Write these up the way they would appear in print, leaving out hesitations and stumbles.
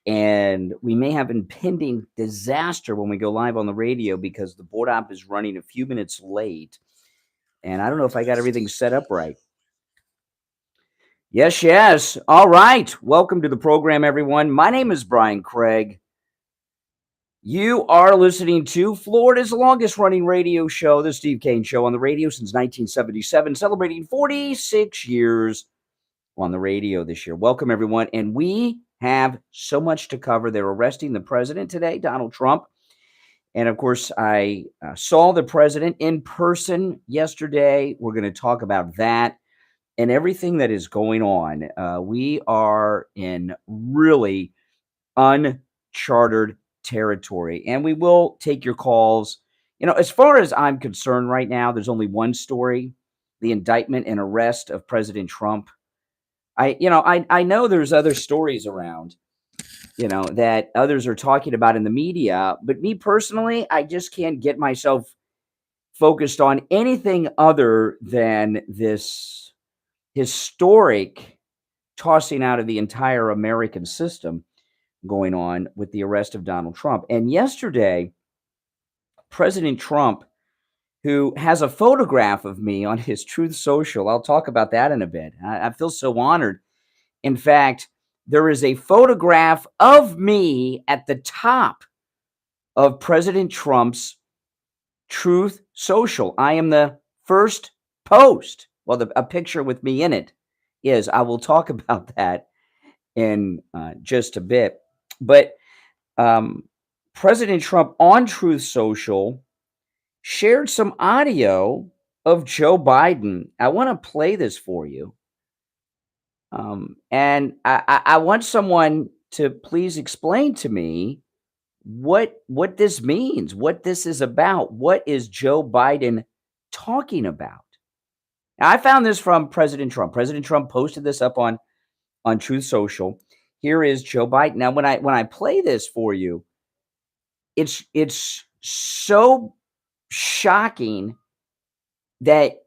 And we may have impending disaster when we go live on the radio because the board op is running a few minutes late. And I don't know if I got everything set up right. Yes, yes. All right. Welcome to the program, everyone. My name is Brian Craig. You are listening to Florida's longest running radio show, The Steve Kane Show, on the radio since 1977, celebrating 46 years on the radio this year. Welcome, everyone. And we have so much to cover. They're arresting the president today, Donald Trump. And of course, I saw the president in person yesterday. We're going to talk about that and everything that is going on. We are in really uncharted territory, and we will take your calls. As far as I'm concerned right now, there's only one story: the indictment and arrest of President Trump. I know there's other stories around, that others are talking about in the media, but me personally, I just can't get myself focused on anything other than this historic tossing out of the entire American system going on with the arrest of Donald Trump. And yesterday, President Trump, who has a photograph of me on his Truth Social, I'll talk about that in a bit. I feel so honored. In fact, there is a photograph of me at the top of President Trump's Truth Social. I am the first post. Well, a picture with me in it is. I will talk about that in just a bit. But President Trump on Truth Social shared some audio of Joe Biden. I want to play this for you. And I want someone to please explain to me what this means, what this is about. What is Joe Biden talking about? Now, I found this from President Trump. President Trump posted this up on Truth Social. Here is Joe Biden. Now, when I play this for you, it's so shocking that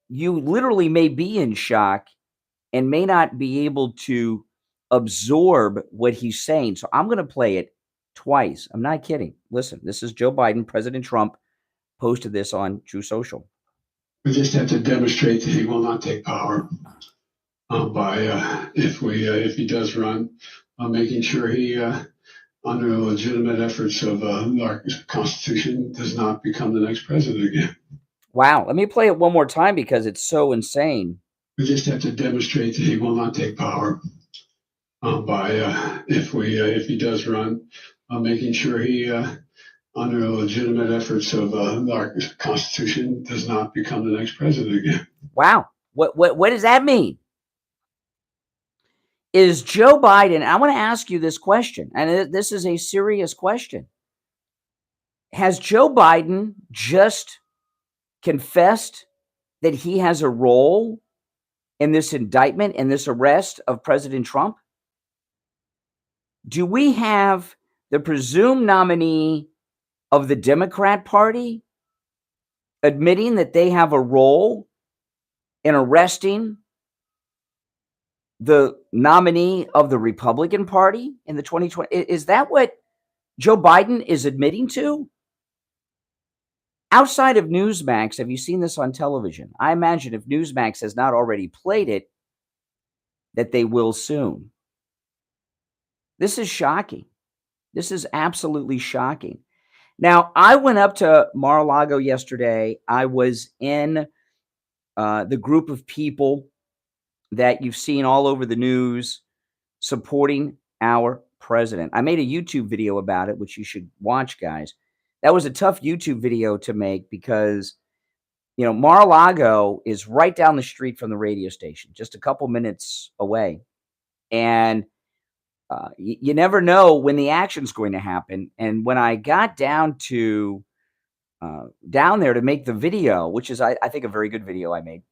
you literally may be in shock and may not be able to absorb what he's saying. So I'm going to play it twice. I'm not kidding. Listen, this is Joe Biden. President Trump posted this on Truth Social. We just have to demonstrate that he will not take power if he does run, making sure he, under legitimate efforts of our Constitution, does not become the next president again. Wow. Let me play it one more time because it's so insane. We just have to demonstrate that he will not take power if he does run, making sure he, under legitimate efforts of our Constitution, does not become the next president again. Wow. What does that mean? Is Joe Biden, I want to ask you this question, and this is a serious question. Has Joe Biden just confessed that he has a role in this indictment and this arrest of President Trump? Do we have the presumed nominee of the Democrat Party admitting that they have a role in arresting the nominee of the Republican Party in the 2020? Is that what Joe Biden is admitting to? Outside of Newsmax, have you seen this on television? I imagine if Newsmax has not already played it, that they will soon. This is shocking. This is absolutely shocking. Now, I went up to Mar-a-Lago yesterday. I was in the group of people that you've seen all over the news supporting our president. I made a YouTube video about it, which you should watch, guys. That was a tough YouTube video to make because, Mar-a-Lago is right down the street from the radio station, just a couple minutes away. And you never know when the action's going to happen. And when I got down there to make the video, which is, I think, a very good video I made,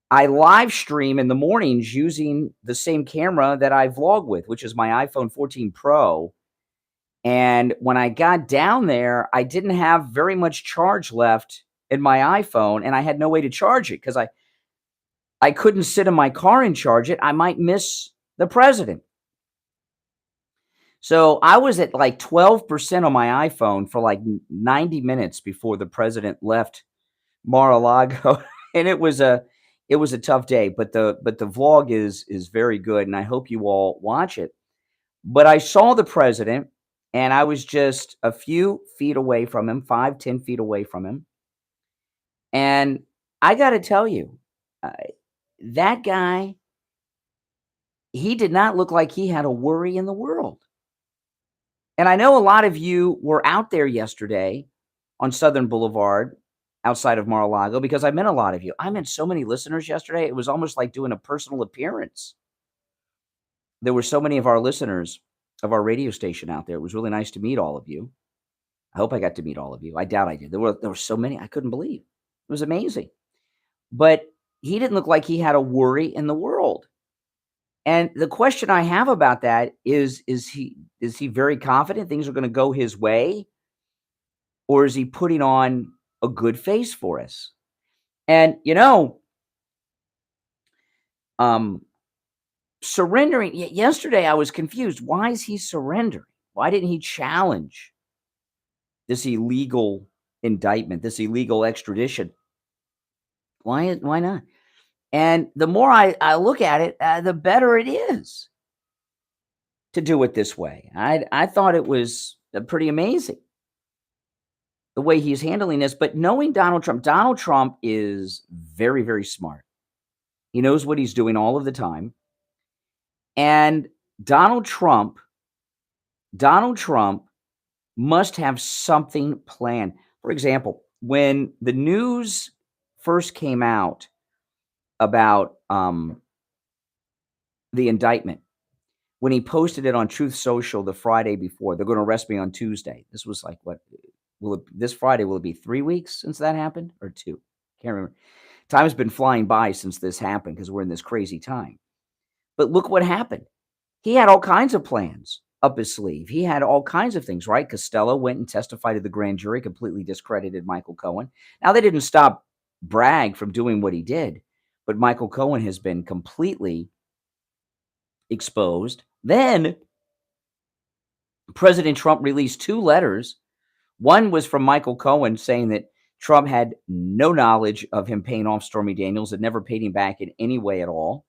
I live stream in the mornings using the same camera that I vlog with, which is my iPhone 14 Pro. And when I got down there, I didn't have very much charge left in my iPhone, and I had no way to charge it because I couldn't sit in my car and charge it. I might miss the president. So I was at like 12% on my iPhone for like 90 minutes before the president left Mar-a-Lago, and it was a tough day. But the vlog is very good, and I hope you all watch it. But I saw the president, and I was just a few feet away from him, 5, 10 feet away from him, and I got to tell you, uh, that guy, he did not look like he had a worry in the world. And I know a lot of you were out there yesterday on Southern Boulevard outside of Mar-a-Lago because I met a lot of you. I met so many listeners yesterday. It was almost like doing a personal appearance. There were so many of our listeners of our radio station out there. It was really nice to meet all of you. I hope I got to meet all of you. I doubt I did. There were so many I couldn't believe. It was amazing. But he didn't look like he had a worry in the world. And the question I have about that is he very confident things are going to go his way, or is he putting on a good face for us? And um, surrendering. Yesterday, I was confused. Why is he surrendering? Why didn't he challenge this illegal indictment, this illegal extradition? Why not? And the more I look at it, the better it is to do it this way. I thought it was pretty amazing the way he's handling this. But knowing Donald Trump is very, very smart. He knows what he's doing all of the time. And Donald Trump Donald Trump must have something planned. For example, when the news first came out about the indictment, when he posted it on Truth Social the Friday before, they're going to arrest me on Tuesday. This was like what this Friday will it be 3 weeks since that happened or 2? Can't remember. Time has been flying by since this happened because we're in this crazy time. But look what happened. He had all kinds of plans up his sleeve. He had all kinds of things, right? Costello went and testified to the grand jury, completely discredited Michael Cohen. Now, they didn't stop Bragg from doing what he did, but Michael Cohen has been completely exposed. Then President Trump released 2 letters. One was from Michael Cohen saying that Trump had no knowledge of him paying off Stormy Daniels and never paid him back in any way at all.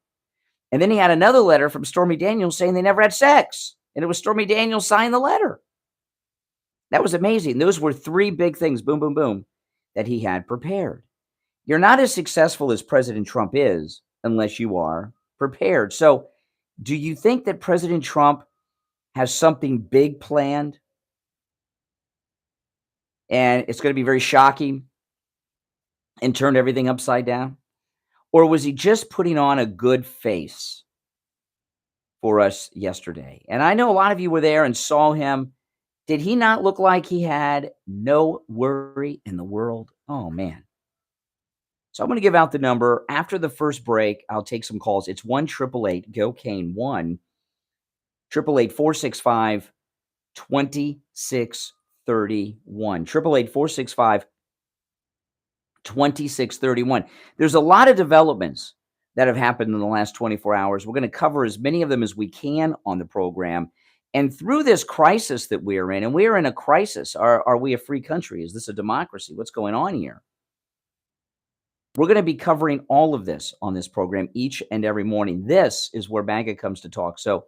And then he had another letter from Stormy Daniels saying they never had sex. And it was Stormy Daniels signed the letter. That was amazing. Those were 3 big things, boom, boom, boom, that he had prepared. You're not as successful as President Trump is unless you are prepared. So, do you think that President Trump has something big planned and it's going to be very shocking and turn everything upside down? Or was he just putting on a good face for us yesterday? And I know a lot of you were there and saw him. Did he not look like he had no worry in the world? Oh, man. So I'm going to give out the number. After the first break, I'll take some calls. It's 1-888-GO-CANE, 1-888-465-2631. 888-465-2631. There's a lot of developments that have happened in the last 24 hours. We're going to cover as many of them as we can on the program. And through this crisis that we are in, and we are in a crisis. Are we a free country? Is this a democracy? What's going on here? We're going to be covering all of this on this program each and every morning. This is where MAGA comes to talk. So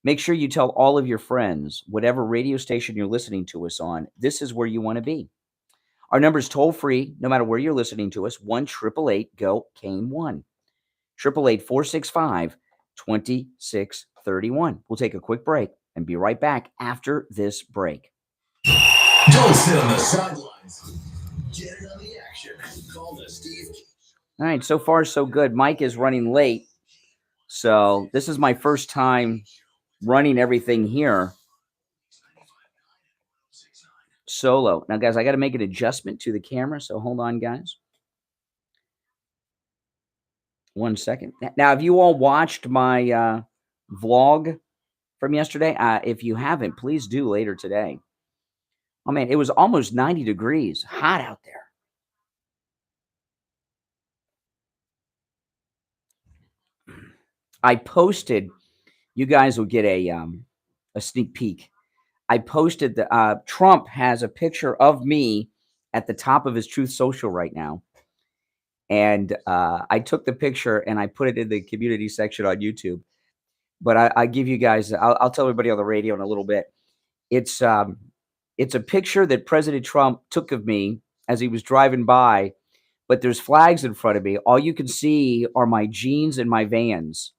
make sure you tell all of your friends, whatever radio station you're listening to us on, this is where you want to be. Our number is toll free, no matter where you're listening to us, 1-888-GO-CANE, 1-888-465-2631. We'll take a quick break and be right back after this break. Don't sit on the sidelines. Get in on the action. Call the Steve. All right, so far so good. Mike is running late, so this is my first time running everything here solo. Now, guys, I got to make an adjustment to the camera, so hold on, guys. 1 second. Now, have you all watched my vlog from yesterday? If you haven't, please do later today. Oh, man, it was almost 90 degrees. Hot out there. I posted, you guys will get a a sneak peek. I posted the Trump has a picture of me at the top of his Truth Social right now. And I took the picture and I put it in the community section on YouTube. But I give you guys, I'll tell everybody on the radio in a little bit. It's a picture that President Trump took of me as he was driving by, but there's flags in front of me. All you can see are my jeans and my Vans.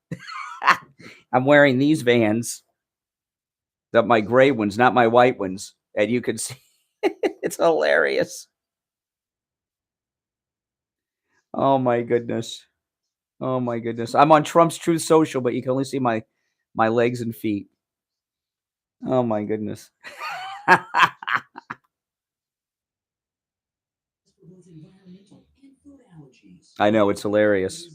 I'm wearing these Vans, my gray ones, not my white ones. And you can see it's hilarious. Oh my goodness. Oh my goodness. I'm on Trump's Truth Social, but you can only see my legs and feet. Oh my goodness. I know, it's hilarious.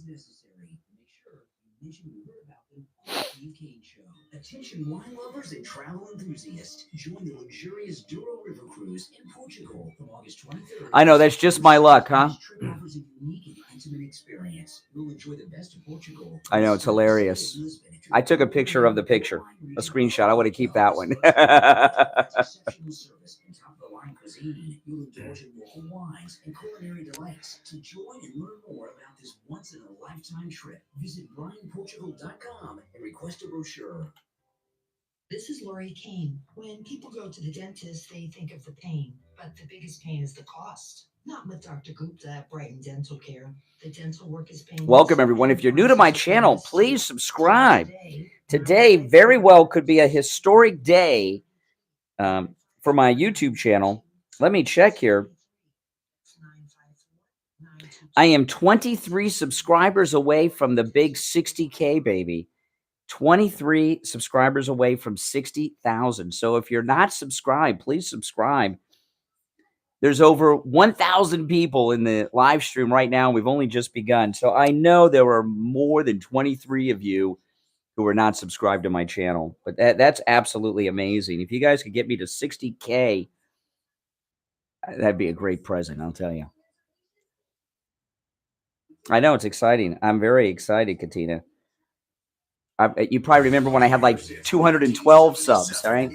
Attention wine lovers and travel enthusiasts. Join the luxurious Douro River Cruise in Portugal from August 23rd. I know, that's just my luck, huh? This trip offers a unique and intimate experience. You'll enjoy the best of Portugal. I know, it's hilarious. I took a picture of the picture, a screenshot. I want to keep that one. Exceptional service and top-of-the-line cuisine. You'll indulge in local wines and culinary delights. To join and learn more about this once-in-a-lifetime trip, visit brianportugal.com and request a brochure. This is Lori Kane. When people go to the dentist, they think of the pain, but the biggest pain is the cost. Not with Dr. Gupta at Brighton Dental Care. The dental work is painless. Welcome, everyone. If you're new to my channel, please subscribe. Today, very well could be a historic day for my YouTube channel. Let me check here. I am 23 subscribers away from the big 60K, baby. 23 subscribers away from 60,000. So if you're not subscribed, please subscribe. There's over 1,000 people in the live stream right now. We've only just begun. So I know there are more than 23 of you who are not subscribed to my channel. But that's absolutely amazing. If you guys could get me to 60K, that'd be a great present, I'll tell you. I know, it's exciting. I'm very excited, Katina. You probably remember when I had like 212 subs, all right?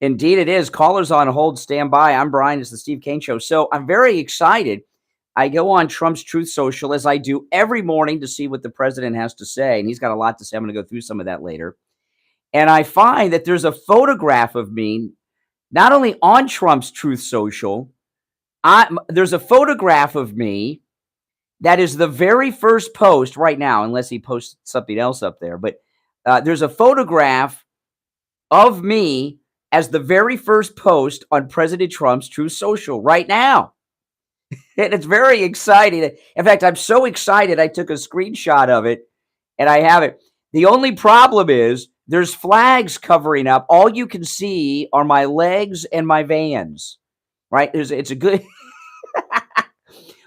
Indeed, it is. Callers on hold, stand by. I'm Brian. It's the Steve Kane Show. So I'm very excited. I go on Trump's Truth Social, as I do every morning, to see what the president has to say. And he's got a lot to say. I'm going to go through some of that later. And I find that there's a photograph of me, not only on Trump's Truth Social, there's a photograph of me that is the very first post right now, unless he posts something else up there. But there's a photograph of me as the very first post on President Trump's Truth Social right now. And it's very exciting. In fact, I'm so excited I took a screenshot of it, and I have it. The only problem is there's flags covering up. All you can see are my legs and my Vans, right? It's a good...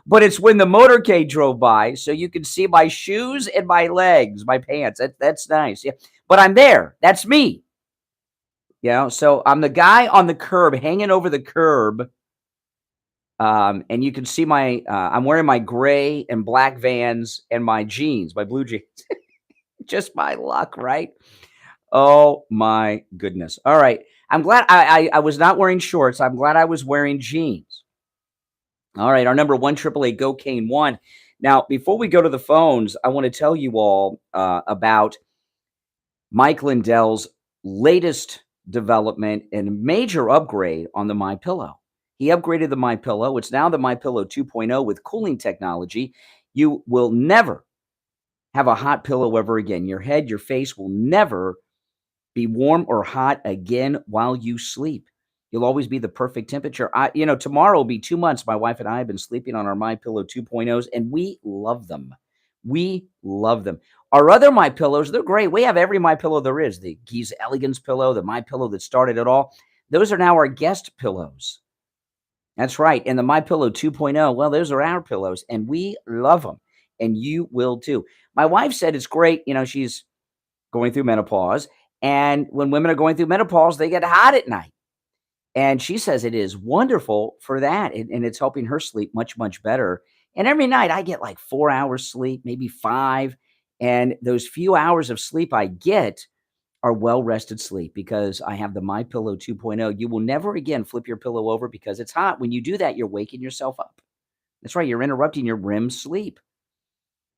But it's when the motorcade drove by, so you can see my shoes and my legs, my pants. That's nice. Yeah, but I'm there. That's me. You know, so I'm the guy on the curb, hanging over the curb. And you can see I'm wearing my gray and black Vans and my jeans, my blue jeans. Just my luck, right? Oh my goodness. All right. I'm glad I was not wearing shorts. I'm glad I was wearing jeans. All right, our number 1-888-GO-CANE-1. Now, before we go to the phones, I want to tell you all about Mike Lindell's latest development and major upgrade on the MyPillow. He upgraded the MyPillow. It's now the MyPillow 2.0 with cooling technology. You will never have a hot pillow ever again. Your head, your face will never be warm or hot again while you sleep. You'll always be the perfect temperature. Tomorrow will be 2 months. My wife and I have been sleeping on our MyPillow 2.0s, and we love them. We love them. Our other MyPillows, they're great. We have every MyPillow there is. The Giza Elegance pillow, the MyPillow that started it all. Those are now our guest pillows. That's right. And the MyPillow 2.0, well, those are our pillows, and we love them, and you will too. My wife said it's great. She's going through menopause, and when women are going through menopause, they get hot at night. And she says it is wonderful for that. And it's helping her sleep much, much better. And every night I get like 4 hours sleep, maybe 5. And those few hours of sleep I get are well-rested sleep because I have the MyPillow 2.0. You will never again flip your pillow over because it's hot. When you do that, you're waking yourself up. That's right. You're interrupting your REM sleep.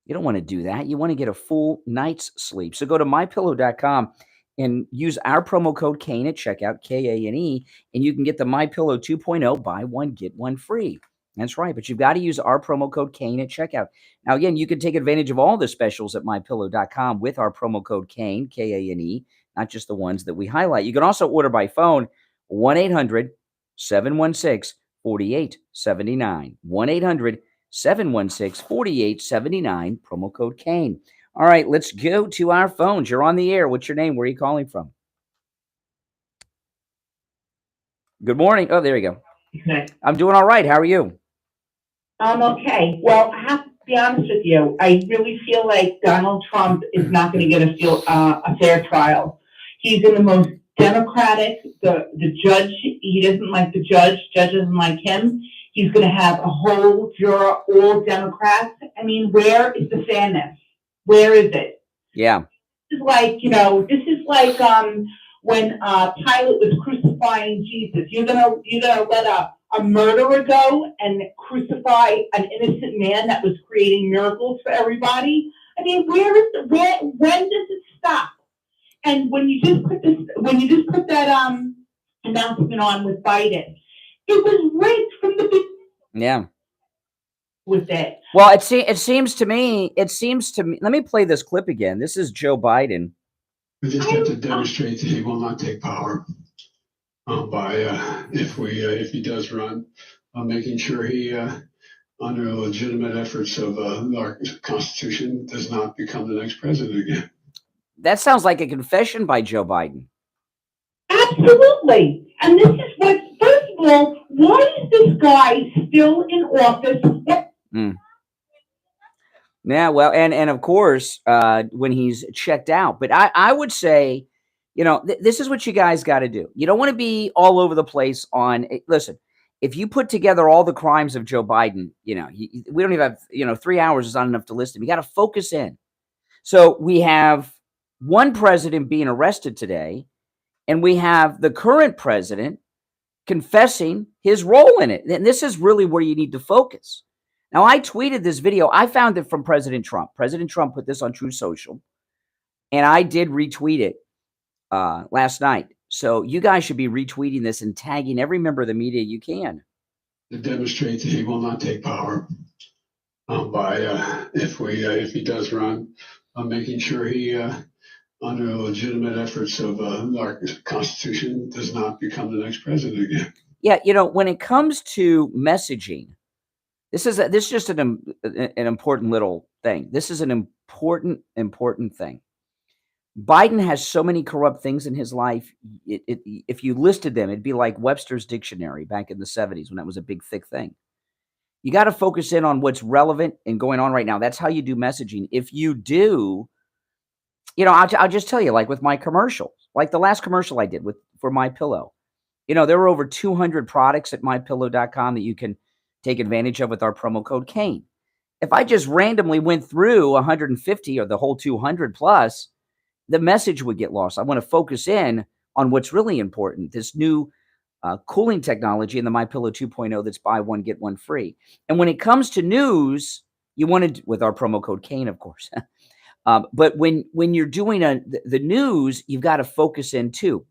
You don't want to do that. You want to get a full night's sleep. So go to mypillow.com and use our promo code Kane at checkout, Kane, and you can get the MyPillow 2.0, buy one, get one free. That's right. But you've got to use our promo code Kane at checkout. Now, again, you can take advantage of all the specials at mypillow.com with our promo code Kane, Kane, not just the ones that we highlight. You can also order by phone, 1-800-716-4879. 1-800-716-4879, promo code Kane. All right, let's go to our phones. You're on the air. What's your name? Where are you calling from? Good morning. Oh, there you go. Okay. I'm doing all right. How are you? I'm okay. Well, I have to be honest with you. I really feel like Donald Trump is not going to get a fair trial. He's in the most democratic, the judge, he doesn't like the judge doesn't like him. He's going to have a whole juror, all Democrats. I mean, where is the fairness? Where is it? Yeah. This is like, when Pilate was crucifying Jesus. You're gonna let a murderer go and crucify an innocent man that was creating miracles for everybody? I mean, when does it stop? And when you just put that announcement on with Biden, it was rigged from the beginning. Yeah. With it. Well, it seems to me, let me play this clip again. This is Joe Biden. We just have to demonstrate that he will not take power if he does run, making sure he, under legitimate efforts of our Constitution, does not become the next president again. That sounds like a confession by Joe Biden. Absolutely. And this is what, first of all, why is this guy still in office? Yeah, well, and of course, when he's checked out. But I would say, this is what you guys got to do. You don't want to be all over the place on, listen, if you put together all the crimes of Joe Biden, we don't even have, 3 hours is not enough to list them. You got to focus in. So we have one president being arrested today, and we have the current president confessing his role in it. And this is really where you need to focus. Now, I tweeted this video. I found it from President Trump. President Trump put this on True Social, and I did retweet it last night. So you guys should be retweeting this and tagging every member of the media you can. To demonstrate that he will not take power if he does run, making sure he, under legitimate efforts of our Constitution, does not become the next president again. Yeah, when it comes to messaging, this is just an important little thing. This is an important thing. Biden has so many corrupt things in his life. If you listed them, it'd be like Webster's dictionary back in the 70s when that was a big, thick thing. You got to focus in on what's relevant and going on right now. That's how you do messaging. If you do, I'll just tell you, like with my commercials, like the last commercial I did for MyPillow, there were over 200 products at mypillow.com that you can take advantage of with our promo code Kane. If I just randomly went through 150 or the whole 200 plus, the message would get lost. I want to focus in on what's really important. This new cooling technology in the MyPillow 2.0 that's buy one, get one free. And when it comes to news, you want to, with our promo code Kane, of course. But when you're doing the news, you've got to focus in too.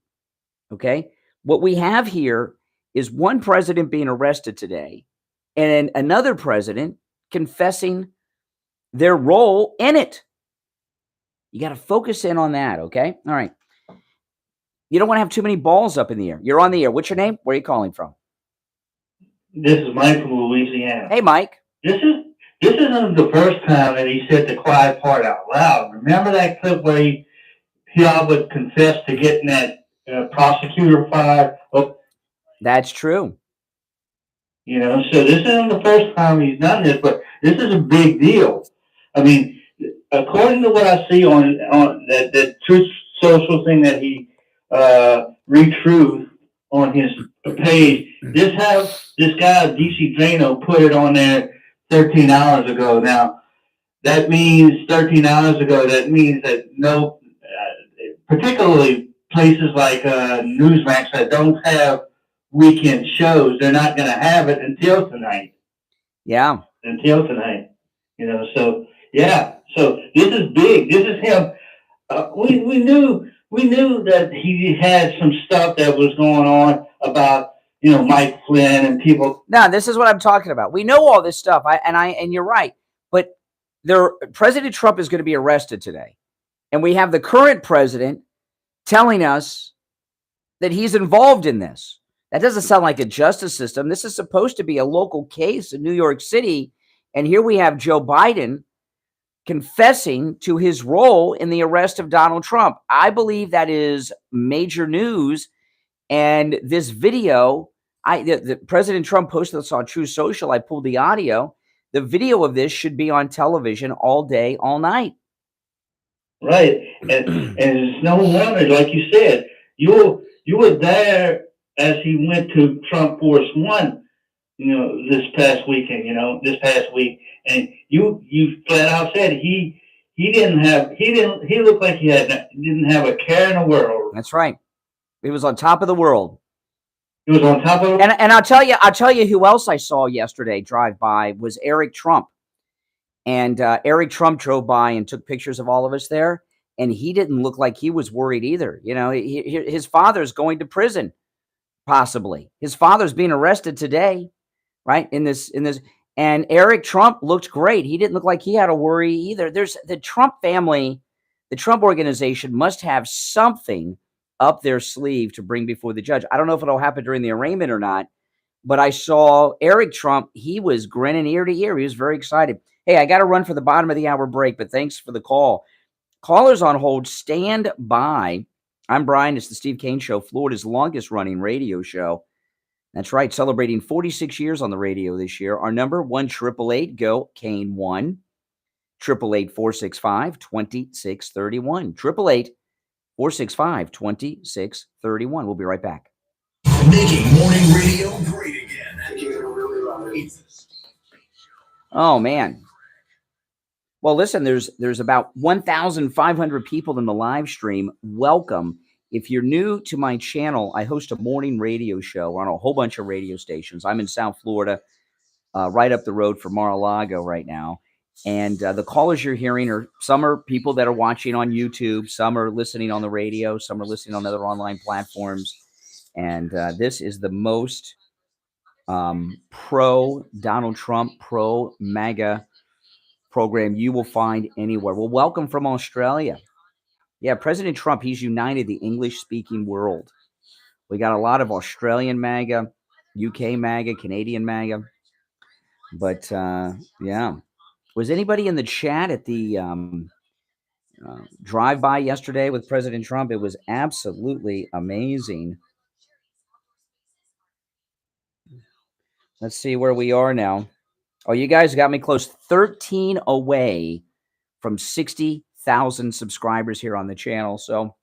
Okay. What we have here is one president being arrested today and another president confessing their role in it. You got to focus in on that. Okay. All right. You don't want to have too many balls up in the air. You're on the air. What's your name? Where are you calling from? This is Mike from Louisiana. Hey, Mike. This isn't the first time that he said the quiet part out loud. Remember that clip where he would confess to getting that prosecutor fired? Oh, that's true. So this isn't the first time he's done this, but this is a big deal. I mean, according to what I see on that Truth Social thing that he retruth on his page, this guy DC Drano put it on there 13 hours ago. Now, that means 13 hours ago, that means that no, particularly places like Newsmax that don't have weekend shows, they're not going to have it until tonight. Yeah. Until tonight. So yeah. So this is big. This is him. We knew that he had some stuff that was going on about Mike Flynn and people. No, this is what I'm talking about. We know all this stuff. And you're right. But President Trump is going to be arrested today. And we have the current president telling us that he's involved in this. That doesn't sound like a justice system. This is supposed to be a local case in New York City. And here we have Joe Biden confessing to his role in the arrest of Donald Trump. I believe that is major news. And this video, the President Trump posted this on True Social. I pulled the audio. The video of this should be on television all day, all night. Right. And it's no wonder, like you said, you were there as he went to Trump Force One, this past weekend, this past week. And you flat out said he looked like he didn't have a care in the world. That's right. He was on top of the world. He was on top of and I'll tell you who else I saw yesterday drive by was Eric Trump. And Eric Trump drove by and took pictures of all of us there. And he didn't look like he was worried either. His father's going to prison, possibly. His father's being arrested today, right? In this. And Eric Trump looked great. He didn't look like he had a worry either. There's the Trump family, the Trump organization must have something up their sleeve to bring before the judge. I don't know if it'll happen during the arraignment or not, but I saw Eric Trump. He was grinning ear to ear. He was very excited. Hey, I got to run for the bottom of the hour break, but thanks for the call. Callers on hold, stand by. I'm Brian. It's the Steve Kane Show, Florida's longest running radio show. That's right, celebrating 46 years on the radio this year. Our number, 1-888-GO-KANE 1, 888-465-2631, 888-465-2631. We'll be right back. Making morning radio great again. Oh, man. Well, listen, there's about 1,500 people in the live stream. Welcome. If you're new to my channel, I host a morning radio show on a whole bunch of radio stations. I'm in South Florida, right up the road from Mar-a-Lago right now. And the callers you're hearing some are people that are watching on YouTube. Some are listening on the radio. Some are listening on other online platforms. And this is the most pro-Donald Trump, pro-MAGA program you will find anywhere. Well, welcome from Australia. Yeah, President Trump, he's united the English-speaking world. We got a lot of Australian MAGA, UK MAGA, Canadian MAGA. But, yeah. Was anybody in the chat at the drive-by yesterday with President Trump? It was absolutely amazing. Let's see where we are now. Oh, you guys got me close. 13 away from 60,000 subscribers here on the channel. So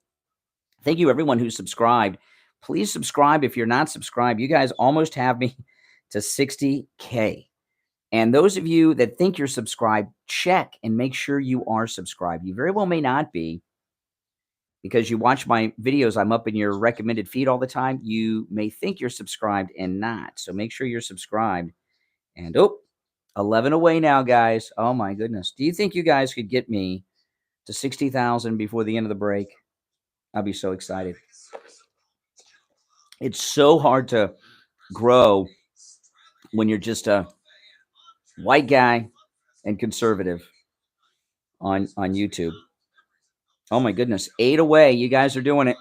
thank you, everyone who's subscribed. Please subscribe if you're not subscribed. You guys almost have me to 60K. And those of you that think you're subscribed, check and make sure you are subscribed. You very well may not be, because you watch my videos. I'm up in your recommended feed all the time. You may think you're subscribed and not. So make sure you're subscribed. And 11 away now, guys. Oh, my goodness. Do you think you guys could get me to 60,000 before the end of the break? I'll be so excited. It's so hard to grow when you're just a white guy and conservative on YouTube. Oh, my goodness. 8 away. You guys are doing it.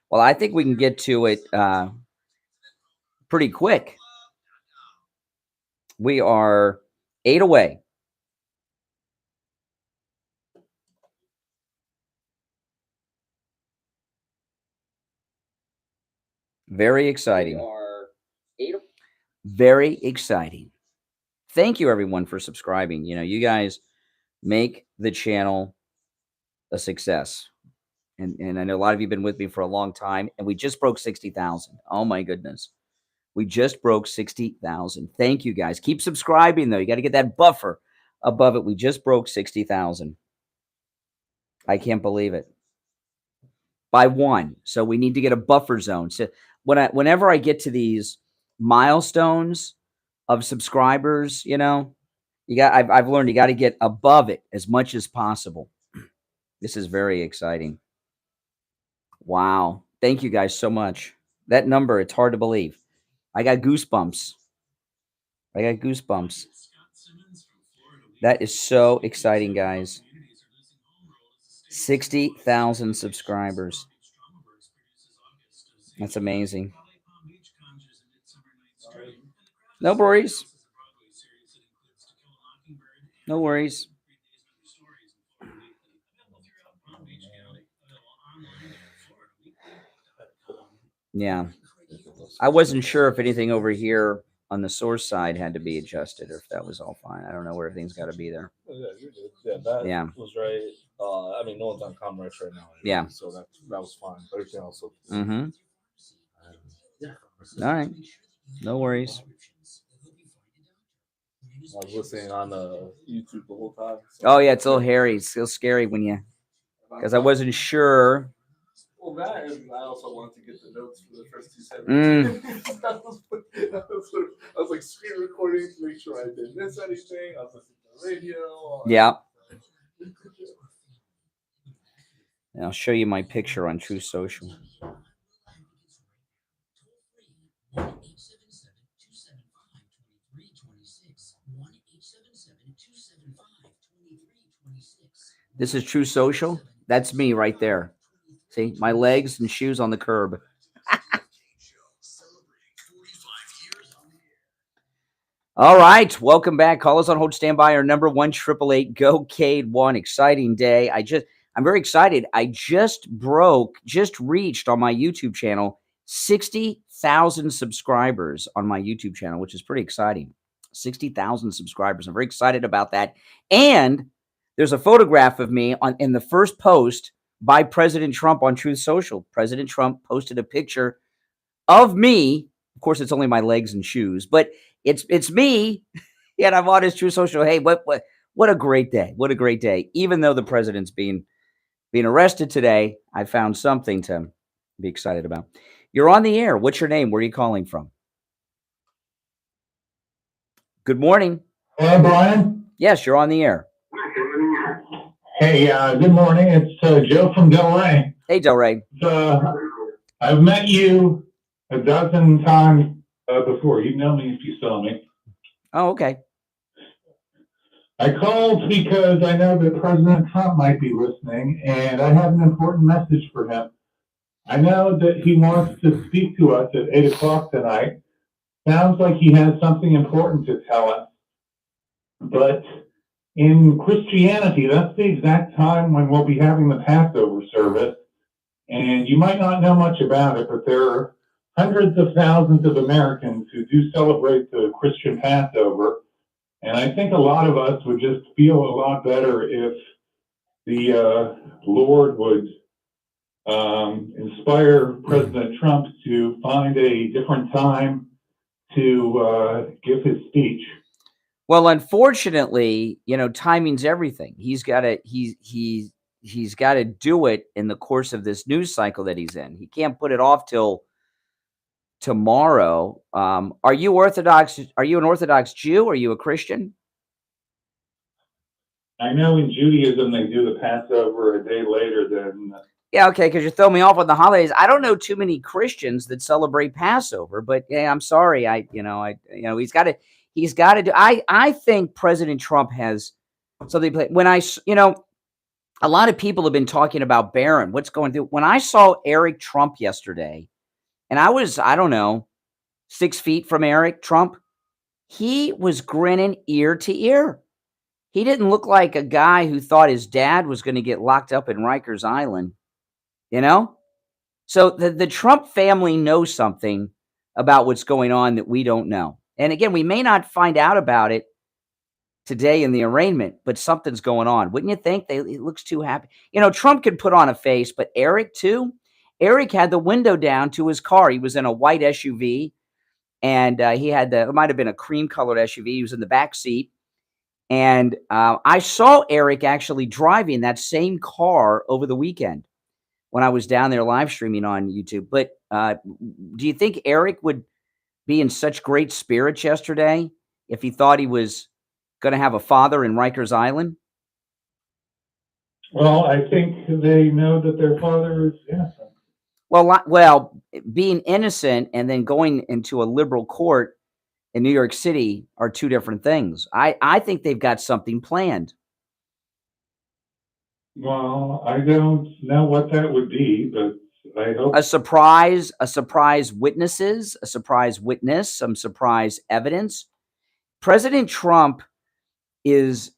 Well, I think we can get to it pretty quick. We are 8 away. Very exciting. Very exciting. Thank you, everyone, for subscribing. You guys make the channel a success. And I know a lot of you have been with me for a long time, and we just broke 60,000. Oh, my goodness. We just broke 60,000. Thank you, guys. Keep subscribing, though. You got to get that buffer above it. We just broke 60,000. I can't believe it. By one. So we need to get a buffer zone. So whenever I get to these milestones of subscribers, I've learned you got to get above it as much as possible. This is very exciting. Wow. Thank you guys so much. That number, it's hard to believe. I got goosebumps. That is so exciting, guys. 60,000 subscribers. That's amazing. No worries. No worries. Yeah. I wasn't sure if anything over here on the source side had to be adjusted or if that was all fine. I don't know where everything's got to be there. Yeah, you're good. Yeah, that was right. I mean, no one's on commerce right now. Yeah. So that was fine. But everything else was Yeah. All right. No worries. I was listening on YouTube the whole time. So. Oh, yeah. It's a little hairy. It's still scary because I wasn't sure. Well, that and I also wanted to get the notes for the first 2 seconds. I was like screen recording to make sure I didn't miss anything. I was listening to the radio. Yeah. And I'll show you my picture on True Social. This is True Social. That's me right there. See, my legs and shoes on the curb. All right, welcome back. Call us on hold. Stand by. Our number 1-888-GO-CADE-1. Exciting day. I'm very excited. I just reached on my YouTube channel 60,000 subscribers on my YouTube channel, which is pretty exciting. 60,000 subscribers. I'm very excited about that. And there's a photograph of me in the first post by President Trump on Truth Social. President Trump posted a picture of me. Of course, it's only my legs and shoes, but it's me. And I'm on his Truth Social. Hey, what a great day. What a great day. Even though the president's being arrested today, I found something to be excited about. You're on the air. What's your name? Where are you calling from? Good morning. Hello, Brian. Yes, you're on the air. Hey, good morning. It's Joe from Delray. Hey, Delray. I've met you a dozen times before. You know me if you saw me. Oh, okay. I called because I know that President Trump might be listening, and I have an important message for him. I know that he wants to speak to us at 8 o'clock tonight. Sounds like he has something important to tell us. But in Christianity, that's the exact time when we'll be having the Passover service. And you might not know much about it, but there are hundreds of thousands of Americans who do celebrate the Christian Passover. And I think a lot of us would just feel a lot better if the Lord would inspire President Trump to find a different time to give his speech. Well, unfortunately, timing's everything. He's got to do it in the course of this news cycle that he's in. He can't put it off till tomorrow. Are you Orthodox? Are you an Orthodox Jew? Are you a Christian? I know in Judaism they do the Passover a day later than. Yeah, okay, because you throw me off on the holidays. I don't know too many Christians that celebrate Passover, but yeah, I'm sorry. He's got to do. I think President Trump has something. When a lot of people have been talking about Barron. What's going through? When I saw Eric Trump yesterday, and I was, 6 feet from Eric Trump, he was grinning ear to ear. He didn't look like a guy who thought his dad was going to get locked up in Rikers Island, So the Trump family knows something about what's going on that we don't know. And again, we may not find out about it today in the arraignment, but something's going on. Wouldn't you think? He looks too happy. Trump could put on a face, but Eric too? Eric had the window down to his car. He was in a white SUV, and he had it might have been a cream-colored SUV. He was in the back seat, And I saw Eric actually driving that same car over the weekend when I was down there live streaming on YouTube. But do you think Eric would be in such great spirits yesterday if he thought he was going to have a father in Rikers Island? Well, I think they know that their father is innocent. Well, being innocent and then going into a liberal court in New York City are two different things. I think they've got something planned. Well, I don't know what that would be, but I hope A surprise witnesses, a surprise witness, some surprise evidence. President Trump is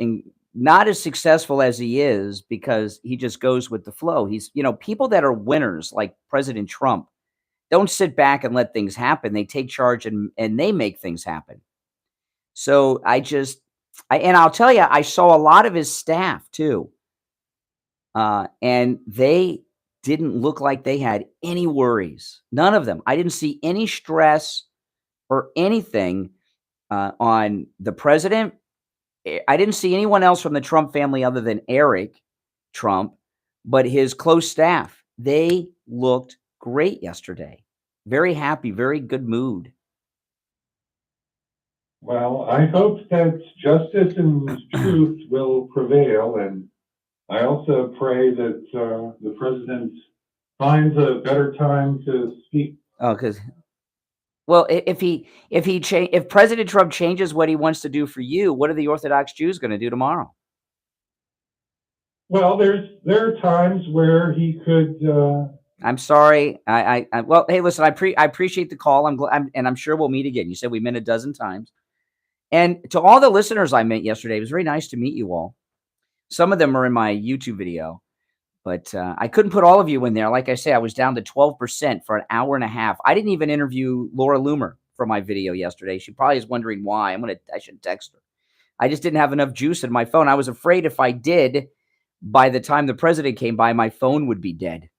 not as successful as he is because he just goes with the flow. He's, people that are winners like President Trump don't sit back and let things happen. They take charge and they make things happen. So and I'll tell you, I saw a lot of his staff too. And they didn't look like they had any worries. None of them. I didn't see any stress or anything on the president. I didn't see anyone else from the Trump family other than Eric Trump, but his close staff. They looked great yesterday. Very happy, very good mood. Well, I hope that justice and truth will prevail, and I also pray that the president finds a better time to speak. Oh, if President Trump changes what he wants to do for you, what are the Orthodox Jews going to do tomorrow? Well, there are times where he could. I'm sorry. Well, hey, listen. I appreciate the call. I'm sure we'll meet again. You said we met a dozen times, and to all the listeners I met yesterday, it was very nice to meet you all. Some of them are in my YouTube video, but I couldn't put all of you in there. Like I say, I was down to 12% for an hour and a half. I didn't even interview Laura Loomer for my video yesterday. She probably is wondering why. I should text her. I just didn't have enough juice in my phone. I was afraid if I did, by the time the president came by, my phone would be dead.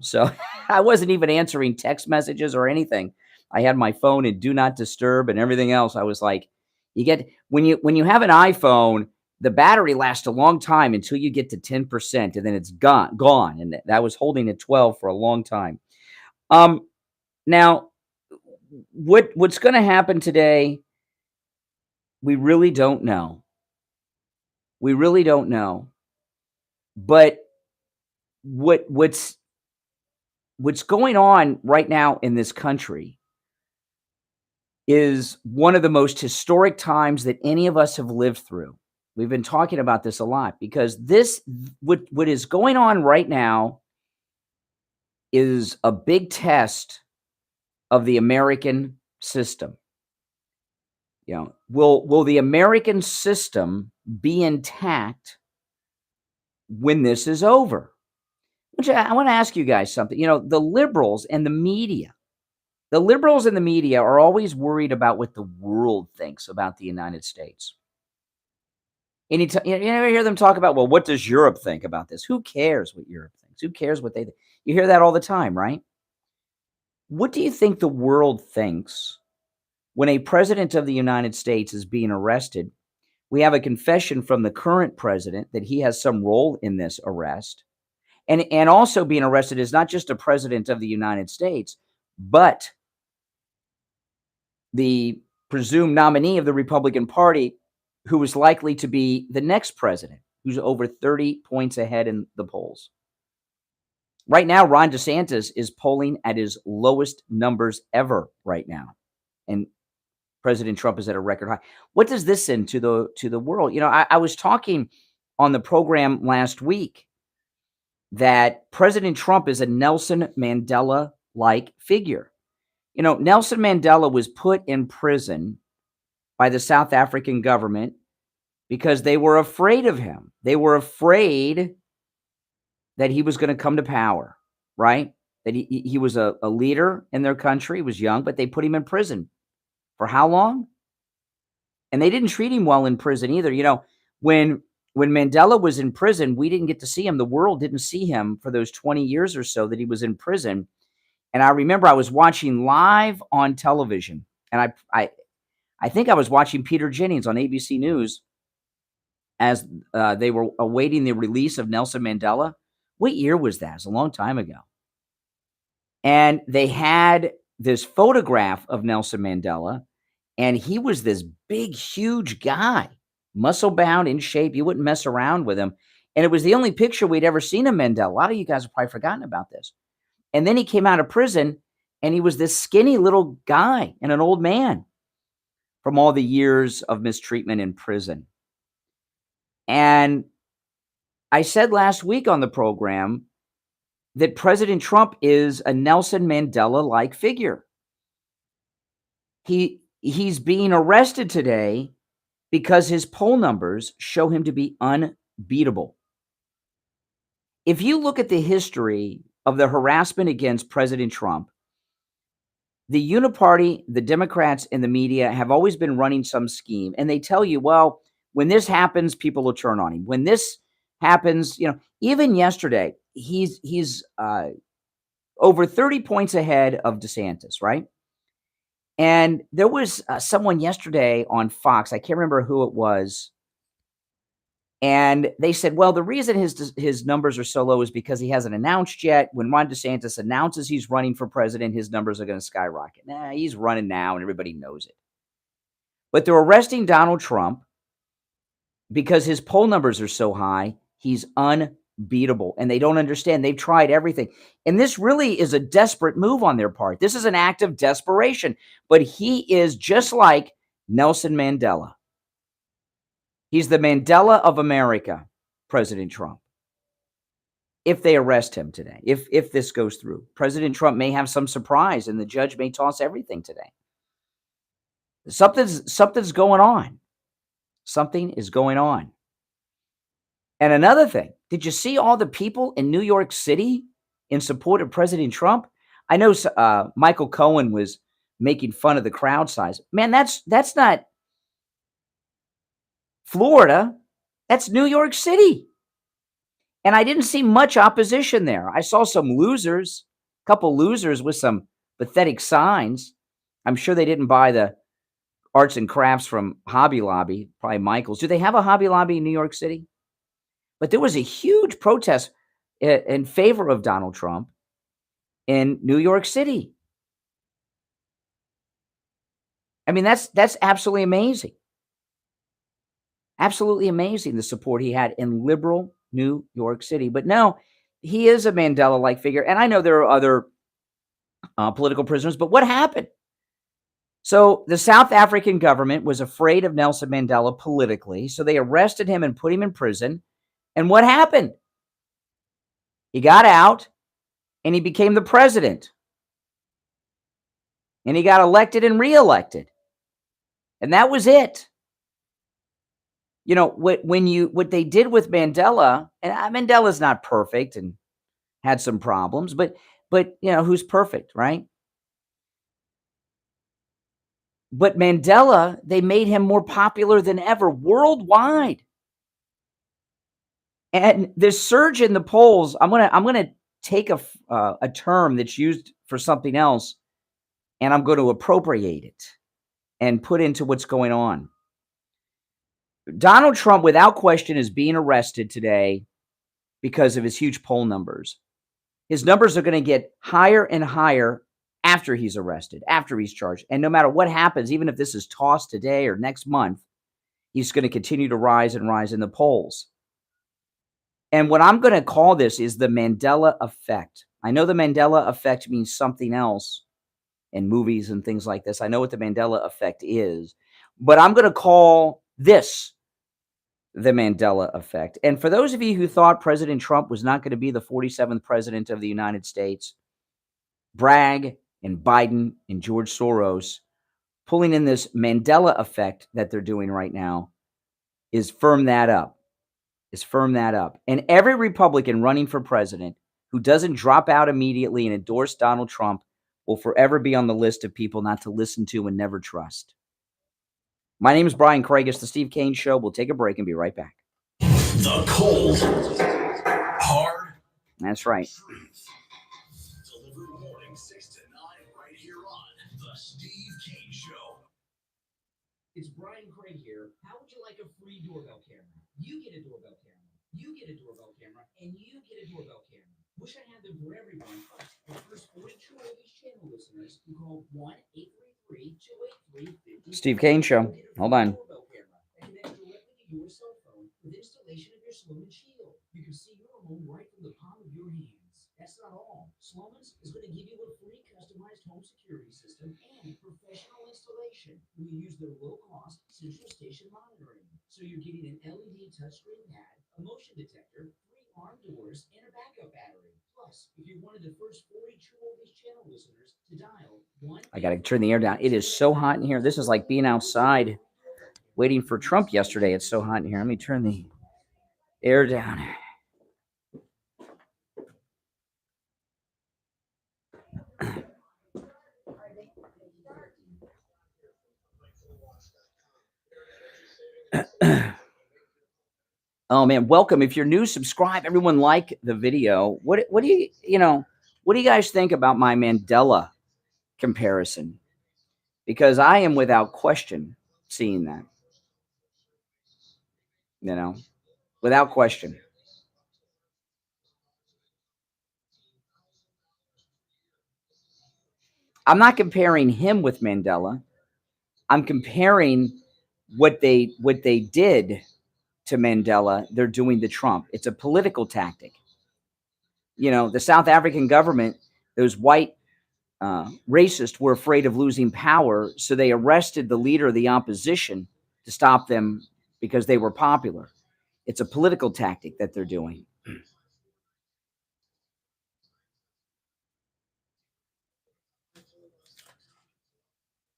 So I wasn't even answering text messages or anything. I had my phone in do not disturb and everything else. I was like, when you have an iPhone, the battery lasts a long time until you get to 10%, and then it's gone. And that was holding at 12 for a long time. Now, what's going to happen today? We really don't know. We really don't know. But what's going on right now in this country is one of the most historic times that any of us have lived through. We've been talking about this a lot because what is going on right now is a big test of the American system. Will the American system be intact when this is over? Which I want to ask you guys something. The liberals and the media are always worried about what the world thinks about the United States. You ever hear them talk about, well, what does Europe think about this? Who cares what Europe thinks? Who cares what they think? You hear that all the time, right? What do you think the world thinks when a president of the United States is being arrested? We have a confession from the current president that he has some role in this arrest. And also being arrested is not just a president of the United States, but the presumed nominee of the Republican Party, who is likely to be the next president, who's over 30 points ahead in the polls. Right now, Ron DeSantis is polling at his lowest numbers ever right now. And President Trump is at a record high. What does this send to the world? I was talking on the program last week that President Trump is a Nelson Mandela-like figure. Nelson Mandela was put in prison by the South African government because they were afraid of him. They were afraid that he was going to come to power, right? That he was a leader in their country. He was young, but they put him in prison. For how long? And they didn't treat him well in prison either. When Mandela was in prison, we didn't get to see him. The world didn't see him for those 20 years or so that he was in prison. And I remember I was watching live on television, and I think I was watching Peter Jennings on ABC News as they were awaiting the release of Nelson Mandela. What year was that? It was a long time ago. And they had this photograph of Nelson Mandela, and he was this big, huge guy, muscle bound, in shape. You wouldn't mess around with him. And it was the only picture we'd ever seen of Mandela. A lot of you guys have probably forgotten about this. And then he came out of prison, and he was this skinny little guy and an old man from all the years of mistreatment in prison. And I said last week on the program that President Trump is a Nelson Mandela-like figure. He's being arrested today because his poll numbers show him to be unbeatable. If you look at the history of the harassment against President Trump, the Uniparty, the Democrats, and the media have always been running some scheme, and they tell you, well, when this happens, people will turn on him. When this happens, even yesterday, he's over 30 points ahead of DeSantis, right? And there was someone yesterday on Fox, I can't remember who it was, and they said, well, the reason his numbers are so low is because he hasn't announced yet. When Ron DeSantis announces he's running for president, his numbers are going to skyrocket. Nah, he's running now, and everybody knows it. But they're arresting Donald Trump because his poll numbers are so high, he's unbeatable, and they don't understand. They've tried everything. And this really is a desperate move on their part. This is an act of desperation, but he is just like Nelson Mandela. He's the Mandela of America, President Trump. If they arrest him today, if this goes through, President Trump may have some surprise, and the judge may toss everything today. Something's going on. Something is going on. And another thing, did you see all the people in New York City in support of President Trump? I know Michael Cohen was making fun of the crowd size. Man, that's not Florida. That's New York City. And I didn't see much opposition there. I saw some losers, a couple losers with some pathetic signs. I'm sure they didn't buy the arts and crafts from Hobby Lobby, probably Michael's. Do they have a Hobby Lobby in New York City? But there was a huge protest in favor of Donald Trump in New York City. I mean, that's absolutely amazing. Absolutely amazing, the support he had in liberal New York City. But no, he is a Mandela-like figure. And I know there are other political prisoners, but what happened? So the South African government was afraid of Nelson Mandela politically, so they arrested him and put him in prison. And what happened? He got out, and he became the president. And he got elected and reelected. And that was it. What they did with Mandela, and Mandela's not perfect and had some problems, but who's perfect, right? But Mandela, they made him more popular than ever worldwide. And this surge in the polls, I'm gonna take a term that's used for something else, and I'm going to appropriate it and put into what's going on. Donald Trump, without question, is being arrested today because of his huge poll numbers. His numbers are going to get higher and higher after he's arrested, after he's charged. And no matter what happens, even if this is tossed today or next month, he's going to continue to rise and rise in the polls. And what I'm going to call this is the Mandela effect. I know the Mandela effect means something else in movies and things like this. I know what the Mandela effect is, but I'm going to call this the Mandela effect. And for those of you who thought President Trump was not going to be the 47th president of the United States, Bragg and Biden and George Soros pulling in this Mandela effect that they're doing right now is firm that up. And every Republican running for president who doesn't drop out immediately and endorse Donald Trump will forever be on the list of people not to listen to and never trust. My name is Brian Craig. It's the Steve Kane Show. We'll take a break and be right back. The cold, hard. That's right. Truth. Delivered morning 6 to 9 right here on the Steve Kane Show. It's Brian Craig here. How would you like a free doorbell camera? You get a doorbell camera. You get a doorbell camera, and you get a doorbell camera. Wish I had them for everyone, but the first 42 of these channel listeners who call 1-833-283-50. Steve Kane Show. Hold on. Doorbell camera that connects directly to your cell phone with installation of your Sloman Shield. You can see your home right from the palm of your hands. That's not all. Sloman's is going to give you a free customized home security system and professional installation when you use their low-cost central station monitoring. So you're getting an LED touchscreen pad, a motion detector, 3 arm doors, and a backup battery. Plus, if you're one of the first 42 of these channel listeners to dial 1, I got to turn the air down. It is so hot in here. This is like being outside waiting for Trump yesterday. It's so hot in here. Let me turn the air down. Oh man, welcome. If you're new, subscribe. Everyone like the video. What do you what do you guys think about my Mandela comparison? Because I am without question seeing that. Without question. I'm not comparing him with Mandela. I'm comparing what they did to Mandela. They're doing to Trump. It's a political tactic. The South African government, those white racists were afraid of losing power, so they arrested the leader of the opposition to stop them because they were popular. It's a political tactic that they're doing.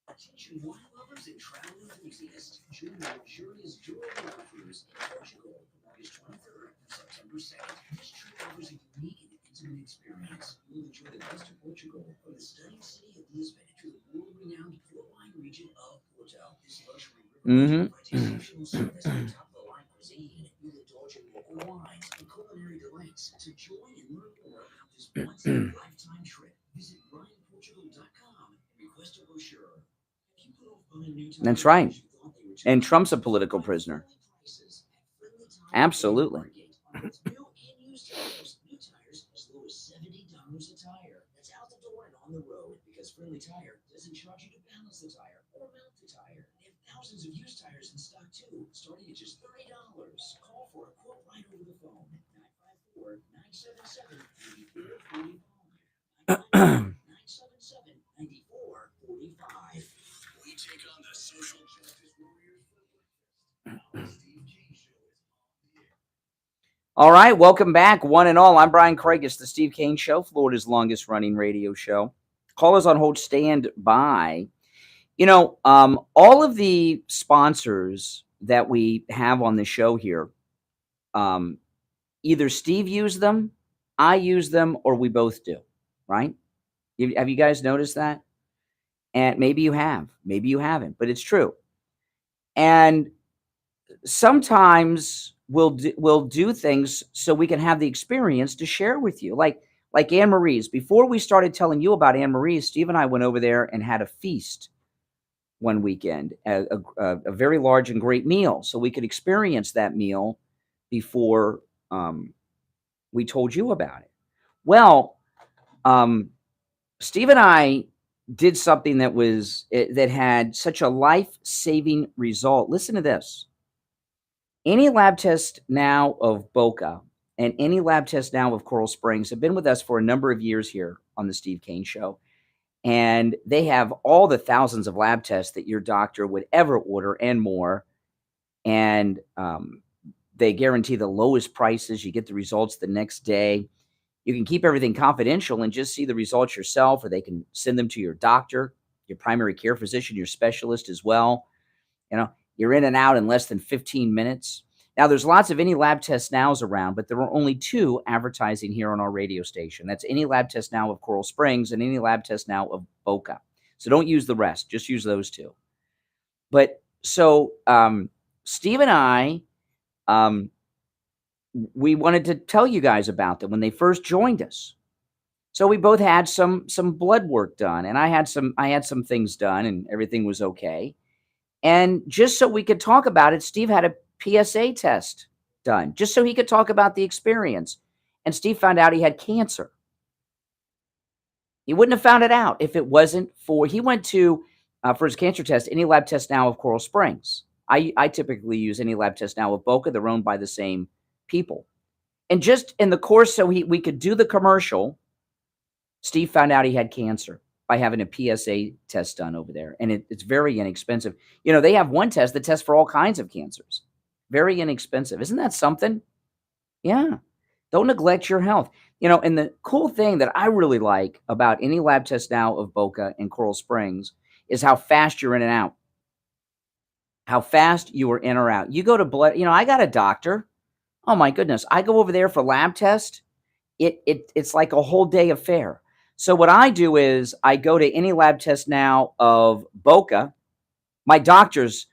Attention wine lovers and travel enthusiasts. Join the luxurious Jewel Cruise in Portugal from August 23rd to September 2nd. This trip offers a unique and intimate experience. You'll enjoy the best of Portugal, from the stunning city of Lisbon to the world-renowned port wine region of Porto. This luxury river provides exceptional service and top-of-the-line cuisine. You'll indulge in local wines and culinary delights. To join and learn more about this once-in-a-lifetime trip, visit BrianPortugal.com and request a brochure. That's right. And Trump's a political prisoner. Absolutely. New tires as low as $70 a tire. That's out the door and on the road, because Friendly Tire doesn't charge you to balance the tire or mount the tire. They have thousands of used tires in stock too, starting at just $30. Call for a quote right over the phone at 954-977-9445. 977-9445. We take on the social justice warriors for breakfast. Steve Kane Show is on the air. All right, welcome back, one and all. I'm Brian Craig. It's the Steve Kane Show, Florida's longest running radio show. Callers on hold, stand by. All of the sponsors that we have on the show here, either Steve used them, I use them, or we both do, right? Have you guys noticed that? And maybe you have, maybe you haven't, but it's true. And sometimes we'll do things so we can have the experience to share with you. Like Anne Marie's. Before we started telling you about Anne Marie's, Steve and I went over there and had a feast one weekend, a very large and great meal, so we could experience that meal before we told you about it. Well, Steve and I did something that had such a life-saving result. Listen to this. Any lab test now of Boca and any lab test now of Coral Springs have been with us for a number of years here on the Steve Kane Show. And they have all the thousands of lab tests that your doctor would ever order and more. And they guarantee the lowest prices. You get the results the next day. You can keep everything confidential and just see the results yourself, or they can send them to your doctor, your primary care physician, your specialist as well. You're in and out in less than 15 minutes. Now, there's lots of Any Lab Test Nows around, but there are only 2 advertising here on our radio station. That's Any Lab Test Now of Coral Springs and Any Lab Test Now of Boca. So don't use the rest. Just use those 2. But so Steve and I, we wanted to tell you guys about them when they first joined us. So we both had some blood work done, and I had some things done, and everything was okay. And just so we could talk about it, Steve had to PSA test done just so he could talk about the experience. And Steve found out he had cancer. He wouldn't have found it out if it wasn't for, he went to, for his cancer test, Any Lab Test Now of Coral Springs. I typically use Any Lab Test Now of Boca. They're owned by the same people. And just in the course so we could do the commercial, Steve found out he had cancer by having a PSA test done over there. And it's very inexpensive. You know, they have one test that tests for all kinds of cancers. Very inexpensive. Isn't that something? Yeah. Don't neglect your health. You know, and the cool thing that I really like about Any Lab Test Now of Boca and Coral Springs is how fast you're in and out. How fast you are in or out. You go to blood, you know, I got a doctor. Oh my goodness. I go over there for lab test. It's like a whole day affair. So what I do is I go to Any Lab Test Now of Boca. My doctor's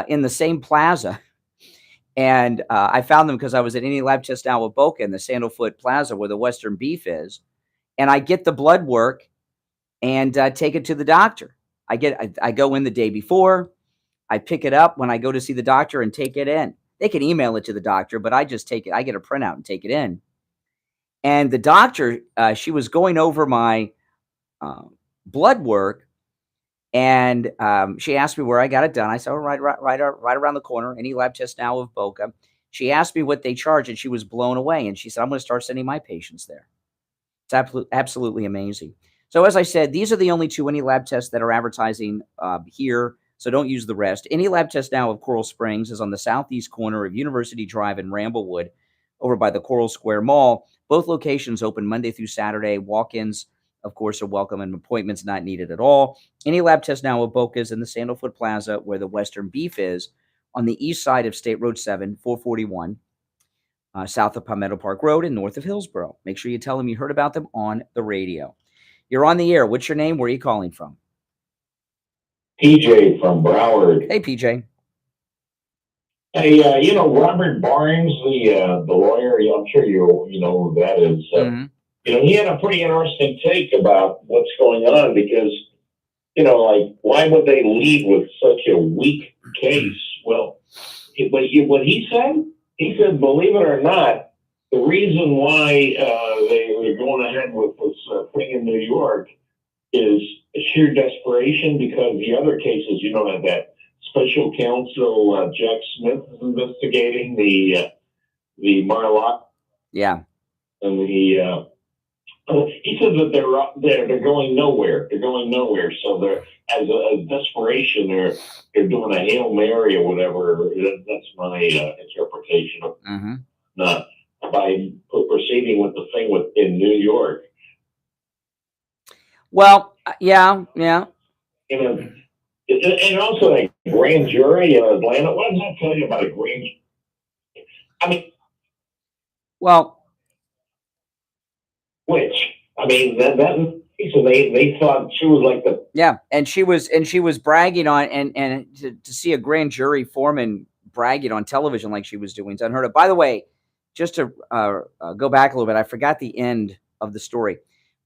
in the same plaza. And I found them because I was at Any Lab Test Now of Boca in the Sandalfoot Plaza where the Western Beef is. And I get the blood work and take it to the doctor. I go in the day before. I pick it up when I go to see the doctor and take it in. They can email it to the doctor, but I just take it. I get a printout and take it in. And the doctor, she was going over my blood work, and she asked me where I got it done. I said, oh, right around the corner, Any Lab Test Now of Boca. She asked me what they charge, and she was blown away. And she said, I'm going to start sending my patients there. It's absolutely amazing. So as I said, these are the only two Any Lab tests that are advertising here. So don't use the rest. Any Lab Test Now of Coral Springs is on the southeast corner of University Drive in Ramblewood, over by the Coral Square Mall. Both locations open Monday through Saturday. Walk-ins, of course, are welcome and appointments not needed at all. Any Lab Test Now of Boca is in the Sandalfoot Plaza where the Western Beef is on the east side of State Road 7, 441, south of Palmetto Park Road and north of Hillsborough. Make sure you tell them you heard about them on the radio. You're on the air. What's your name? Where are you calling from? PJ from Broward. Hey, PJ. Hey, you know, Robert Barnes, the lawyer, I'm sure you know who that is. You know, he had a pretty interesting take about what's going on because, you know, like, why would they lead with such a weak case? Well, what he said, believe it or not, the reason why they were going ahead with this thing in New York is sheer desperation because the other cases, you know, that Special Counsel Jack Smith is investigating the Mar-a-Lago. Yeah. And he says that they're going nowhere. They're going nowhere. So they're as a desperation, they're doing a Hail Mary or whatever. That's my interpretation of not by proceeding with the thing in New York. Well, yeah. You know, and also a grand jury in Atlanta. What does that tell you about a grand jury? I mean, well, which I mean that so they thought she was like the and she was bragging on and to see a grand jury foreman bragging on television like she was doing is unheard of. By the way, just to go back a little bit, I forgot the end of the story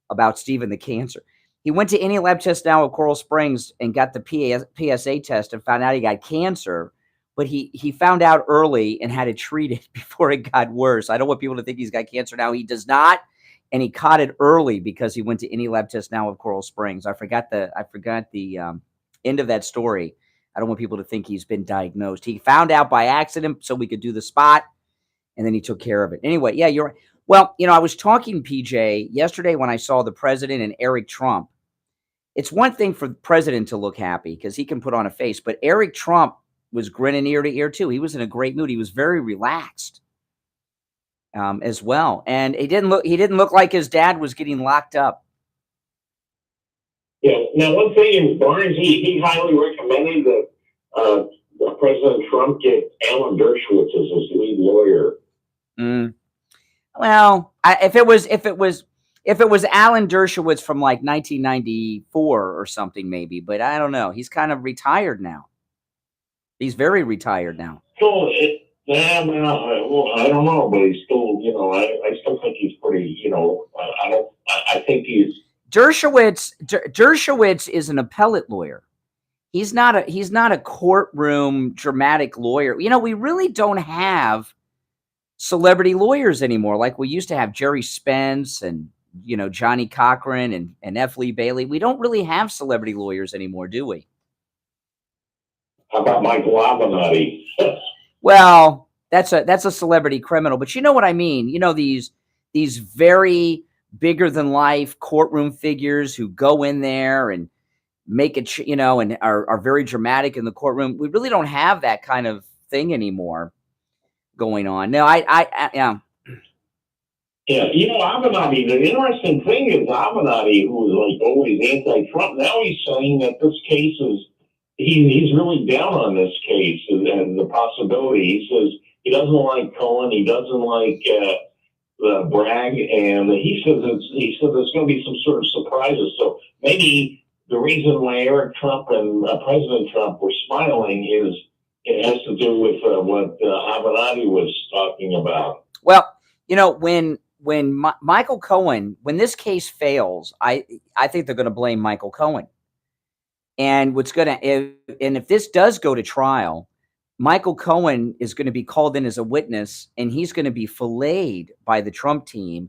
about Stephen the cancer. He went to Any Lab Test Now of Coral Springs and got the PSA test and found out he got cancer, but he found out early and had it treated before it got worse. I don't want people to think he's got cancer now. He does not, and he caught it early because he went to Any Lab Test Now of Coral Springs. I forgot the end of that story. I don't want people to think he's been diagnosed. He found out by accident so we could do the spot, and then he took care of it. Anyway, yeah, you're right. Well, you know, I was talking, PJ, yesterday when I saw the president and Eric Trump. It's one thing for the president to look happy because he can put on a face, but Eric Trump was grinning ear to ear too. He was in a great mood. He was very relaxed as well, and he didn't look like his dad was getting locked up. Yeah. Now, one thing in Barnes, he highly recommended that President Trump get Alan Dershowitz as his lead lawyer. Well, if it was Alan Dershowitz from like 1994 or something, maybe, but I don't know. He's kind of retired now. He's very retired now. So, I don't know, but he's still, you know, I still think he's pretty, you know, I think he's. Dershowitz is an appellate lawyer. he's not a courtroom dramatic lawyer. You know, we really don't have celebrity lawyers anymore like we used to have. Jerry Spence and, you know, Johnny Cochran and F. Lee Bailey. We don't really have celebrity lawyers anymore, do we? How about Michael Avenatti? Well, that's a celebrity criminal, but you know what I mean. You know, these very bigger than life courtroom figures who go in there and make it, you know, and are very dramatic in the courtroom. We really don't have that kind of thing anymore going on. No, yeah. Yeah, you know, Avenatti, the interesting thing is Avenatti, who was like always anti-Trump, now he's saying that this case is, he's really down on this case and the possibility. He says he doesn't like Cohen, he doesn't like Bragg, and he said there's going to be some sort of surprises. So maybe the reason why Eric Trump and President Trump were smiling is it has to do with what Avenatti was talking about. Well, you know, when Michael Cohen, when this case fails, I think they're going to blame Michael Cohen. And if this does go to trial, Michael Cohen is going to be called in as a witness, and he's going to be filleted by the Trump team,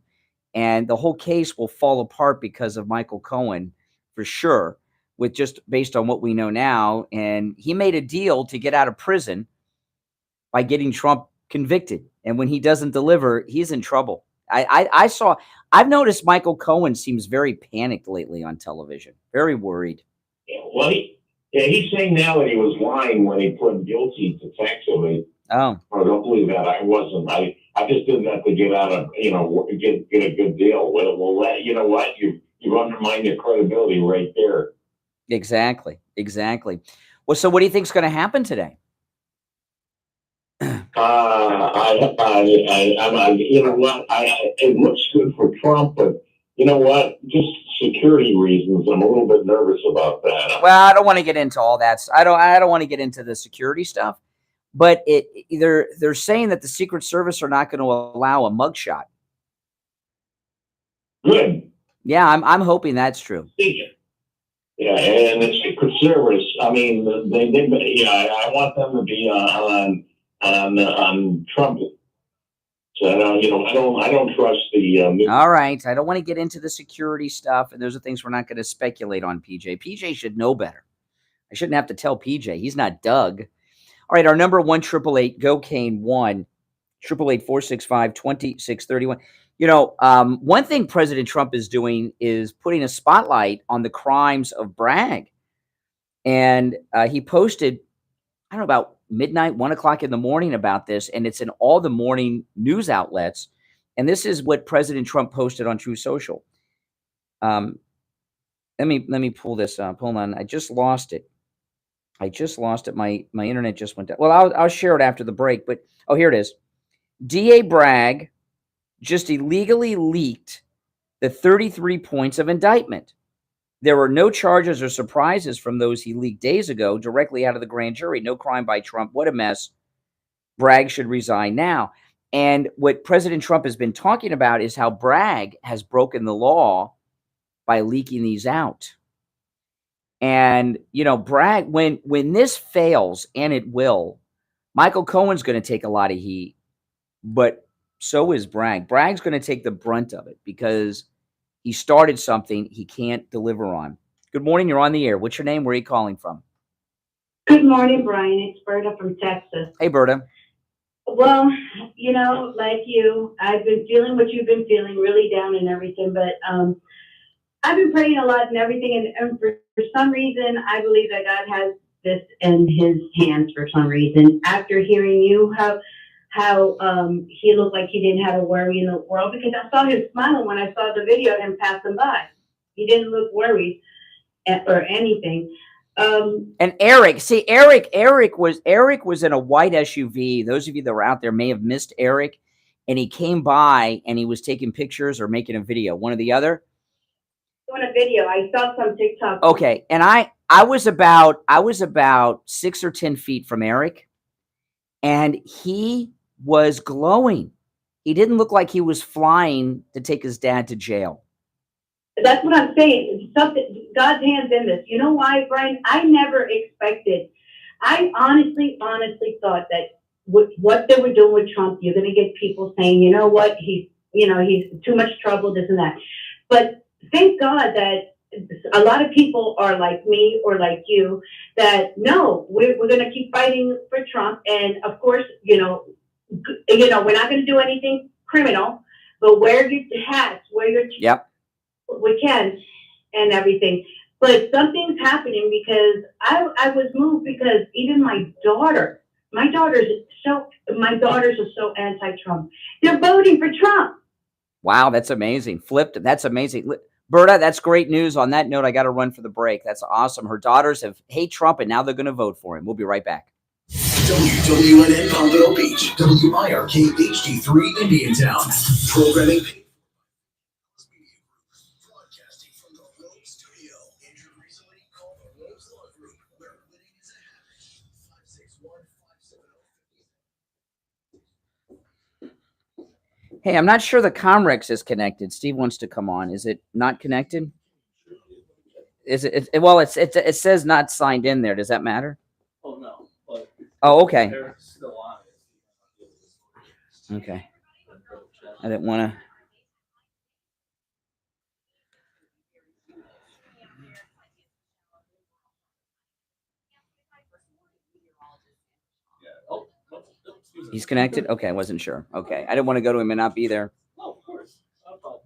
and the whole case will fall apart because of Michael Cohen, for sure, with just based on what we know now. And he made a deal to get out of prison by getting Trump convicted, and when he doesn't deliver, he's in trouble. I've noticed Michael Cohen seems very panicked lately on television, very worried. Yeah, well, he's saying now that he was lying when he pled guilty to tax evasion. Oh, I don't believe that. I wasn't. I just did that to get out of, you know, get a good deal. Well, you know what? You undermined your credibility right there. Exactly. Well, so what do you think is going to happen today? You know what? It looks good for Trump, but you know what? Just security reasons, I'm a little bit nervous about that. Well, I don't want to get into all that. I don't want to get into the security stuff, but they're saying that the Secret Service are not going to allow a mugshot. Good. Yeah, I'm hoping that's true. Yeah, and the Secret Service. I mean, they yeah. I want them to be on Trump. So I don't trust the. All right, I don't want to get into the security stuff, and those are things we're not going to speculate on. PJ should know better. I shouldn't have to tell PJ. He's not Doug. All right, our number 1-888 go Kane 1-888-465-2631. You know, one thing President Trump is doing is putting a spotlight on the crimes of Bragg, and he posted, I don't know, about midnight, 1 o'clock in the morning about this, and it's in all the morning news outlets. And this is what President Trump posted on True Social. Let me pull this up. Hold on, I just lost it. My internet just went down. Well, I'll share it after the break. But here it is. DA Bragg just illegally leaked the 33 points of indictment. There were no charges or surprises from those he leaked days ago directly out of the grand jury. No crime by Trump. What a mess. Bragg should resign now. And what President Trump has been talking about is how Bragg has broken the law by leaking these out. And, you know, Bragg, when this fails, and it will, Michael Cohen's going to take a lot of heat, but so is Bragg. Bragg's going to take the brunt of it because he started something he can't deliver on. Good morning. You're on the air. What's your name? Where are you calling from? Good morning, Brian. It's Berta from Texas. Hey, Berta. Well, you know, like you, I've been feeling what you've been feeling, really down and everything, but I've been praying a lot and everything, and for some reason, I believe that God has this in his hands for some reason. After hearing you, how he looked like he didn't have a worry in the world, because I saw him smiling when I saw the video of him passing by. He didn't look worried or anything. And Eric was in a white SUV. Those of you that were out there may have missed Eric, and he came by and he was taking pictures or making a video, one or the other. Doing a video. I saw some TikTok. Okay, and I was about 6 or 10 feet from Eric, and he was glowing. He didn't look like he was flying to take his dad to jail. That's what I'm saying. God's hands in this. You know why, Brian? I never expected. I honestly thought that with what they were doing with Trump, you're going to get people saying, you know what, he's too much trouble, this and that. But thank God that a lot of people are like me or like you, that no, we're going to keep fighting for Trump. And of course, we're not going to do anything criminal, but wear your hats, wear your we can and everything. But something's happening because I was moved because even my daughters are so anti-Trump. They're voting for Trump. Wow, that's amazing. Flipped. That's amazing. Berta, that's great news. On that note, I got to run for the break. That's awesome. Her daughters hate Trump, and now they're going to vote for him. We'll be right back. WWNN Pompano Beach, WIRK HD3 Indiantown. Programming. Broadcasting from the Rogue Studio. Injured recently? Call the Rogue's Law Group, where winning is a habit. 561-570. Hey, I'm not sure the Comrex is connected. Steve wants to come on. Is it not connected? Is it? Well, it says not signed in there. Does that matter? Oh no. But oh, okay. They're still on it. Okay. I didn't want to. He's connected? Okay, I wasn't sure. Okay. I didn't want to go to him and not be there. Oh, of course. No problem.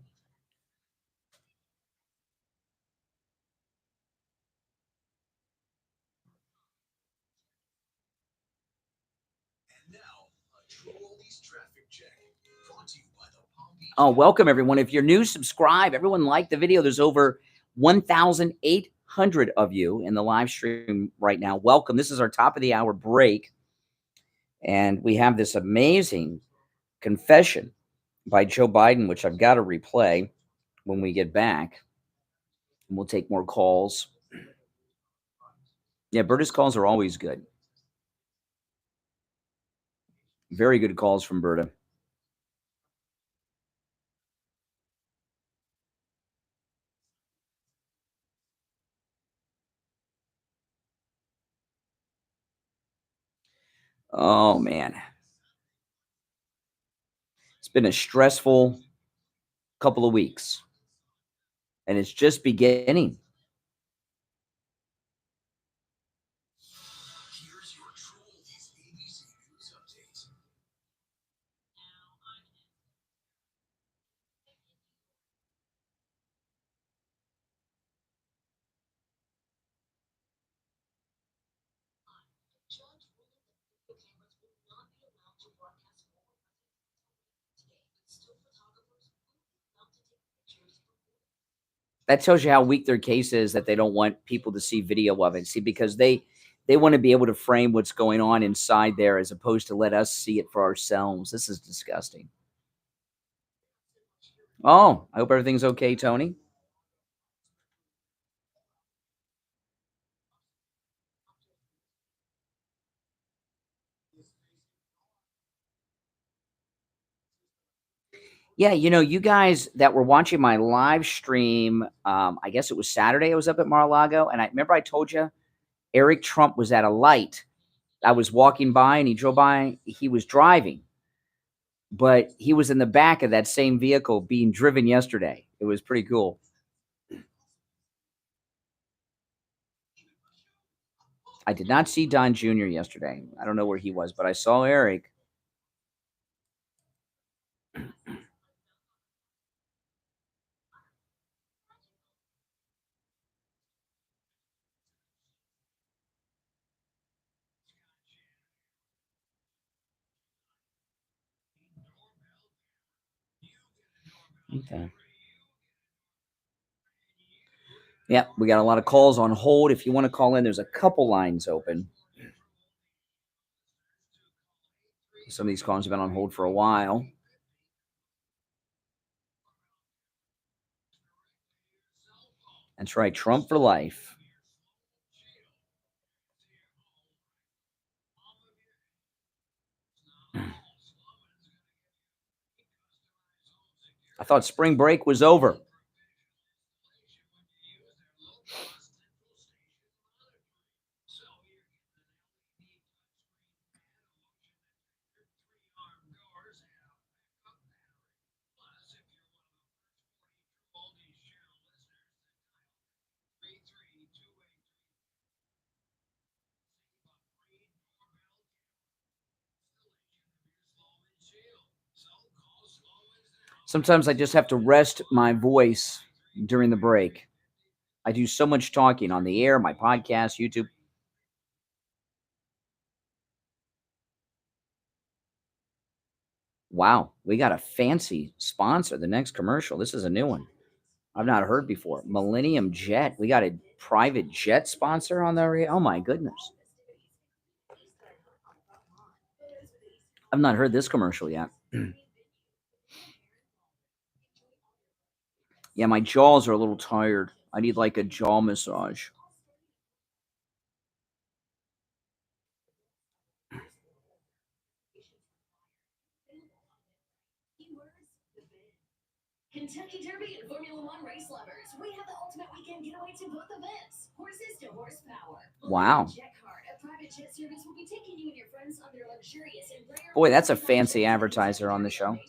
And now, a Trolleys traffic check. Brought to you by the Palm Beach. Oh, welcome, everyone. If you're new, subscribe. Everyone like the video. There's over 1,800 of you in the live stream right now. Welcome. This is our top of the hour break. And we have this amazing confession by Joe Biden, which I've got to replay when we get back. And we'll take more calls. Yeah, Berta's calls are always good. Very good calls from Berta. Oh, man. It's been a stressful couple of weeks, and it's just beginning. Here's your Trolleys ABC News update. That tells you how weak their case is, that they don't want people to see video of it. See, because they want to be able to frame what's going on inside there as opposed to let us see it for ourselves. This is disgusting. Oh, I hope everything's okay, Tony. Yeah, you guys that were watching my live stream, I guess it was Saturday, I was up at Mar-a-Lago, and I remember I told you Eric Trump was at a light. I was walking by, and he drove by. He was driving, but he was in the back of that same vehicle being driven yesterday. It was pretty cool. I did not see Don Jr. yesterday. I don't know where he was, but I saw Eric. Okay. Yeah, we got a lot of calls on hold. If you want to call in, there's a couple lines open. Some of these calls have been on hold for a while. That's right, Trump for life. I thought spring break was over. Sometimes I just have to rest my voice during the break. I do so much talking on the air, my podcast, YouTube. Wow, we got a fancy sponsor. The next commercial. This is a new one I've not heard before. Millennium Jet. We got a private jet sponsor on the. Oh my goodness. I've not heard this commercial yet. Yeah, my jaws are a little tired. I need like a jaw massage. Kentucky Derby and Formula One race lovers, we have the ultimate weekend getaway to both events. Horses to horsepower. Wow. Jet Card, a private jet service, will be taking you and your friends on their luxurious and rare. Boy, that's a fancy advertiser on the show.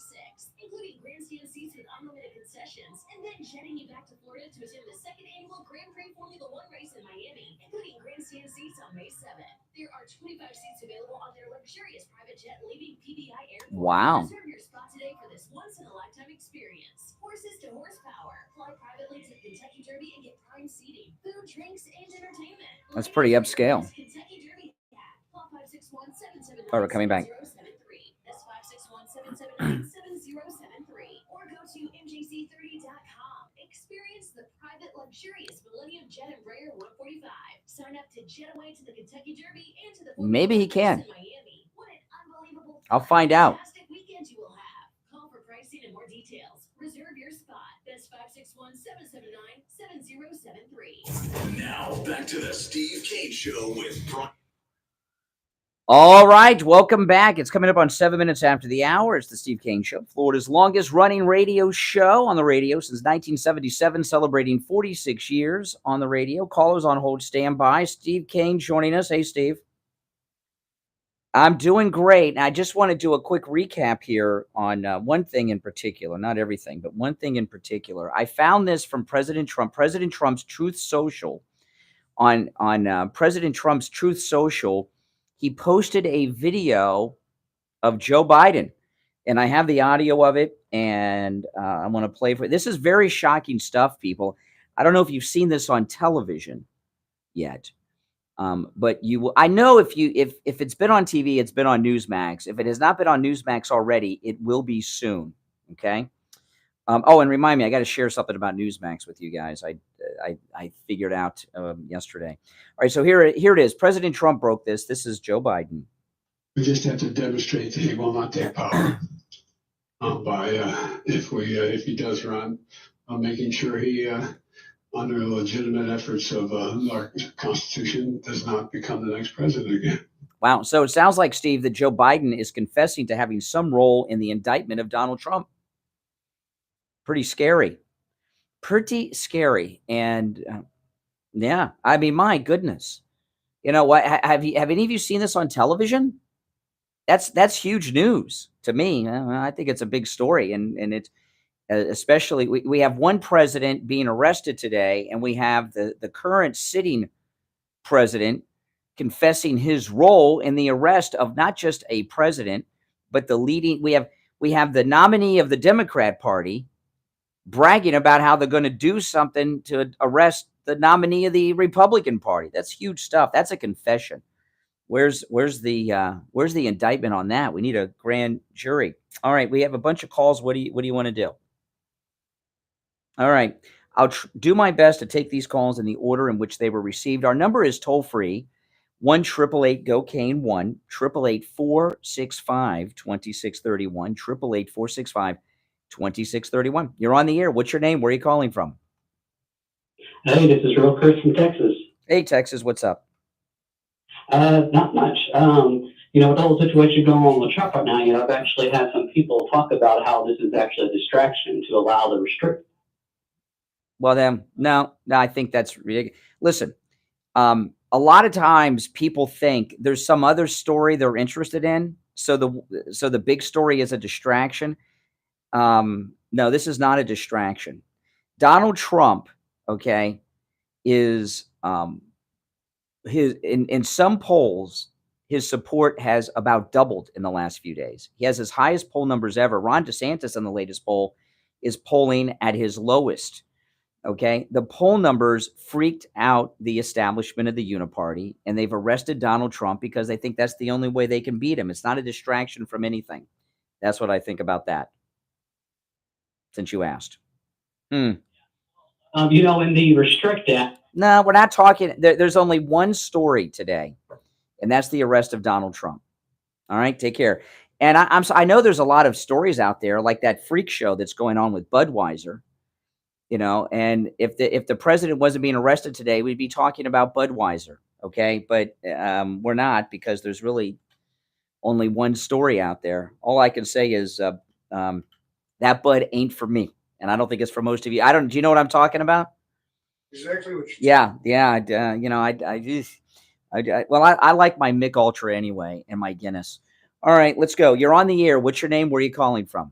Including grandstand seats with unlimited concessions, and then jetting you back to Florida to attend the second annual Grand Prix Formula One race in Miami, including grandstand seats on May 7th. There are 25 seats available on their luxurious private jet leaving PBI Airport. Wow. Reserve your spot today for this once-in-a-lifetime experience. Horses to horsepower. Fly privately to the Kentucky Derby and get prime seating, food, drinks, and entertainment. That's pretty upscale. Kentucky Derby app. Call 561-779-7073. Oh, we're coming back. That's 561-779-7073. Or go to mjc30.com. Experience the private luxurious Millennium Jet Embraer 145. Sign up to jet away to the Kentucky Derby and to the Maybe he can. Miami. What an unbelievable, I'll find out. fantastic weekend you will have. Call for pricing and more details. Reserve your spot. That's 561-779-7073. Now back to the Steve Kane Show with Brian. All right, welcome back. It's coming up on 7 minutes after the hour. It's the Steve Kane Show, Florida's longest running radio show on the radio since 1977, celebrating 46 years on the radio. Callers on hold, stand by. Steve Kane joining us. Hey, Steve. I'm doing great. I just want to do a quick recap here on one thing in particular, not everything, but one thing in particular. I found this from President Trump, President Trump's Truth Social. On President Trump's Truth Social, he posted a video of Joe Biden, and I have the audio of it, and I want to play for it. This is very shocking stuff, people. I don't know if you've seen this on television yet. But you will. I know if it's been on TV, it's been on Newsmax. If it has not been on Newsmax already, it will be soon. Okay. Oh, and remind me, I got to share something about Newsmax with you guys. I figured out yesterday. All right, so here it is. President Trump broke this. This is Joe Biden. We just have to demonstrate that he will not take power by if he does run, making sure he. Under legitimate efforts of our Constitution, does not become the next president again. Wow. So it sounds like, Steve, that Joe Biden is confessing to having some role in the indictment of Donald Trump. Pretty scary. Pretty scary. And yeah, I mean, my goodness. You know what? Have any of you seen this on television? That's huge news to me. I think it's a big story, and it's especially we have one president being arrested today, and we have the current sitting president confessing his role in the arrest of not just a president, but the leading. We have the nominee of the Democrat Party bragging about how they're going to do something to arrest the nominee of the Republican Party. That's huge stuff. That's a confession. Where's the indictment on that? We need a grand jury. All right, we have a bunch of calls. What do you want to do? All right, I'll do my best to take these calls in the order in which they were received. Our number is toll free, 1-888-GO-CANE, 1-888-465-2631, 888-465-2631. You're on the air. What's your name? Where are you calling from? Hey, this is Real Chris from Texas. Hey, Texas, what's up? Not much. With the whole situation going on with Trump right now, I've actually had some people talk about how this is actually a distraction to allow the restrict. Well, then, no, I think that's ridiculous. Listen, a lot of times people think there's some other story they're interested in, so the big story is a distraction. No, this is not a distraction. Donald Trump, okay, is in some polls, his support has about doubled in the last few days. He has his highest poll numbers ever. Ron DeSantis in the latest poll is polling at his lowest. Okay, the poll numbers freaked out the establishment of the Uniparty, and they've arrested Donald Trump because they think that's the only way they can beat him. It's not a distraction from anything. That's what I think about that, since you asked. In the Restrict Act. No, we're not talking. There's only one story today, and that's the arrest of Donald Trump. All right, take care. And I know there's a lot of stories out there, like that freak show that's going on with Budweiser. And if the president wasn't being arrested today, we'd be talking about Budweiser. Okay, but we're not, because there's really only one story out there. All I can say is that Bud ain't for me, and I don't think it's for most of you. Do you know what I'm talking about? Exactly what you. Yeah. I like my Mick Ultra anyway, and my Guinness. All right, let's go. You're on the air. What's your name? Where are you calling from?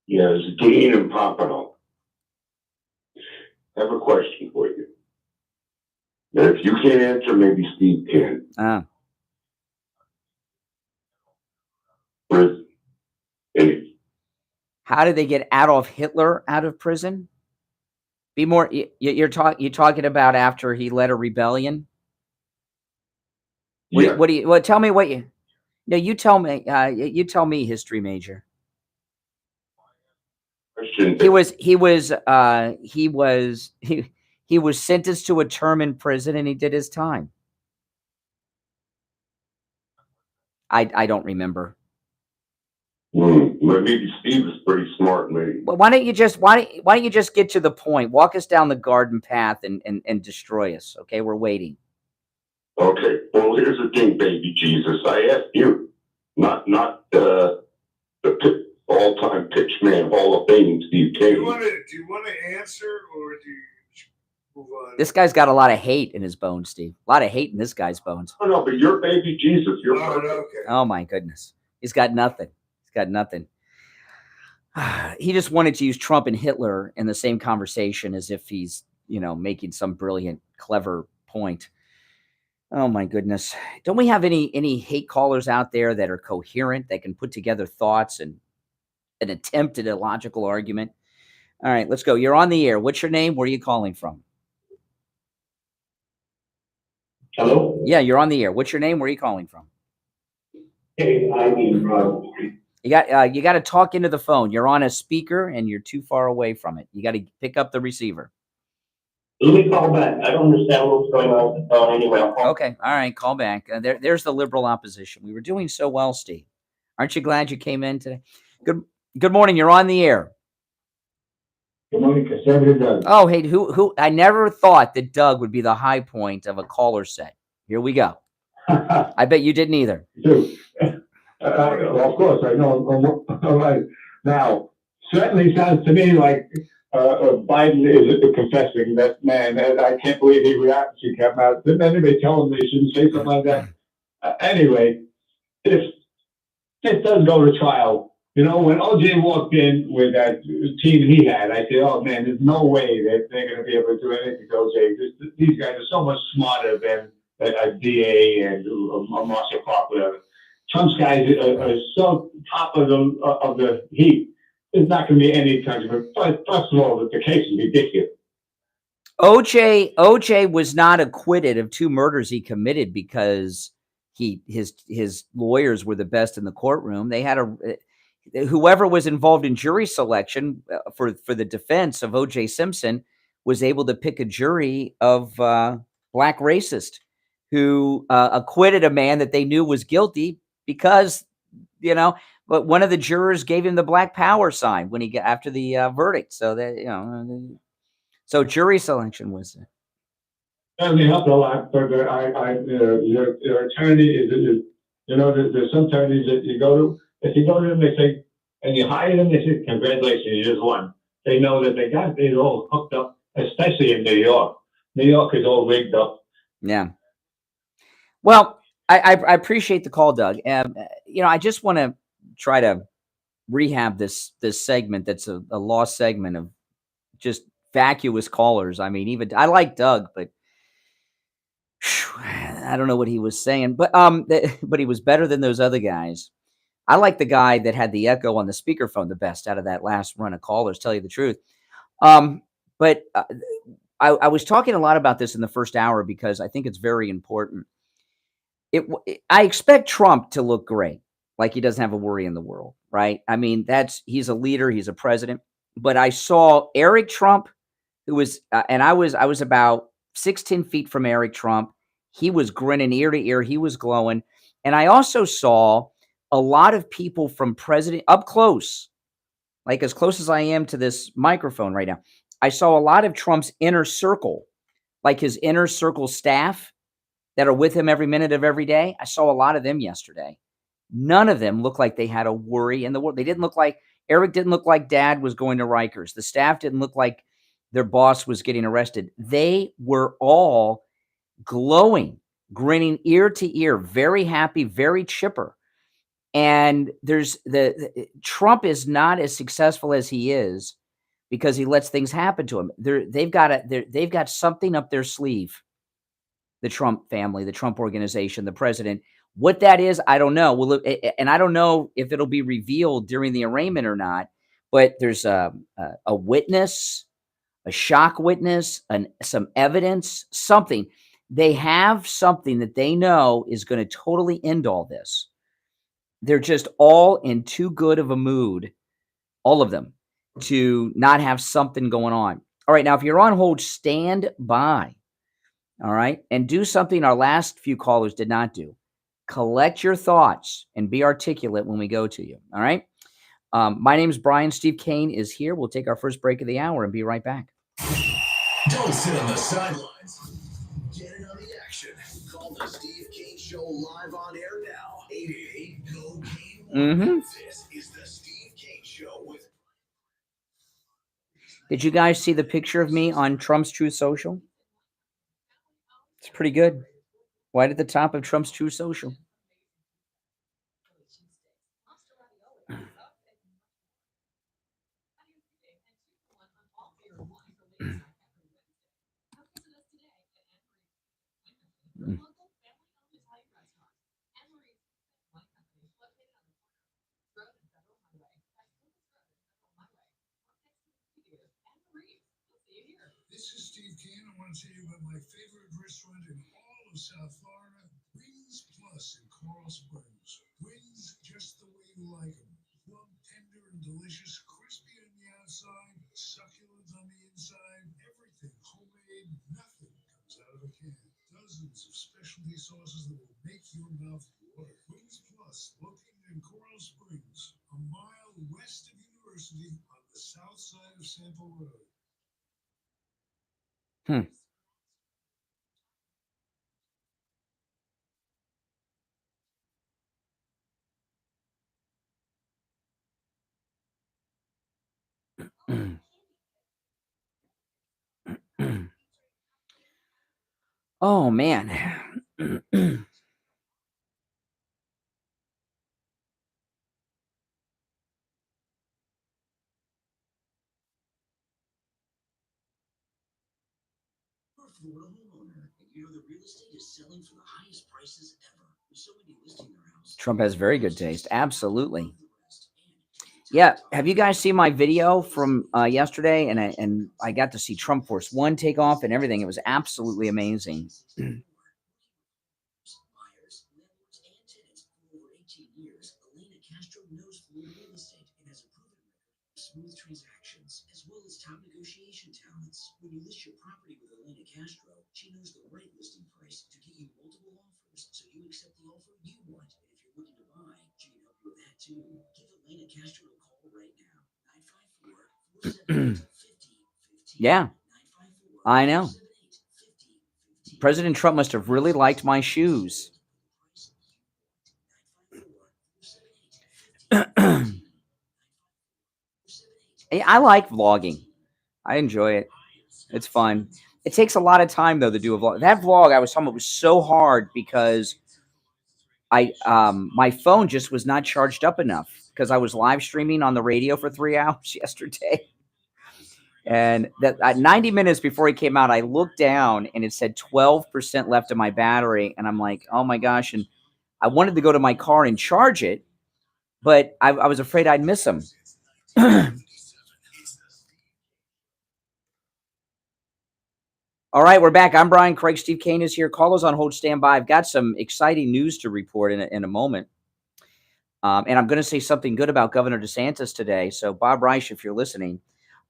Yes, Dean and Pompano. I have a question for you. Now, if you can't answer, maybe Steve can. How did they get Adolf Hitler out of prison? Be more. You're talking about after he led a rebellion. Yeah. Tell me what you. No, you tell me. You tell me, history major. He was sentenced to a term in prison, and he did his time. I don't remember. Maybe Steve is pretty smart, maybe. Well, why don't you just get to the point? Walk us down the garden path and destroy us. Okay, we're waiting. Okay. Well, here's the thing, baby Jesus. I asked you, not the all-time pitchman Hall of Fame, Steve Kane. Do you want to answer, or do you move on? This guy's got a lot of hate in his bones, Steve. A lot of hate in this guy's bones. Oh, no, but you're baby Jesus. You're okay. Oh my goodness, he's got nothing. He just wanted to use Trump and Hitler in the same conversation as if he's, making some brilliant, clever point. Oh my goodness. Don't we have any hate callers out there that are coherent, that can put together thoughts and an attempt at a logical argument? All right, let's go. You're on the air. What's your name? Where are you calling from? Hello? Yeah, you're on the air. What's your name? Where are you calling from? Hey, You got to talk into the phone. You're on a speaker and you're too far away from it. You got to pick up the receiver. Let me call back. I don't understand what's going on with the phone anyway. Okay, all right, call back. There's the liberal opposition. We were doing so well, Steve. Aren't you glad you came in today? Good morning. You're on the air. Good morning, Conservative Doug. Oh, hey, who? I never thought that Doug would be the high point of a caller set. Here we go. I bet you didn't either. Dude, well, of course, I know. All right. Now, certainly sounds to me like Biden is confessing that, man, I can't believe he actually came out. Didn't anybody tell him they shouldn't say something like that? Anyway, if this does go to trial, when OJ walked in with that team he had, I said, oh, man, there's no way that they're going to be able to do anything to OJ. These guys are so much smarter than a DA and a Marshall Clark, whatever. Trump's guys are so top of the heap. There's not going to be any kind of. First of all, the case is ridiculous. OJ was not acquitted of 2 murders he committed because his lawyers were the best in the courtroom. They had whoever was involved in jury selection for the defense of OJ Simpson was able to pick a jury of black racist who acquitted a man that they knew was guilty because, but one of the jurors gave him the Black Power sign when he got after the verdict. So that, so jury selection was. Certainly helped a lot, but your attorney is, there's some attorneys that you go to. If you go to them, they say, and you hire them, they say, congratulations, you just won. They know that they're all hooked up, especially in New York. New York is all rigged up. Yeah. Well, I appreciate the call, Doug. I just want to try to rehab this segment that's a lost segment of just vacuous callers. I mean, even I like Doug, but I don't know what he was saying. But he was better than those other guys. I like the guy that had the echo on the speakerphone the best out of that last run of callers, tell you the truth. But I was talking a lot about this in the first hour because I think it's very important. I expect Trump to look great, like he doesn't have a worry in the world, right? I mean, he's a leader, he's a president. But I saw Eric Trump, who was, and I was about 16 feet from Eric Trump. He was grinning ear to ear, he was glowing, and I also saw a lot of people from President up close, like as close as I am to this microphone right now. I saw a lot of Trump's inner circle, like his inner circle staff that are with him every minute of every day. I saw a lot of them yesterday. None of them looked like they had a worry in the world. They didn't look like Eric didn't look like dad was going to Rikers. The staff didn't look like their boss was getting arrested. They were all glowing, grinning ear to ear, very happy, very chipper. And there's Trump is not as successful as he is because he lets things happen to him. They've got something up their sleeve. The Trump family, the Trump organization, the president. What that is, I don't know. Well, and I don't know if it'll be revealed during the arraignment or not. But there's a witness, a shock witness, some evidence, something. They have something that they know is going to totally end all this. They're just all in too good of a mood, all of them, to not have something going on. All right, now, if you're on hold, stand by. All right, and do something our last few callers did not do. Collect your thoughts and be articulate when we go to you. All right. My name is Brian. Steve Kane is here. We'll take our first break of the hour and be right back. Don't sit on the sidelines. Get in on the action. Call the Steve Kane Show live on air now. 888-GO-KANE-1. This is the Steve Kane Show with. Did you guys see the picture of me on Trump's Truth Social? It's pretty good. Right at the top of Trump's Truth Social. This is Steve Kane. I want to tell you about my favorite restaurant in all of South Florida, Wings Plus in Coral Springs. Wings just the way you like them. Plump, tender, and delicious, crispy on the outside, succulent on the inside. Everything homemade, nothing comes out of a can. Dozens of specialty sauces that will make your mouth water. Wings Plus, located in Coral Springs, a mile west of University on the south side of Sample Road. Oh, man. Florida homeowner, and you know the real estate is selling for the highest prices ever. There's so many listing their house. Trump has very good taste. Absolutely. Yeah. Have you guys seen my video from yesterday? And I got to see Trump Force One take off and everything. It was absolutely amazing. Buyers, landlords, and tenants for over 18 years. Elena Castro knows Florida real estate and has a proven record of smooth transactions as well as top negotiation talents. When you list your property with Elena Castro, she knows the right listing price to get you multiple offers, so you accept the offer you want. And if you're looking to buy, she can help you with that too. Give Elena Castro a call right now. 954-478-5050. Yeah, I know. President Trump must have really liked my shoes. I like vlogging. I enjoy it. It's fun. It takes a lot of time though to do a vlog. That vlog I was talking about was so hard because my phone just was not charged up enough because I was live streaming on the radio for 3 hours yesterday. And that 90 minutes before he came out, I looked down and it said 12% left of my battery. And I'm like, oh my gosh. And I wanted to go to my car and charge it. but I was afraid I'd miss him. All right, we're back. I'm Brian Craig. Steve Kane is here. Call us on hold. Stand by. I've got some exciting news to report in a moment. And I'm going to say something good about Governor DeSantis today. So, Bob Reich, if you're listening.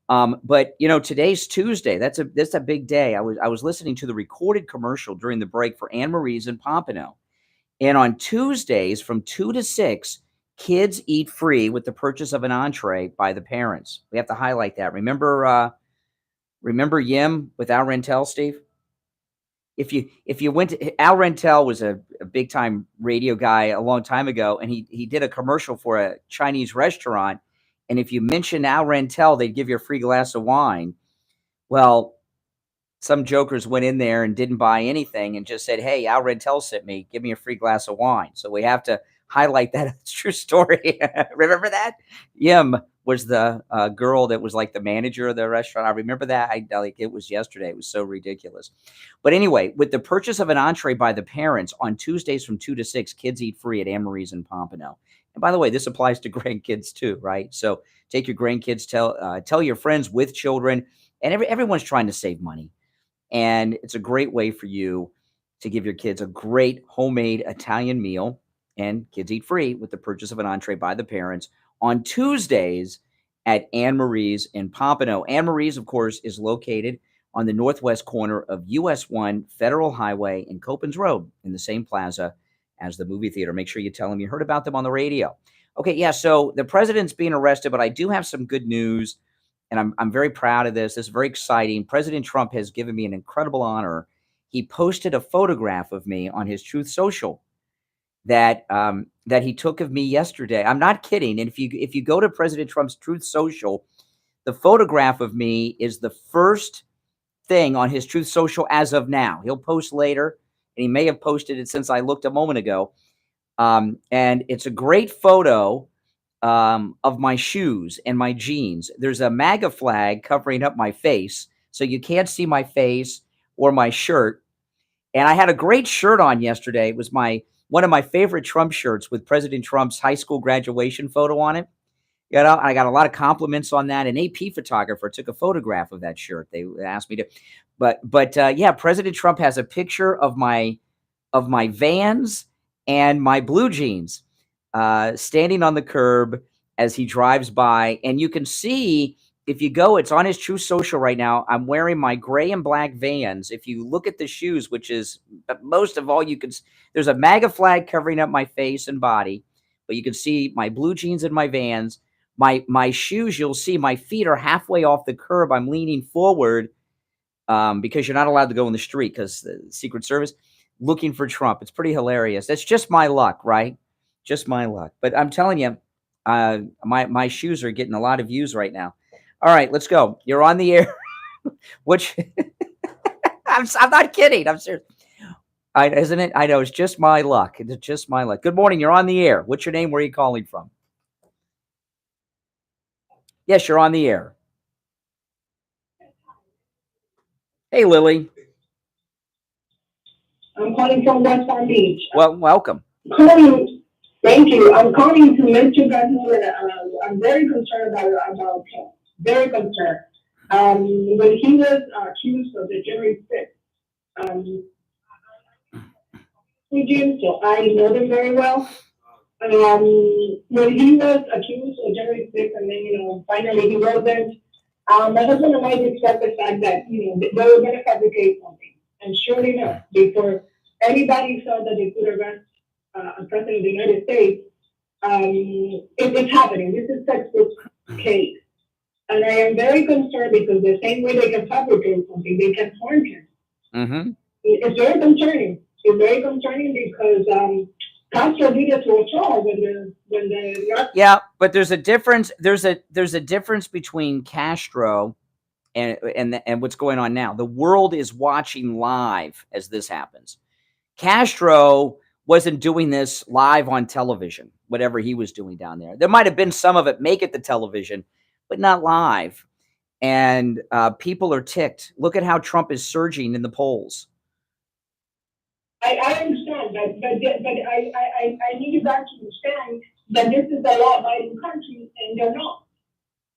But you know, today's Tuesday. That's a big day. I was listening to the recorded commercial during the break for Anne Marie's in Pompano. And on Tuesdays from 2 to 6, kids eat free with the purchase of an entree by the parents. We have to highlight that. Remember Yim with Al Rentel, Steve? If you went to Al Rentel was a big time radio guy a long time ago, and he did a commercial for a Chinese restaurant. And if you mentioned Al Rentel, they'd give you a free glass of wine. Well, some jokers went in there and didn't buy anything and just said, "Hey, Al Rentel sent me. Give me a free glass of wine." So we have to highlight that. It's a true story. Remember that? Yim was the girl that was like the manager of the restaurant. I remember that. Like it was yesterday. It was so ridiculous. But anyway, with the purchase of an entree by the parents on Tuesdays from 2 to 6, kids eat free at Anne Marie's in Pompano. And by the way, this applies to grandkids too, right? So take your grandkids, tell your friends with children, and everyone's trying to save money. And it's a great way for you to give your kids a great homemade Italian meal, and kids eat free with the purchase of an entree by the parents on Tuesdays at Anne Marie's in Pompano. Anne Marie's, of course, is located on the northwest corner of US 1 Federal Highway and Copans Road in the same plaza as the movie theater. Make sure you tell them you heard about them on the radio. Okay, yeah, so the president's being arrested, but I do have some good news. And I'm very proud of this. This is very exciting. President Trump has given me an incredible honor. He posted a photograph of me on his Truth Social that he took of me yesterday. I'm not kidding. And if you go to President Trump's Truth Social, the photograph of me is the first thing on his Truth Social as of now. He'll post later, and he may have posted it since I looked a moment ago. And it's a great photo of my shoes and my jeans. There's a MAGA flag covering up my face, so you can't see my face or my shirt. And I had a great shirt on yesterday. It was one of my favorite Trump shirts with President Trump's high school graduation photo on it. You know, I got a lot of compliments on that. An AP photographer took a photograph of that shirt. They asked me to, but yeah, President Trump has a picture of my Vans and my blue jeans standing on the curb as he drives by. And you can see, if you go, it's on his Truth Social right now. I'm wearing my gray and black Vans. If you look at the shoes, which is most of all, there's a MAGA flag covering up my face and body, but you can see my blue jeans and my Vans. My shoes, you'll see my feet are halfway off the curb. I'm leaning forward because you're not allowed to go in the street because the Secret Service, looking for Trump. It's pretty hilarious. That's just my luck, right? Just my luck. But I'm telling you, my shoes are getting a lot of views right now. All right, let's go. You're on the air. Which I'm not kidding. I'm serious. Isn't it? I know. It's just my luck. It's just my luck. Good morning. You're on the air. What's your name? Where are you calling from? Yes, you're on the air. Hey, Lily. I'm calling from West Palm Beach. Well, welcome. Thank you. I'm calling to let you guys know that I'm very concerned about him. Very concerned. When he was accused of the January 6th, so I know them very well. When he was accused of January 6th, and then finally he wasn't. My husband and I discussed the fact that they were going to fabricate something, and sure enough, before anybody thought that they could arrest a president of the United States, it's happening. This is textbook case, and I am very concerned because the same way they can fabricate something, they can harm him. Mm-hmm. It's very concerning. It's very concerning because Castro did it to us all when the yeah, but there's a difference. There's a difference between Castro and what's going on now. The world is watching live as this happens. Castro wasn't doing this live on television, whatever he was doing down there. There might have been some of it make it to television, but not live. And people are ticked. Look at how Trump is surging in the polls. I understand that, but I need you guys to understand that this is a law-abiding country, and they're not.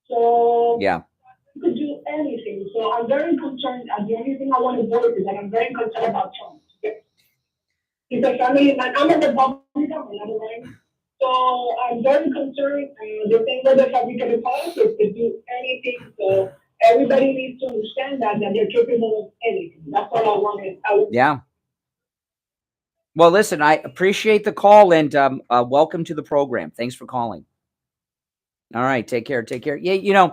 So Yeah. you could do anything. So I'm very concerned. And the only thing I want to voice is that I'm very concerned about Trump. He's a family man. I'm a Republican, I'm not a right. So I'm very concerned. The thing with the Republican Party is to do anything. So everybody needs to understand that they're capable of anything. That's all I wanted. Yeah. Well, listen, I appreciate the call and welcome to the program. Thanks for calling. All right. Take care. Take care. Yeah.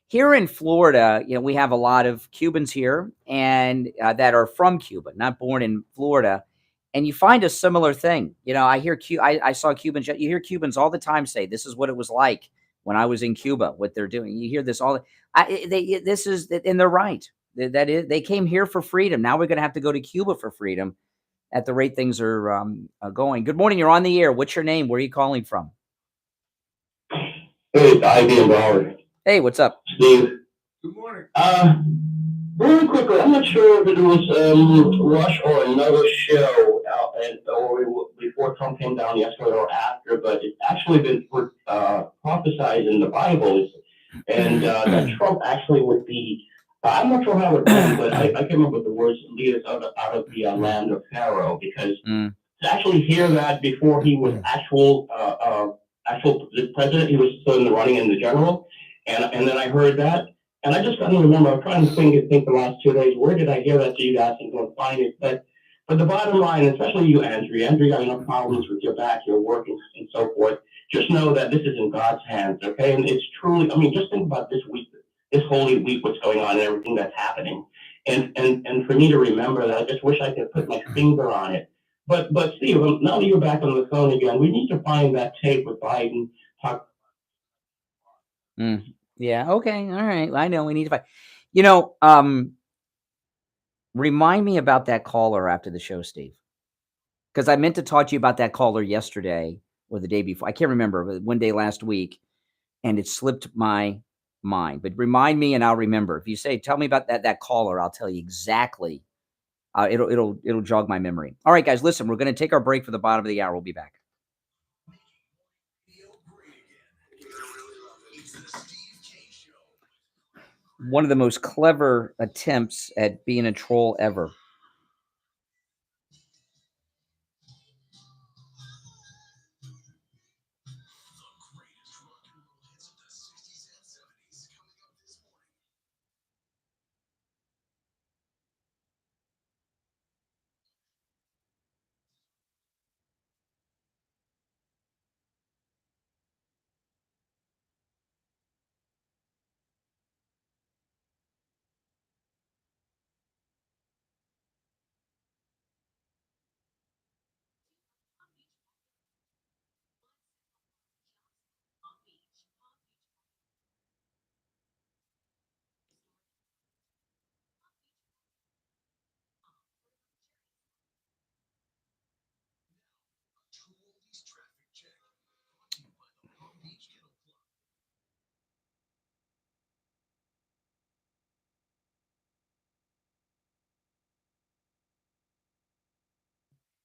Here in Florida, we have a lot of Cubans here and that are from Cuba, not born in Florida. And you find a similar thing. I hear I saw Cubans. You hear Cubans all the time say, "This is what it was like when I was in Cuba." What they're doing. You hear this all. This is, and they're right. That is, they came here for freedom. Now we're going to have to go to Cuba for freedom. At the rate things are going. Good morning. You're on the air. What's your name? Where are you calling from? Hey, it's Ivy and Dollar. Hey, what's up, Steve? Good morning. Really quickly, I'm not sure if it was Rush or another show or before Trump came down yesterday or after, but it's actually been prophesied in the Bible, and that Trump actually would be. I'm not sure how it went, but I came up with the words "lead us out of the land of Pharaoh," because to actually hear that before he was actual president, he was still in the running in the general, and then I heard that. And I just couldn't remember. I'm trying to think the last 2 days. Where did I hear that to you guys and go and find it? But the bottom line, especially you, Andrea, you got enough problems with your back, your work, and so forth. Just know that this is in God's hands, okay? And it's truly, just think about this week, this Holy Week, what's going on and everything that's happening. And for me to remember that, I just wish I could put my finger on it. But Steve, now that you're back on the phone again, we need to find that tape with Biden talk. Yeah. Okay. All right. I know we need to find. Remind me about that caller after the show, Steve, because I meant to talk to you about that caller yesterday or the day before. I can't remember, but one day last week, and it slipped my mind. But remind me, and I'll remember. If you say, "Tell me about that caller," I'll tell you exactly. It'll jog my memory. All right, guys. Listen, we're going to take our break for the bottom of the hour. We'll be back. One of the most clever attempts at being a troll ever.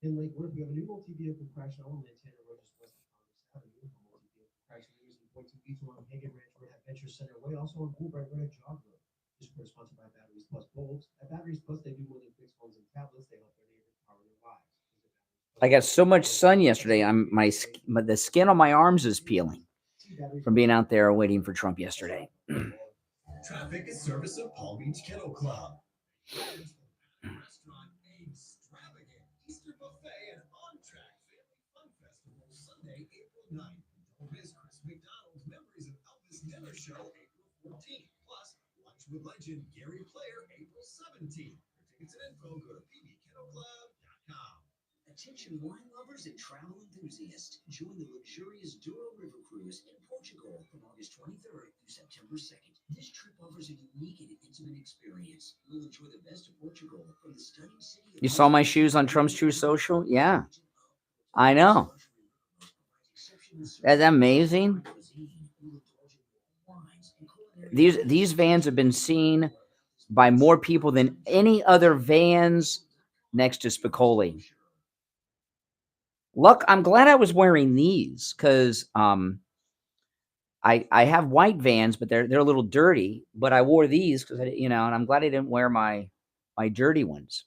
In Lake Worth, we have a new multi-vehicle crash on Lantana Road, just west of Congress Avenue. A multi-vehicle crash news in point 2 east along Hagen Ranch Road, Adventure Center Way, also on Woolbright Road at Jog Road. This report is sponsored by Batteries Plus Bulbs. At Batteries Plus, they do more than fix phones and tablets. They help their neighbors power their lives. I got so much sun yesterday. The skin on my arms is peeling from being out there waiting for Trump yesterday. Traffic is service of Palm Beach Kennel Club. Restaurant extravagant Easter buffet and on-track family fun festival Sunday, April 9th. Don't miss Chris McDonald's Memories of Elvis dinner show April 14th. Plus lunch with legend Gary Player April 17th. For tickets and info, go to pbkennelclub.com. Attention wine lovers and travel enthusiasts. Join the luxurious Douro River Cruise in Portugal from August 23rd through September 2nd. This trip offers a unique and intimate experience. You'll enjoy the best of Portugal from the stunning city of... You saw my shoes on Trump's True Social? Yeah. I know. That's amazing. These vans have been seen by more people than any other vans next to Spicoli. Look, I'm glad I was wearing these because I have white Vans, but they're a little dirty. But I wore these because and I'm glad I didn't wear my dirty ones.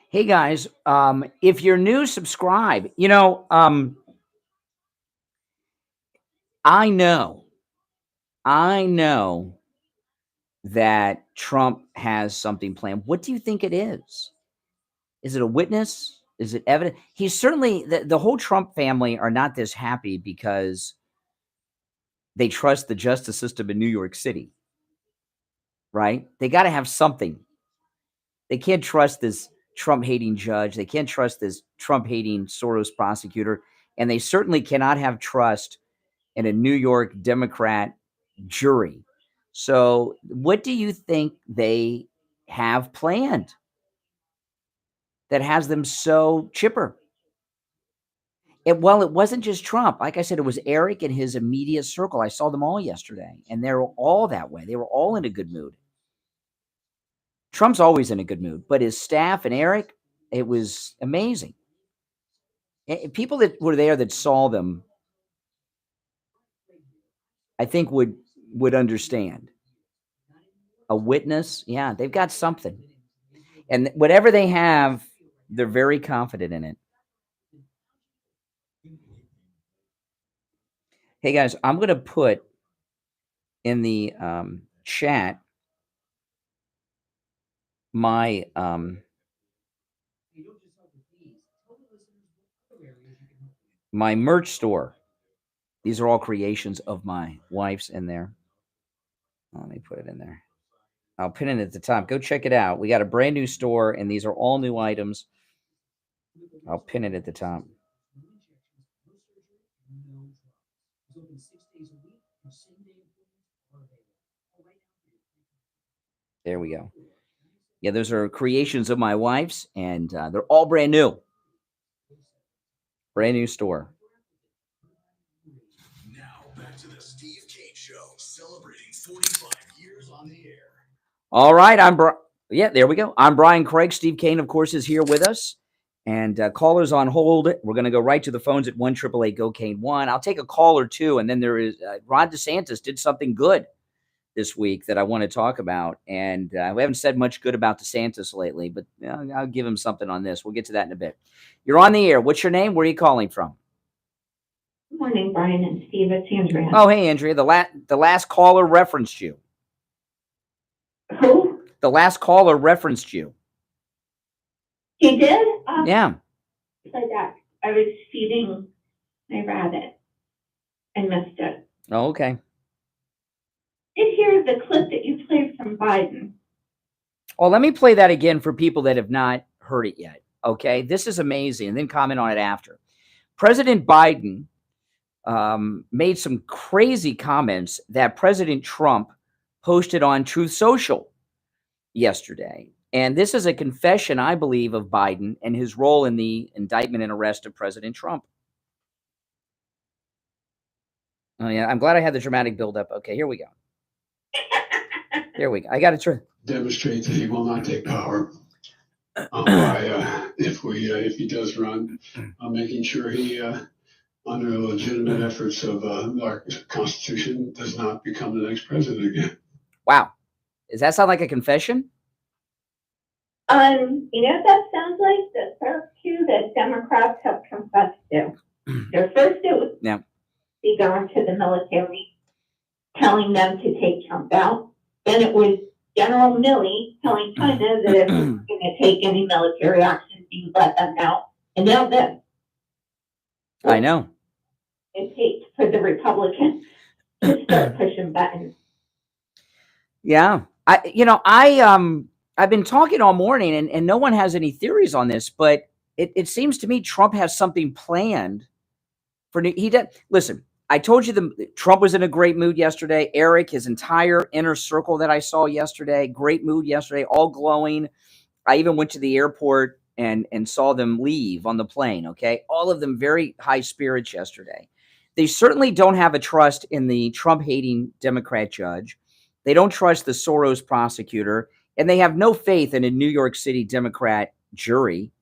Hey guys, if you're new, subscribe. I know that Trump has something planned. What do you think it is? Is it a witness? Is it evidence? He's certainly the whole Trump family are not this happy because they trust the justice system in New York City, right? They got to have something. They can't trust this Trump hating judge. They can't trust this Trump hating Soros prosecutor. And they certainly cannot have trust in a New York Democrat jury. So, what do you think they have planned that has them so chipper? It wasn't just Trump. Like I said, it was Eric and his immediate circle. I saw them all yesterday, and they're all that way. They were all in a good mood. Trump's always in a good mood, but his staff and Eric, it was amazing. People that were there that saw them, I think would understand. A witness, yeah, they've got something. And whatever they have, they're very confident in it. Hey guys, I'm going to put in the chat my my merch store. These are all creations of my wife's in there. Let me put it in there. I'll pin it at the top. Go check it out. We got a brand new store, and these are all new items. I'll pin it at the top. There we go. Yeah, those are creations of my wife's, and they're all brand new. Brand new store. Now back to the Steve Kane Show, celebrating 45 years on the air. All right, there we go. I'm Brian Craig. Steve Kane, of course, is here with us, and callers on hold. We're going to go right to the phones at 1-888-GO-KANE-1. I'll take a call or two, and then there is Ron DeSantis did something good this week that I want to talk about, and we haven't said much good about DeSantis lately, but I'll give him something on this. We'll get to that in a bit. You're on the air. What's your name? Where are you calling from? Good morning, Brian and Steve. It's Andrea. Oh, hey, Andrea. The last caller referenced you. Who? The last caller referenced you. He did? Yeah. Like that. I was feeding my rabbit and missed it. Oh, okay. Did hear the clip that you played from Biden. Oh, let me play that again for people that have not heard it yet. Okay. This is amazing. And then comment on it after. President Biden made some crazy comments that President Trump posted on Truth Social yesterday. And this is a confession, I believe, of Biden and his role in the indictment and arrest of President Trump. Oh, yeah. I'm glad I had the dramatic buildup. Okay, here we go. There we go. I got to try. Demonstrate that he will not take power. by if he does run, making sure he under legitimate efforts of our Constitution does not become the next president again. Wow. Does that sound like a confession? You know what that sounds like? The first two that Democrats have confessed to. Their first it was be going to the military, telling them to take Trump out. Then it was General Milley telling China that if they're going to take any military action, he would let them out. And now this. I know. It takes for the Republicans to start pushing buttons. Yeah. I've been talking all morning and no one has any theories on this, but it seems to me Trump has something planned for listen, I told you Trump was in a great mood yesterday. Eric, his entire inner circle that I saw yesterday, great mood yesterday, all glowing. I even went to the airport and saw them leave on the plane. Okay. All of them very high spirits yesterday. They certainly don't have a trust in the Trump hating Democrat judge. They don't trust the Soros prosecutor, and they have no faith in a New York City Democrat jury.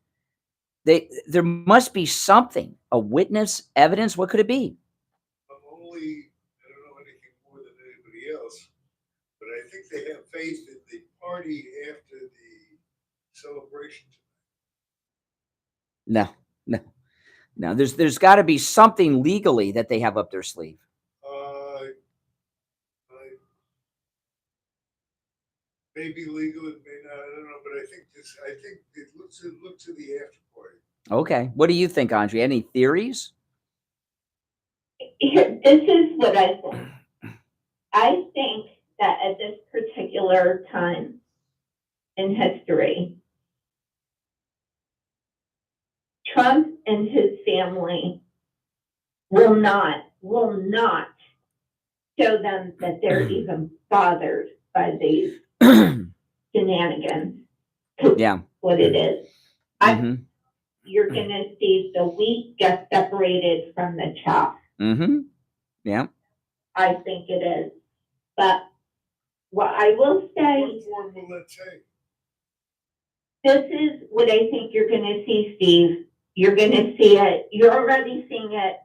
There must be something, a witness, evidence. What could it be? I don't know anything more than anybody else, but I think they have faith in the party after the celebration. No. There's got to be something legally that they have up their sleeve. Maybe legal, it may not. I don't know, but I think it looks to the after party. Okay. What do you think, Andre? Any theories? This is what I think. I think that at this particular time in history, Trump and his family will not show them that they're even bothered by these shenanigans. Yeah. What it is. You're going to see the wheat get separated from the chaff. Yeah. I think it is. But what I will say, what form will that take? This is what I think you're going to see, Steve. You're going to see it. You're already seeing it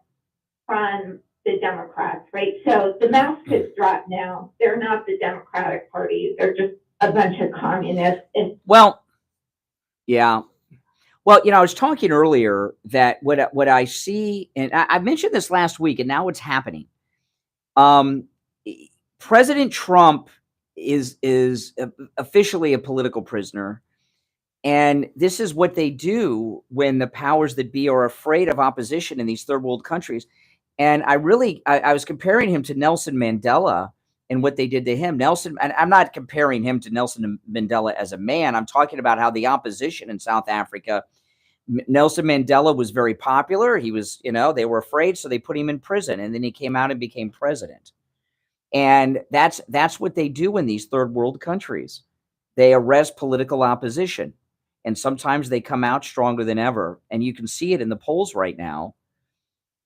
from the Democrats, right? So the mask has dropped now. They're not the Democratic Party. They're just a bunch of communists. Well, yeah. Well, I was talking earlier that what I see, and I mentioned this last week, and now it's happening. President Trump is officially a political prisoner. And this is what they do when the powers that be are afraid of opposition in these third world countries. And I was comparing him to Nelson Mandela and what they did to him. Nelson, and I'm not comparing him to Nelson Mandela as a man. I'm talking about how the opposition in South Africa, Nelson Mandela was very popular. He was, they were afraid, so they put him in prison. And then he came out and became president. And that's what they do in these third world countries. They arrest political opposition. And sometimes they come out stronger than ever. And you can see it in the polls right now,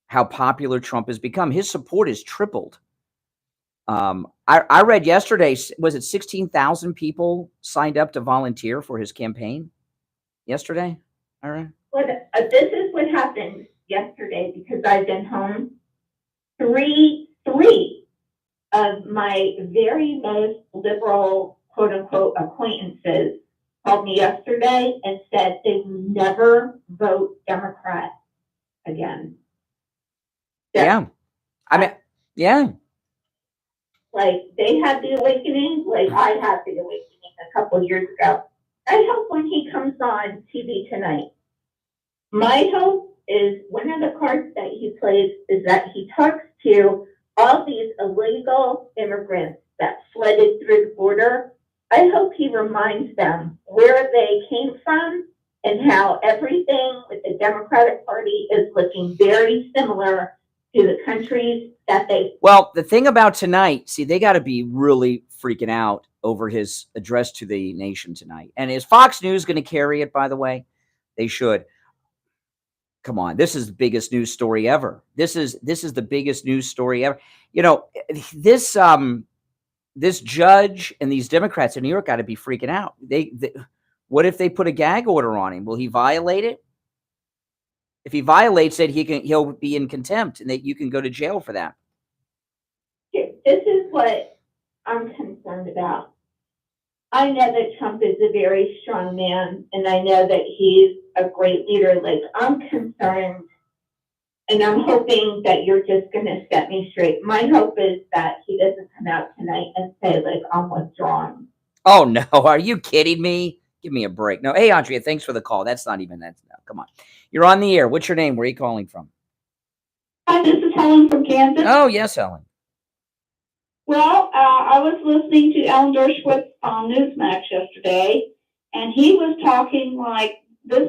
how popular Trump has become. His support has tripled. I read yesterday, was it 16,000 people signed up to volunteer for his campaign yesterday? All right. Well, this is what happened yesterday because I've been home. Three of my very most liberal, quote unquote, acquaintances called me yesterday and said they would never vote Democrat again. Yeah. Yeah. Like they had the awakening, like I had the awakening a couple of years ago. I hope when he comes on TV tonight, my hope is one of the cards that he plays is that he talks to all these illegal immigrants that flooded through the border. I hope he reminds them where they came from and how everything with the Democratic Party is looking very similar to the countries that they... Well, the thing about tonight, see, they got to be really freaking out over his address to the nation tonight. And is Fox News going to carry it, by the way? They should. Come on, this is the biggest news story ever. This is the biggest news story ever. This judge and these Democrats in New York got to be freaking out. What if they put a gag order on him? Will he violate it? If he violates it, he'll be in contempt, and that you can go to jail for that. This is what I'm concerned about. I know that Trump is a very strong man, and I know that he's a great leader. Like, I'm concerned, and I'm hoping that you're just going to set me straight. My hope is that he doesn't come out tonight and say, like, I'm withdrawn. Oh, no. Are you kidding me? Give me a break. No. Hey, Andrea, thanks for the call. That's not even that. No, come on. You're on the air. What's your name? Where are you calling from? Hi, this is Helen from Kansas. Oh, yes, Helen. Well, I was listening to Alan Dershowitz on Newsmax yesterday, and he was talking like this,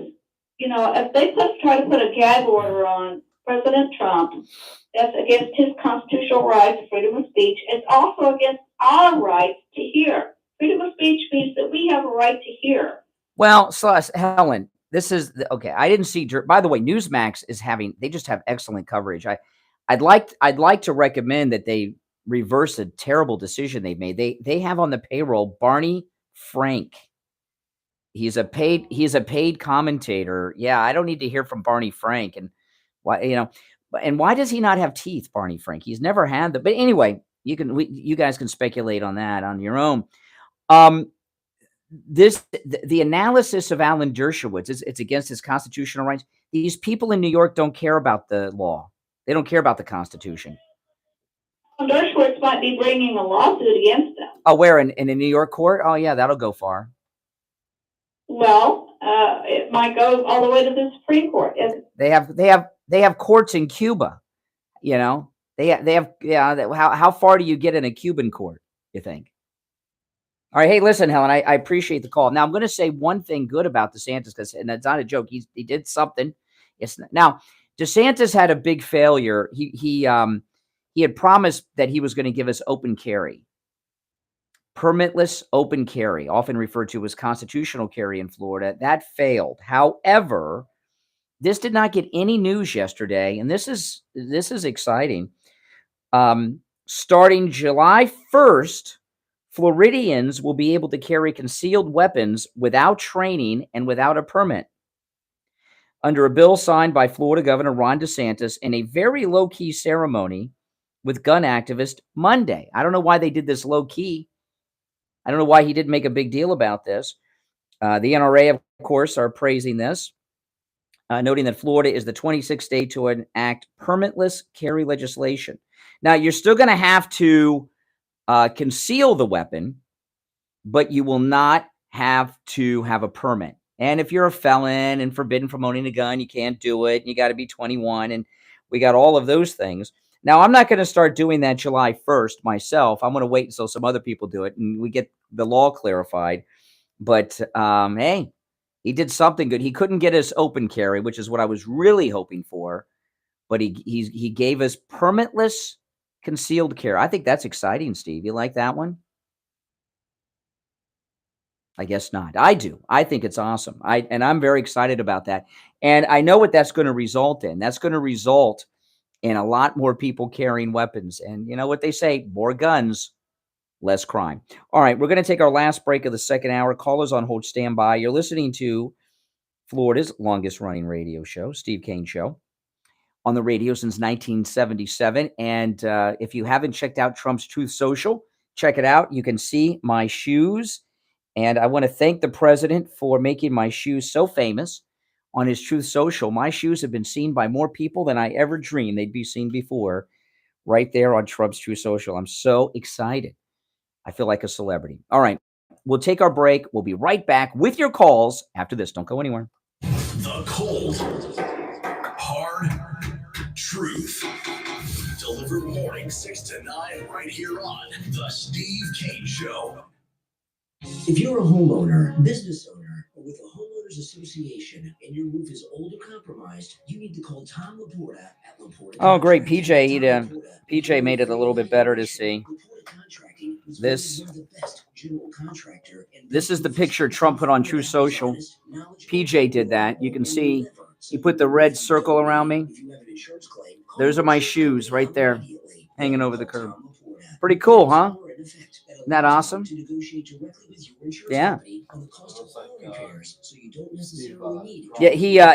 if they try to put a gag order on President Trump, that's against his constitutional rights to freedom of speech. It's also against our rights to hear. Freedom of speech means that we have a right to hear. Well, so, Helen, this is okay. I didn't see. By the way, Newsmax they just have excellent coverage. I'd like to recommend that they reverse a terrible decision they made. They have on the payroll Barney Frank. He's a paid commentator. Yeah, I don't need to hear from Barney Frank. And why does he not have teeth, Barney Frank? He's never had them. But anyway, you guys can speculate on that on your own. The analysis of Alan Dershowitz it's against his constitutional rights. These people in New York don't care about the law. They don't care about the Constitution. Dershowitz might be bringing a lawsuit against them. Oh, where in a New York court? Oh, yeah, that'll go far. Well, it might go all the way to the Supreme Court. They have courts in Cuba. They have How far do you get in a Cuban court, you think? All right. Hey, listen, Helen, I appreciate the call. Now, I'm going to say one thing good about DeSantis, and it's not a joke. He did something. Now, DeSantis had a big failure. He had promised that he was going to give us open carry, permitless open carry, often referred to as constitutional carry in Florida. That failed. However, this did not get any news yesterday, and this is exciting. Starting July 1st, Floridians will be able to carry concealed weapons without training and without a permit, under a bill signed by Florida Governor Ron DeSantis in a very low-key ceremony with gun activists Monday. I don't know why they did this low-key. I don't know why he didn't make a big deal about this. The NRA, of course, are praising this, noting that Florida is the 26th state to enact permitless carry legislation. Now, you're still going to have to conceal the weapon, but you will not have to have a permit. And if you're a felon and forbidden from owning a gun, you can't do it. You got to be 21, and we got all of those things. Now, I'm not going to start doing that July 1st myself. I'm going to wait until some other people do it and we get the law clarified. But hey, he did something good. He couldn't get us open carry, which is what I was really hoping for. But he gave us permitless concealed carry. I think that's exciting, Steve. You like that one? I guess not. I do. I think it's awesome. I'm very excited about that. And I know what that's going to result in. That's going to result in a lot more people carrying weapons. And you know what they say, more guns, less crime. All right, we're going to take our last break of the second hour. Callers on hold, stand by. You're listening to Florida's longest running radio show, Steve Kane Show, on the radio since 1977. And if you haven't checked out Trump's Truth Social, check it out. You can see my shoes. And I want to thank the president for making my shoes so famous on his Truth Social. My shoes have been seen by more people than I ever dreamed they'd be seen before, right there on Trump's Truth Social. I'm so excited. I feel like a celebrity. All right, we'll take our break. We'll be right back with your calls after this. Don't go anywhere. The cold, hard truth. Delivered morning 6 to 9 right here on The Steve Kane Show. If you're a homeowner, business owner, or with a homeowners association and your roof is old or compromised, you need to call Tom Laporta at Laporta. Oh, great. PJ made it a little bit better to see. This is the picture Trump put on Truth Social. PJ did that. You can see he put the red circle around me. Those are my shoes right there, hanging over the curb. Pretty cool, huh? Isn't that awesome? To negotiate directly with your insurance Yeah. company on the cost of home repairs, so you don't necessarily need. Yeah,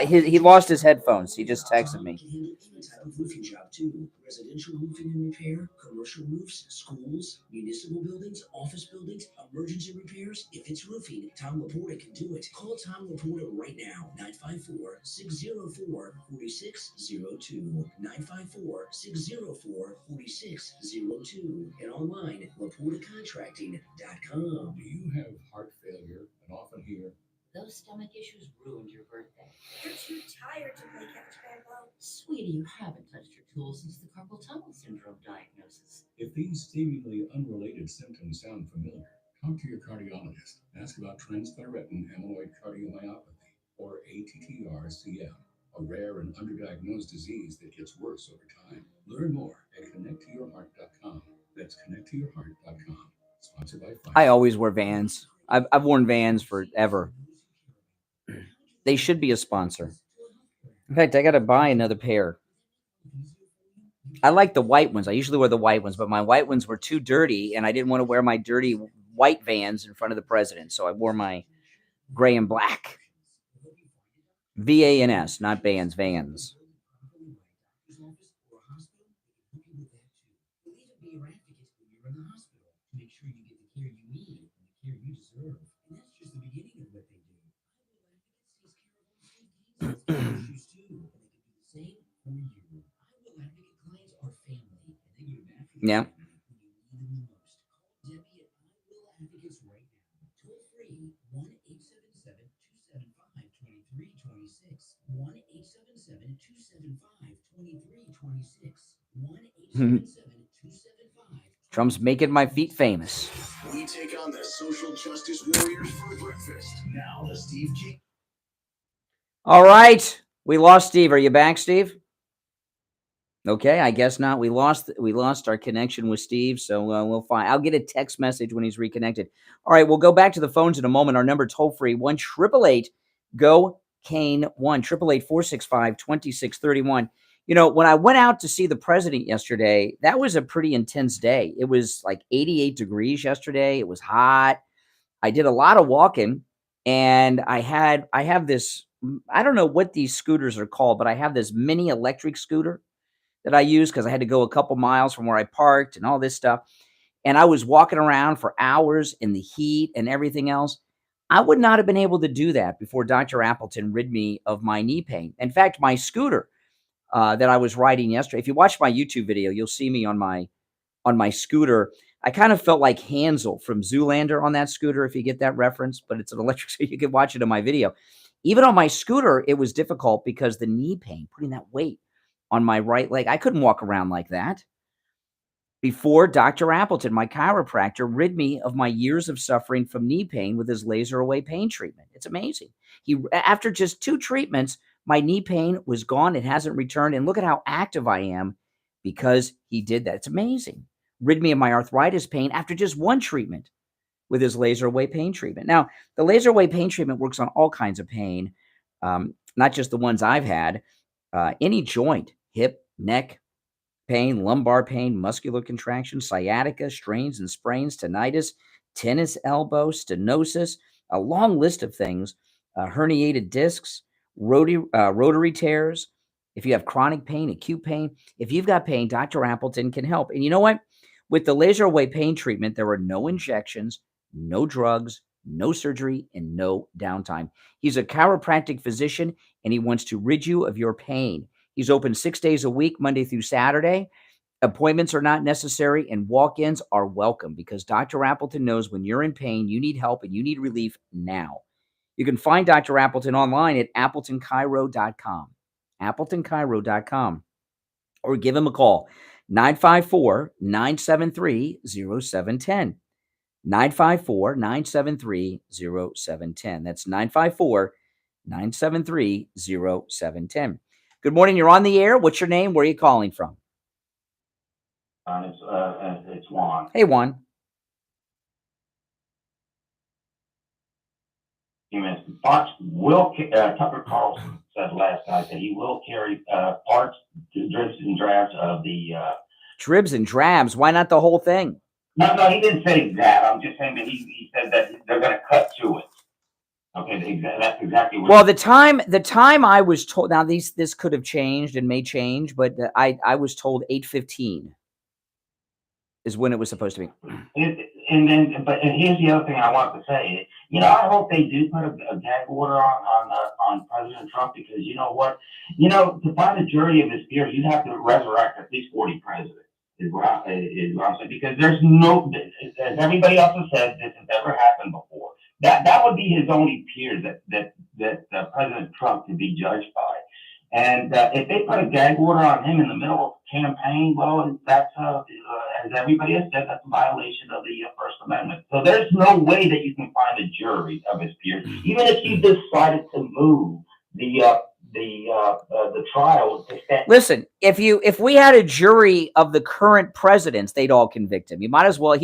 he lost his headphones. He just texted me. Can handle any type of roofing job too. Residential roofing and repair, commercial roofs, schools, municipal buildings, office buildings, emergency repairs. If it's roofing, Tom Laporta can do it. Call Tom Laporta right now. 954-604-4602. 954-604-4602. And online, LaportaContracting.com. Do you have heart failure and often hear, Those stomach issues ruined your birthday. You're too tired to play catch, Grandpa. Sweetie, you haven't touched your tools since the carpal tunnel syndrome diagnosis. if these seemingly unrelated symptoms sound familiar, talk to your cardiologist. Ask about transthyretin amyloid cardiomyopathy, or ATTR-CM, a rare and underdiagnosed disease that gets worse over time. Learn more at connecttoyourheart.com. That's connecttoyourheart.com. Sponsored by Pfizer. I always wear Vans. I've worn Vans forever. They should be a sponsor. In fact, I got to buy another pair. I like the white ones. I usually wear the white ones, but my white ones were too dirty, and I didn't want to wear my dirty white Vans in front of the president, so I wore my gray and black. V-A-N-S, not bands, Vans. Yeah. Trump's making my feet famous. We take on the social justice warriors for breakfast. Now the Steve King. All right. We lost Steve. Are you back, Steve? Okay, I guess not. We lost our connection with Steve, so we'll find. I'll get a text message when he's reconnected. All right, we'll go back to the phones in a moment. Our number toll free 1-888-GO-CANE 1-888-465-2631. You know, when I went out to see the president yesterday, that was a pretty intense day. It was like 88 degrees yesterday. It was hot. I did a lot of walking, and I have this. I don't know what these scooters are called, but I have this mini electric scooter that I use because I had to go a couple miles from where I parked and all this stuff. And I was walking around for hours in the heat and everything else. I would not have been able to do that before Dr. Appleton rid me of my knee pain. In fact, my scooter that I was riding yesterday, if you watch my YouTube video, you'll see me on my scooter. I kind of felt like Hansel from Zoolander on that scooter, if you get that reference, but it's an electric, so you can watch it in my video. Even on my scooter, it was difficult because the knee pain, putting that weight on my right leg. I couldn't walk around like that. Before Dr. Appleton, my chiropractor, rid me of my years of suffering from knee pain with his laser away pain treatment. It's amazing. After just 2 treatments, my knee pain was gone. It hasn't returned. And look at how active I am because he did that. It's amazing. Rid me of my arthritis pain after just 1 treatment with his laser away pain treatment. Now, the laser away pain treatment works on all kinds of pain, not just the ones I've had. Any joint, hip, neck pain, lumbar pain, muscular contraction, sciatica, strains and sprains, tinnitus, tennis elbow, stenosis, a long list of things, herniated discs, rotary tears. If you have chronic pain, acute pain, if you've got pain, Dr. Appleton can help. And you know what? With the laser away pain treatment, there are no injections, no drugs, no surgery, and no downtime. He's a chiropractic physician, and he wants to rid you of your pain. He's open 6 days a week, Monday through Saturday. Appointments are not necessary, and walk-ins are welcome because Dr. Appleton knows when you're in pain, you need help, and you need relief now. You can find Dr. Appleton online at AppletonChiro.com, AppletonChiro.com, or give him a call, 954-973-0710. 954-973-0710. That's 954-973-0710. Good morning. You're on the air. What's your name? Where are you calling from? It's Juan. Hey, Juan. Parts will, Tucker Carlson said last night that he will carry parts, dribs and drabs of the... Dribs and drabs? Why not the whole thing? No, he didn't say that. I'm just saying that he said that they're going to cut to it. Okay, that's exactly what. Well, the time I was told, now this could have changed and may change, but I was told 8:15 is when it was supposed to be. And here's the other thing I want to say. You know, I hope they do put a gag order on President Trump, because you know what? You know, to find a jury of his peers, you'd have to resurrect at least 40 presidents. Is what I'm saying, because there's no, as everybody else has said, this has never happened before. That would be his only peer that President Trump could be judged by. And if they put a gag order on him in the middle of a campaign, well, that's as everybody has said, that's a violation of the First Amendment. So there's no way that you can find a jury of his peers, even if you decided to move the trial. Listen, if we had a jury of the current presidents, they'd all convict him. You might as well.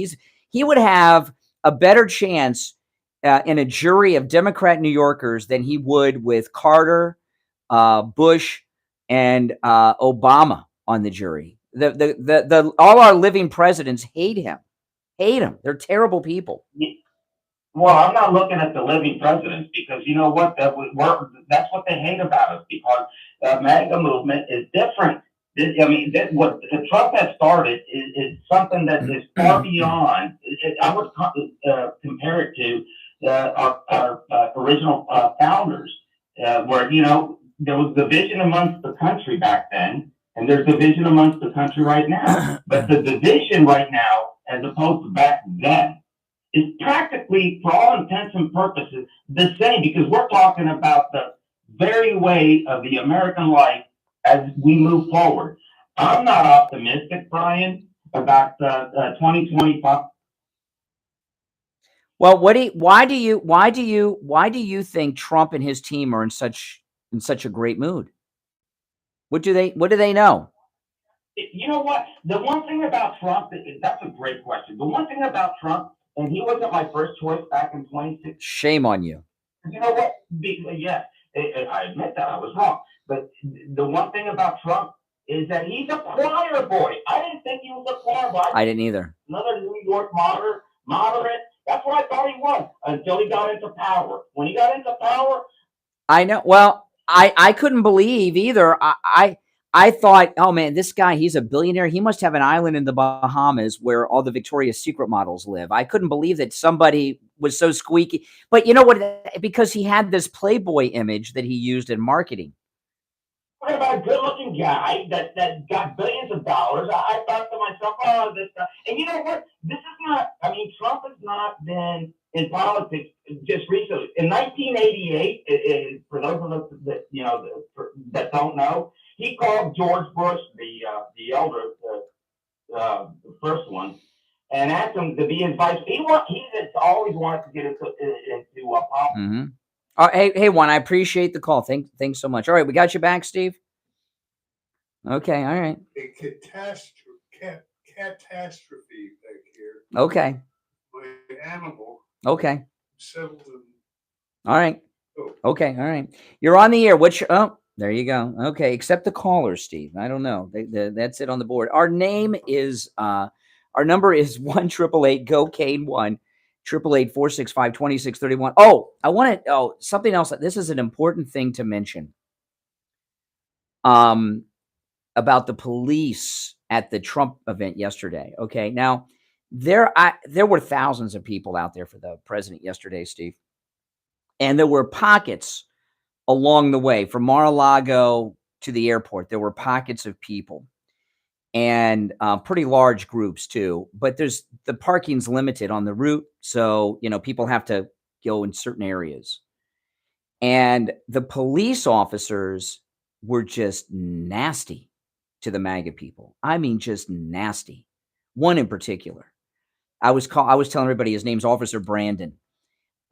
He would have a better chance in a jury of Democrat New Yorkers than he would with Carter, Bush, and Obama on the jury. The all our living presidents hate him. They're terrible people. Well, I'm not looking at the living presidents, because you know what? That's what they hate about us, because the MAGA movement is different. What Trump has started is something that is far beyond. I would compare it to our original founders, where, you know, there was division amongst the country back then, and there's division amongst the country right now. But the division right now, as opposed to back then, is practically, for all intents and purposes, the same, because we're talking about the very way of the American life as we move forward. I'm not optimistic, Brian, about 2025. Well, why do you think Trump and his team are in such a great mood? What do they know? You know what? The one thing about Trump, that's a great question. The one thing about Trump, and he wasn't my first choice back in 2016. Shame on you. You know what? Yes, I admit that I was wrong. But the one thing about Trump is that he's a choir boy. I didn't think he was a choir boy. I didn't either. Another New York moderate. That's what I thought he was until he got into power. When he got into power, I know. Well, I couldn't believe either. I thought, oh man, this guy, he's a billionaire. He must have an island in the Bahamas where all the Victoria's Secret models live. I couldn't believe that somebody was so squeaky. But you know what? Because he had this Playboy image that he used in marketing. talking about a good-looking guy that got billions of dollars. I thought to myself, oh, this stuff. And you know what? This is not, I mean, Trump has not been in politics just recently. In 1988, for those of us that, you know, that don't know, he called George Bush, the elder, the first one, and asked him to be his vice. He just always wanted to get into politics. Mm-hmm. Hey, Juan, I appreciate the call. Thanks so much. All right, we got you back, Steve. Okay, all right. A catastrophe back here. Okay. My animal. Okay. Settled in. All right. Okay, all right. You're on the air. Oh, there you go. Okay, accept the caller, Steve. I don't know. That's it on the board. Our number is 1-888-GO-CANE-1. 888-465-2631. Oh, something else. This is an important thing to mention. About the police at the Trump event yesterday. Okay. Now, there were thousands of people out there for the president yesterday, Steve. And there were pockets along the way from Mar-a-Lago to the airport. There were pockets of people. And pretty large groups too, but the parking's limited on the route. So, you know, people have to go in certain areas. And the police officers were just nasty to the MAGA people. I mean, just nasty. One in particular. I was telling everybody his name's Officer Brandon.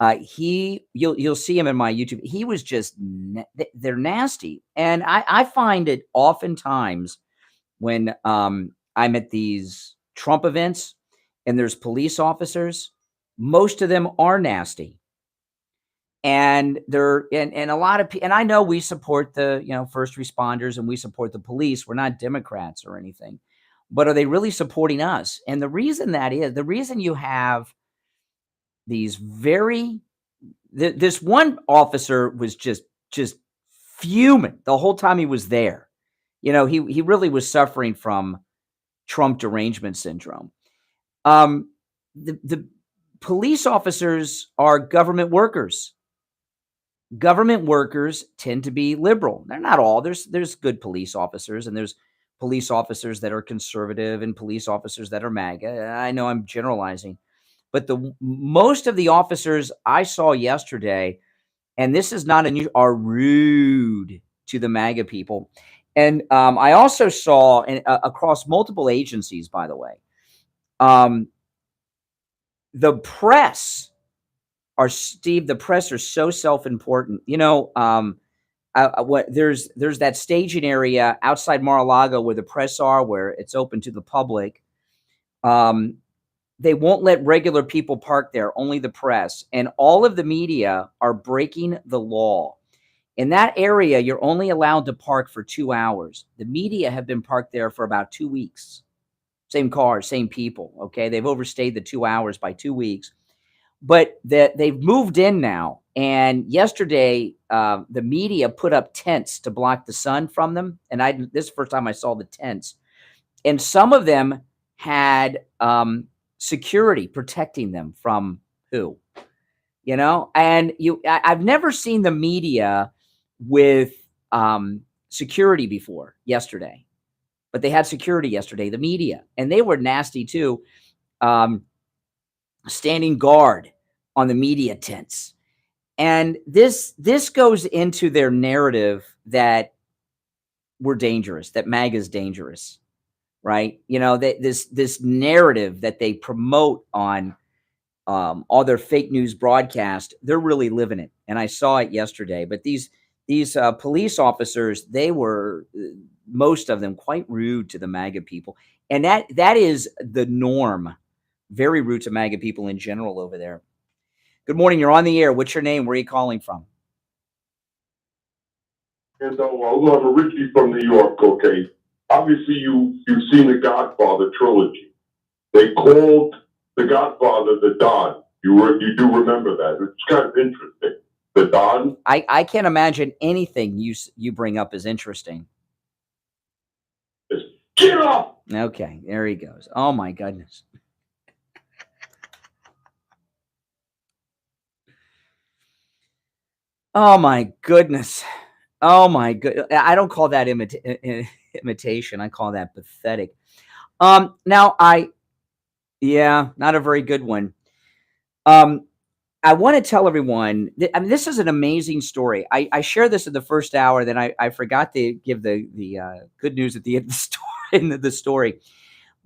You'll see him in my YouTube. He was just, they're nasty. And I find it oftentimes when I'm at these Trump events and there's police officers, most of them are nasty. And and a lot of people, and I know we support the, you know, first responders and we support the police. We're not Democrats or anything, but are they really supporting us? And the reason the reason you have these this one officer was just fuming the whole time he was there. He really was suffering from Trump derangement syndrome. The police officers are government workers. Government workers tend to be liberal. They're not all. There's good police officers, and there's police officers that are conservative and police officers that are MAGA. I know I'm generalizing, but most of the officers I saw yesterday, and this is not unusual, are rude to the MAGA people. And I also saw across multiple agencies, by the way, the press are so self-important. There's that staging area outside Mar-a-Lago where the press are, where it's open to the public. They won't let regular people park there, only the press. And all of the media are breaking the law. In that area, you're only allowed to park for 2 hours. The media have been parked there for about 2 weeks. Same cars, same people, okay? They've overstayed the 2 hours by 2 weeks. But they've moved in now. And yesterday, the media put up tents to block the sun from them. And this is the first time I saw the tents. And some of them had security protecting them from who? And I've never seen the media with security before yesterday. But they had security yesterday, the media. And they were nasty too. Standing guard on the media tents. And this goes into their narrative that we're dangerous, that MAGA is dangerous, right? This narrative that they promote on all their fake news broadcast, they're really living it. And I saw it yesterday. But these police officers, they were, most of them, quite rude to the MAGA people. And that is the norm. Very rude to MAGA people in general over there. Good morning. You're on the air. What's your name? Where are you calling from? And I'm originally from New York, okay? Obviously, you've seen the Godfather trilogy. They called the Godfather the Don. You do remember that. It's kind of interesting. The Don. I can't imagine anything you bring up as interesting. Get off! Okay, there he goes. Oh, my goodness. Oh, my goodness. Oh, my good. I don't call that imitation. I call that pathetic. Now, not a very good one. I want to tell everyone, this is an amazing story. I shared this in the first hour, then I forgot to give the good news at the end of the story.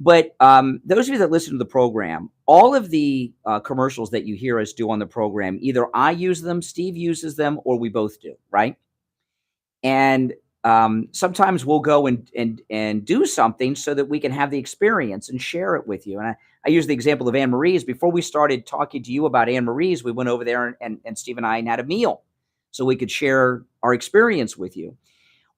But those of you that listen to the program, all of the commercials that you hear us do on the program, either I use them, Steve uses them, or we both do, right? And sometimes we'll go and do something so that we can have the experience and share it with you. And I use the example of Anne Marie's. Before we started talking to you about Anne Marie's, we went over there and Steve and I had a meal so we could share our experience with you.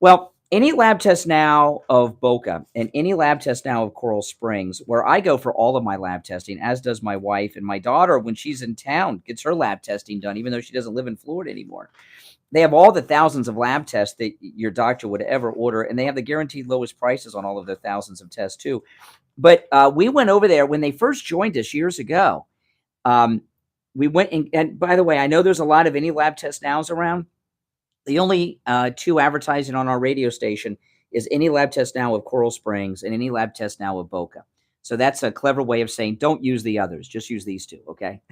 Well, any lab test now of Boca and any lab test now of Coral Springs, where I go for all of my lab testing, as does my wife, and my daughter, when she's in town, gets her lab testing done, even though she doesn't live in Florida anymore. They have all the thousands of lab tests that your doctor would ever order, and they have the guaranteed lowest prices on all of their thousands of tests too. But we went over there when they first joined us years ago. We went and by the way, I know there's a lot of any lab test nows around. The only two advertising on our radio station is any lab test now of Coral Springs and any lab test now of Boca. So that's a clever way of saying don't use the others, just use these two, okay?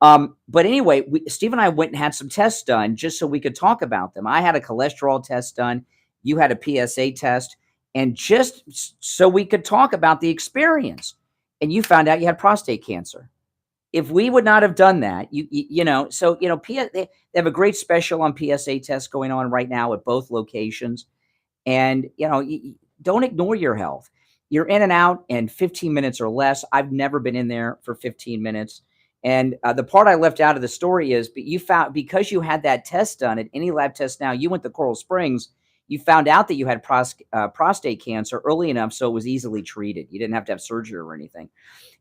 But anyway, Steve and I went and had some tests done just so we could talk about them. I had a cholesterol test done. You had a PSA test. And just so we could talk about the experience. And you found out you had prostate cancer. If we would not have done that, they have a great special on PSA tests going on right now at both locations. And, don't ignore your health. You're in and out in 15 minutes or less. I've never been in there for 15 minutes. And the part I left out of the story is, but you found, because you had that test done at any lab test now, you went to Coral Springs, you found out that you had prostate cancer early enough so it was easily treated. You didn't have to have surgery or anything.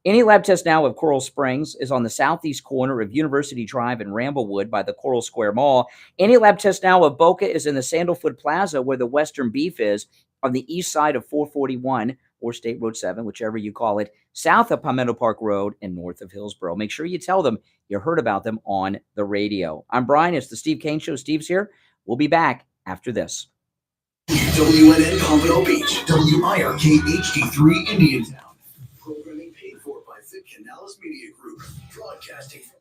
Any lab test now of Coral Springs is on the southeast corner of University Drive in Ramblewood by the Coral Square Mall. Any lab test now of Boca is in the Sandalwood Plaza where the Western Beef is on the east side of 441 or State Road 7, whichever you call it, south of Palmetto Park Road and north of Hillsborough. Make sure you tell them you heard about them on the radio. I'm Brian. It's the Steve Kane Show. Steve's here. We'll be back after this. WNN Pompano Beach, WIRK HD3 Indiantown. Programming paid for by the Canales Media Group. Broadcasting from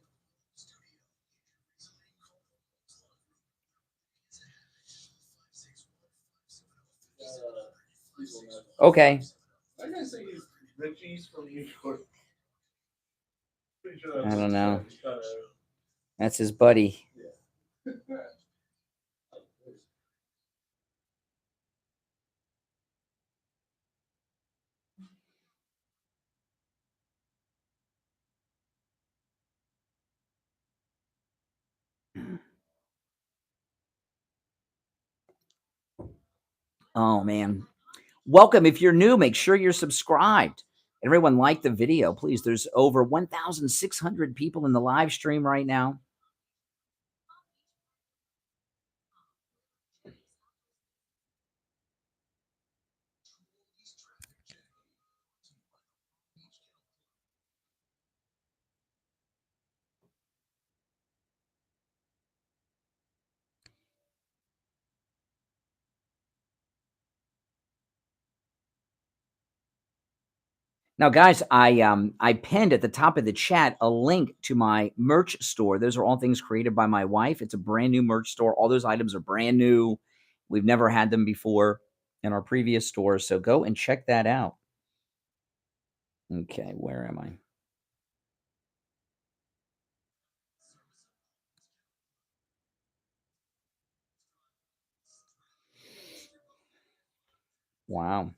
Okay. I gotta say he's Richie's from New York. Pretty sure I don't know. uh, That's his buddy. yeah. Oh, man. Welcome. If you're new, make sure you're subscribed. Everyone like the video, please. There's over 1,600 people in the live stream right now. Now, guys, I pinned at the top of the chat a link to my merch store. Those are all things created by my wife. It's a brand new merch store. All those items are brand new. We've never had them before in our previous stores, so go and check that out. Okay, where am I? Wow.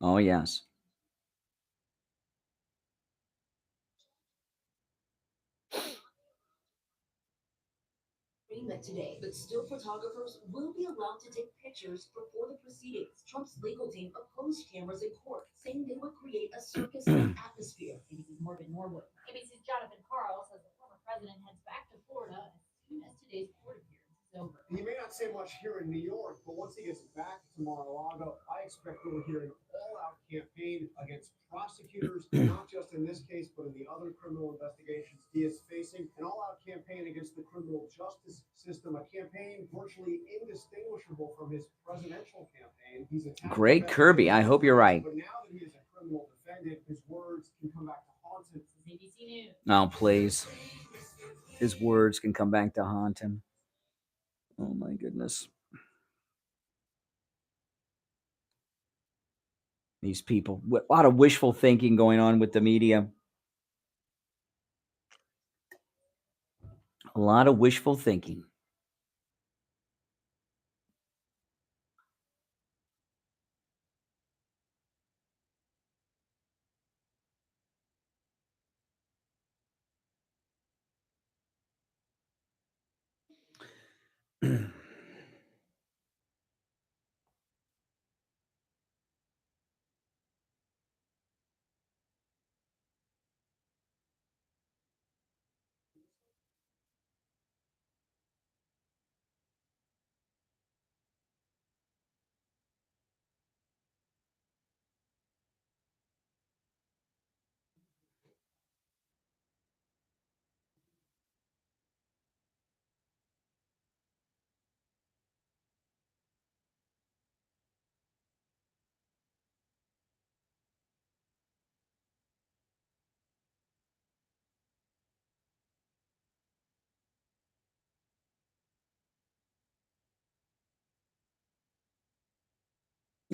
Oh, yes. Arraignment today, but still photographers will be allowed to take pictures before the proceedings. Trump's legal team opposed cameras in court, saying they would create a circus-like atmosphere. ABC's Morgan Norwood. ABC's Jonathan Carl says the former president heads back to Florida as soon as today's court appearance is over. He may not say much here in New York, but once he gets back to Mar-a-Lago, I expect we'll hear an all-out campaign against prosecutors, not just in this case, but in the other criminal investigations he is facing. An all-out campaign against the criminal justice system, a campaign virtually indistinguishable from his presidential campaign. He's Greg Kirby, I hope you're right. But now that he is a criminal defendant, his words can come back to haunt him. ABC News. Oh, please. His words can come back to haunt him. Oh, my goodness. These people, a lot of wishful thinking going on with the media. A lot of wishful thinking.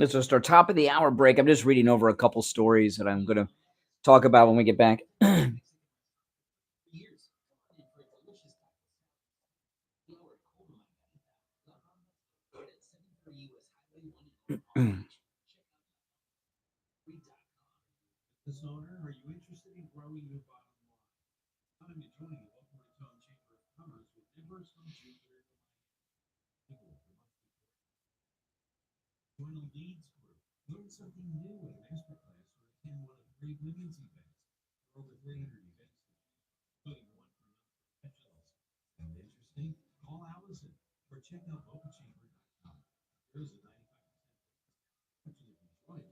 This is our top of the hour break. I'm just reading over a couple stories that I'm going to talk about when we get back. Business owner, are you interested in growing your bottom line? Time to join the Boca Raton Chamber of Commerce with members from Jupiter. Join a leads group, learn something new in a masterclass, or attend one of 3 women's events. There are over 300 events, including one for non-professionals. Sound interesting? Call Allison or check out bocachamber.com. There is a 95% join.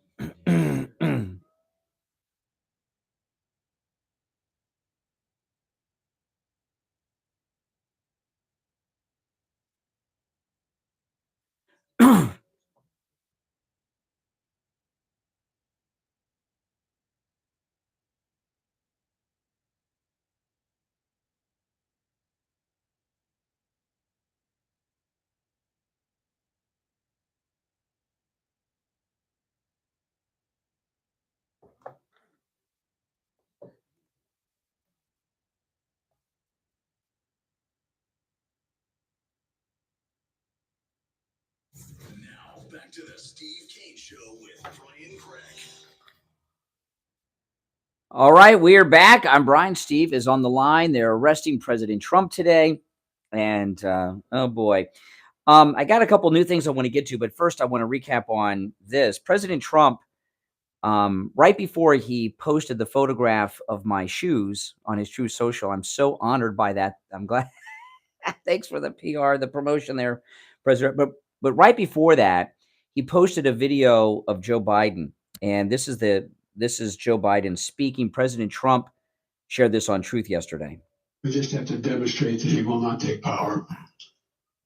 Now, back to the Steve Kane Show with Brian Craig. All right, we are back. I'm Brian. Steve is on the line. They're arresting President Trump today. And, oh boy. I got a couple new things I want to get to, but first I want to recap on this. President Trump, right before he posted the photograph of my shoes on his Truth Social, I'm so honored by that. I'm glad. Thanks for the PR, the promotion there, President. But right before that, he posted a video of Joe Biden, and this is Joe Biden speaking. President Trump shared this on Truth yesterday. We just have to demonstrate that he will not take power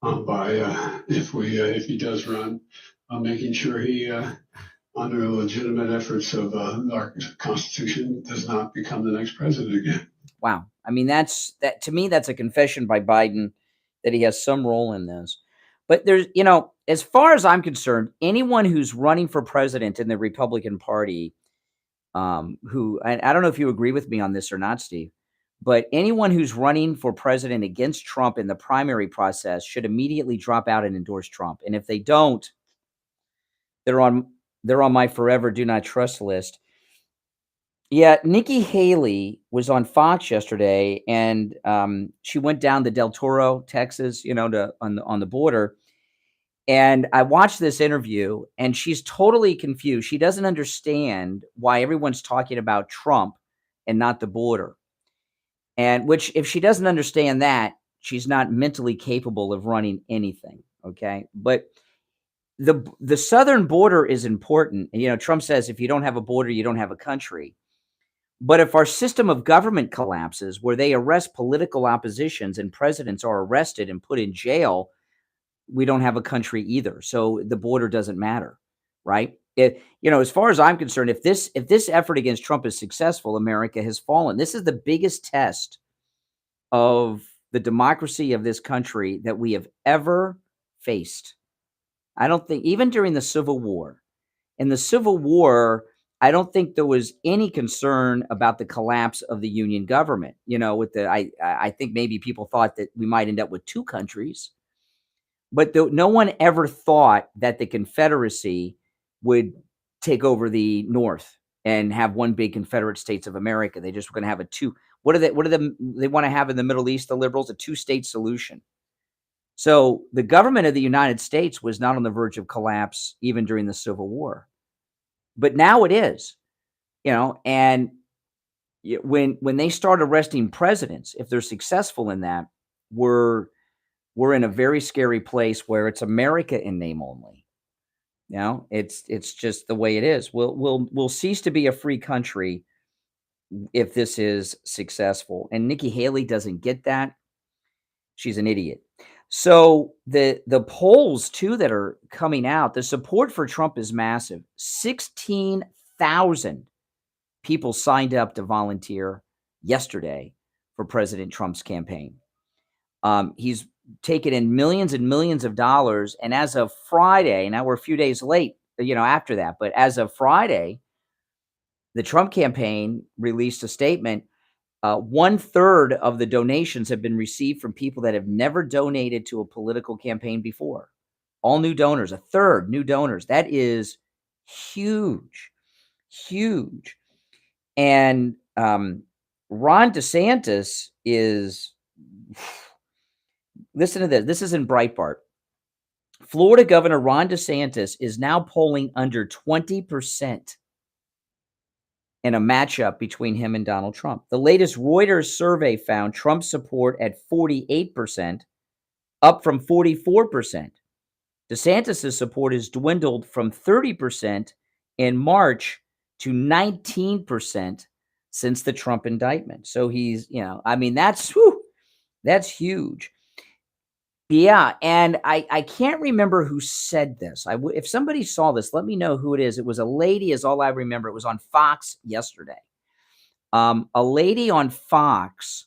if he does run, making sure he, under legitimate efforts of our Constitution, does not become the next president again. Wow. I mean, to me, that's a confession by Biden that he has some role in this. But there's, as far as I'm concerned, anyone who's running for president in the Republican Party, who, and I don't know if you agree with me on this or not, Steve, but anyone who's running for president against Trump in the primary process should immediately drop out and endorse Trump. And if they don't, they're on my forever do not trust list. Yeah, Nikki Haley was on Fox yesterday, and she went down to Del Toro, Texas, on the border. And I watched this interview, and she's totally confused. She doesn't understand why everyone's talking about Trump and not the border. And which, if she doesn't understand that, she's not mentally capable of running anything. Okay, but the southern border is important. And, Trump says if you don't have a border, you don't have a country. But if our system of government collapses, where they arrest political oppositions and presidents are arrested and put in jail, we don't have a country either. So the border doesn't matter, right? As far as I'm concerned, if this effort against Trump is successful, America has fallen. This is the biggest test of the democracy of this country that we have ever faced. I don't think, even during the Civil War. In the Civil War, I don't think there was any concern about the collapse of the Union government. I think maybe people thought that we might end up with 2 countries, but no one ever thought that the Confederacy would take over the North and have one big Confederate States of America. They just were going to have a 2. What do they want to have in the Middle East? The liberals, a 2-state solution. So the government of the United States was not on the verge of collapse even during the Civil War. But now it is, and when they start arresting presidents, if they're successful in that, we're in a very scary place where it's America in name only. It's just the way it is. We'll cease to be a free country if this is successful. And Nikki Haley doesn't get that. She's an idiot. So the polls too that are coming out, the support for Trump is massive. 16,000 people signed up to volunteer yesterday for President Trump's campaign. He's taken in millions and millions of dollars. And as of Friday, now we're a few days late, after that. But as of Friday, the Trump campaign released a statement. 1/3 of the donations have been received from people that have never donated to a political campaign before. All new donors, 1/3 new donors. That is huge, huge. And Ron DeSantis is, listen to this. This is in Breitbart. Florida Governor Ron DeSantis is now polling under 20% in a matchup between him and Donald Trump. The latest Reuters survey found Trump's support at 48%, up from 44%. DeSantis' support has dwindled from 30% in March to 19% since the Trump indictment. So he's, that's huge. Yeah, and I can't remember who said this. If somebody saw this, let me know who it is. It was a lady, is all I remember. It was on Fox yesterday. A lady on Fox,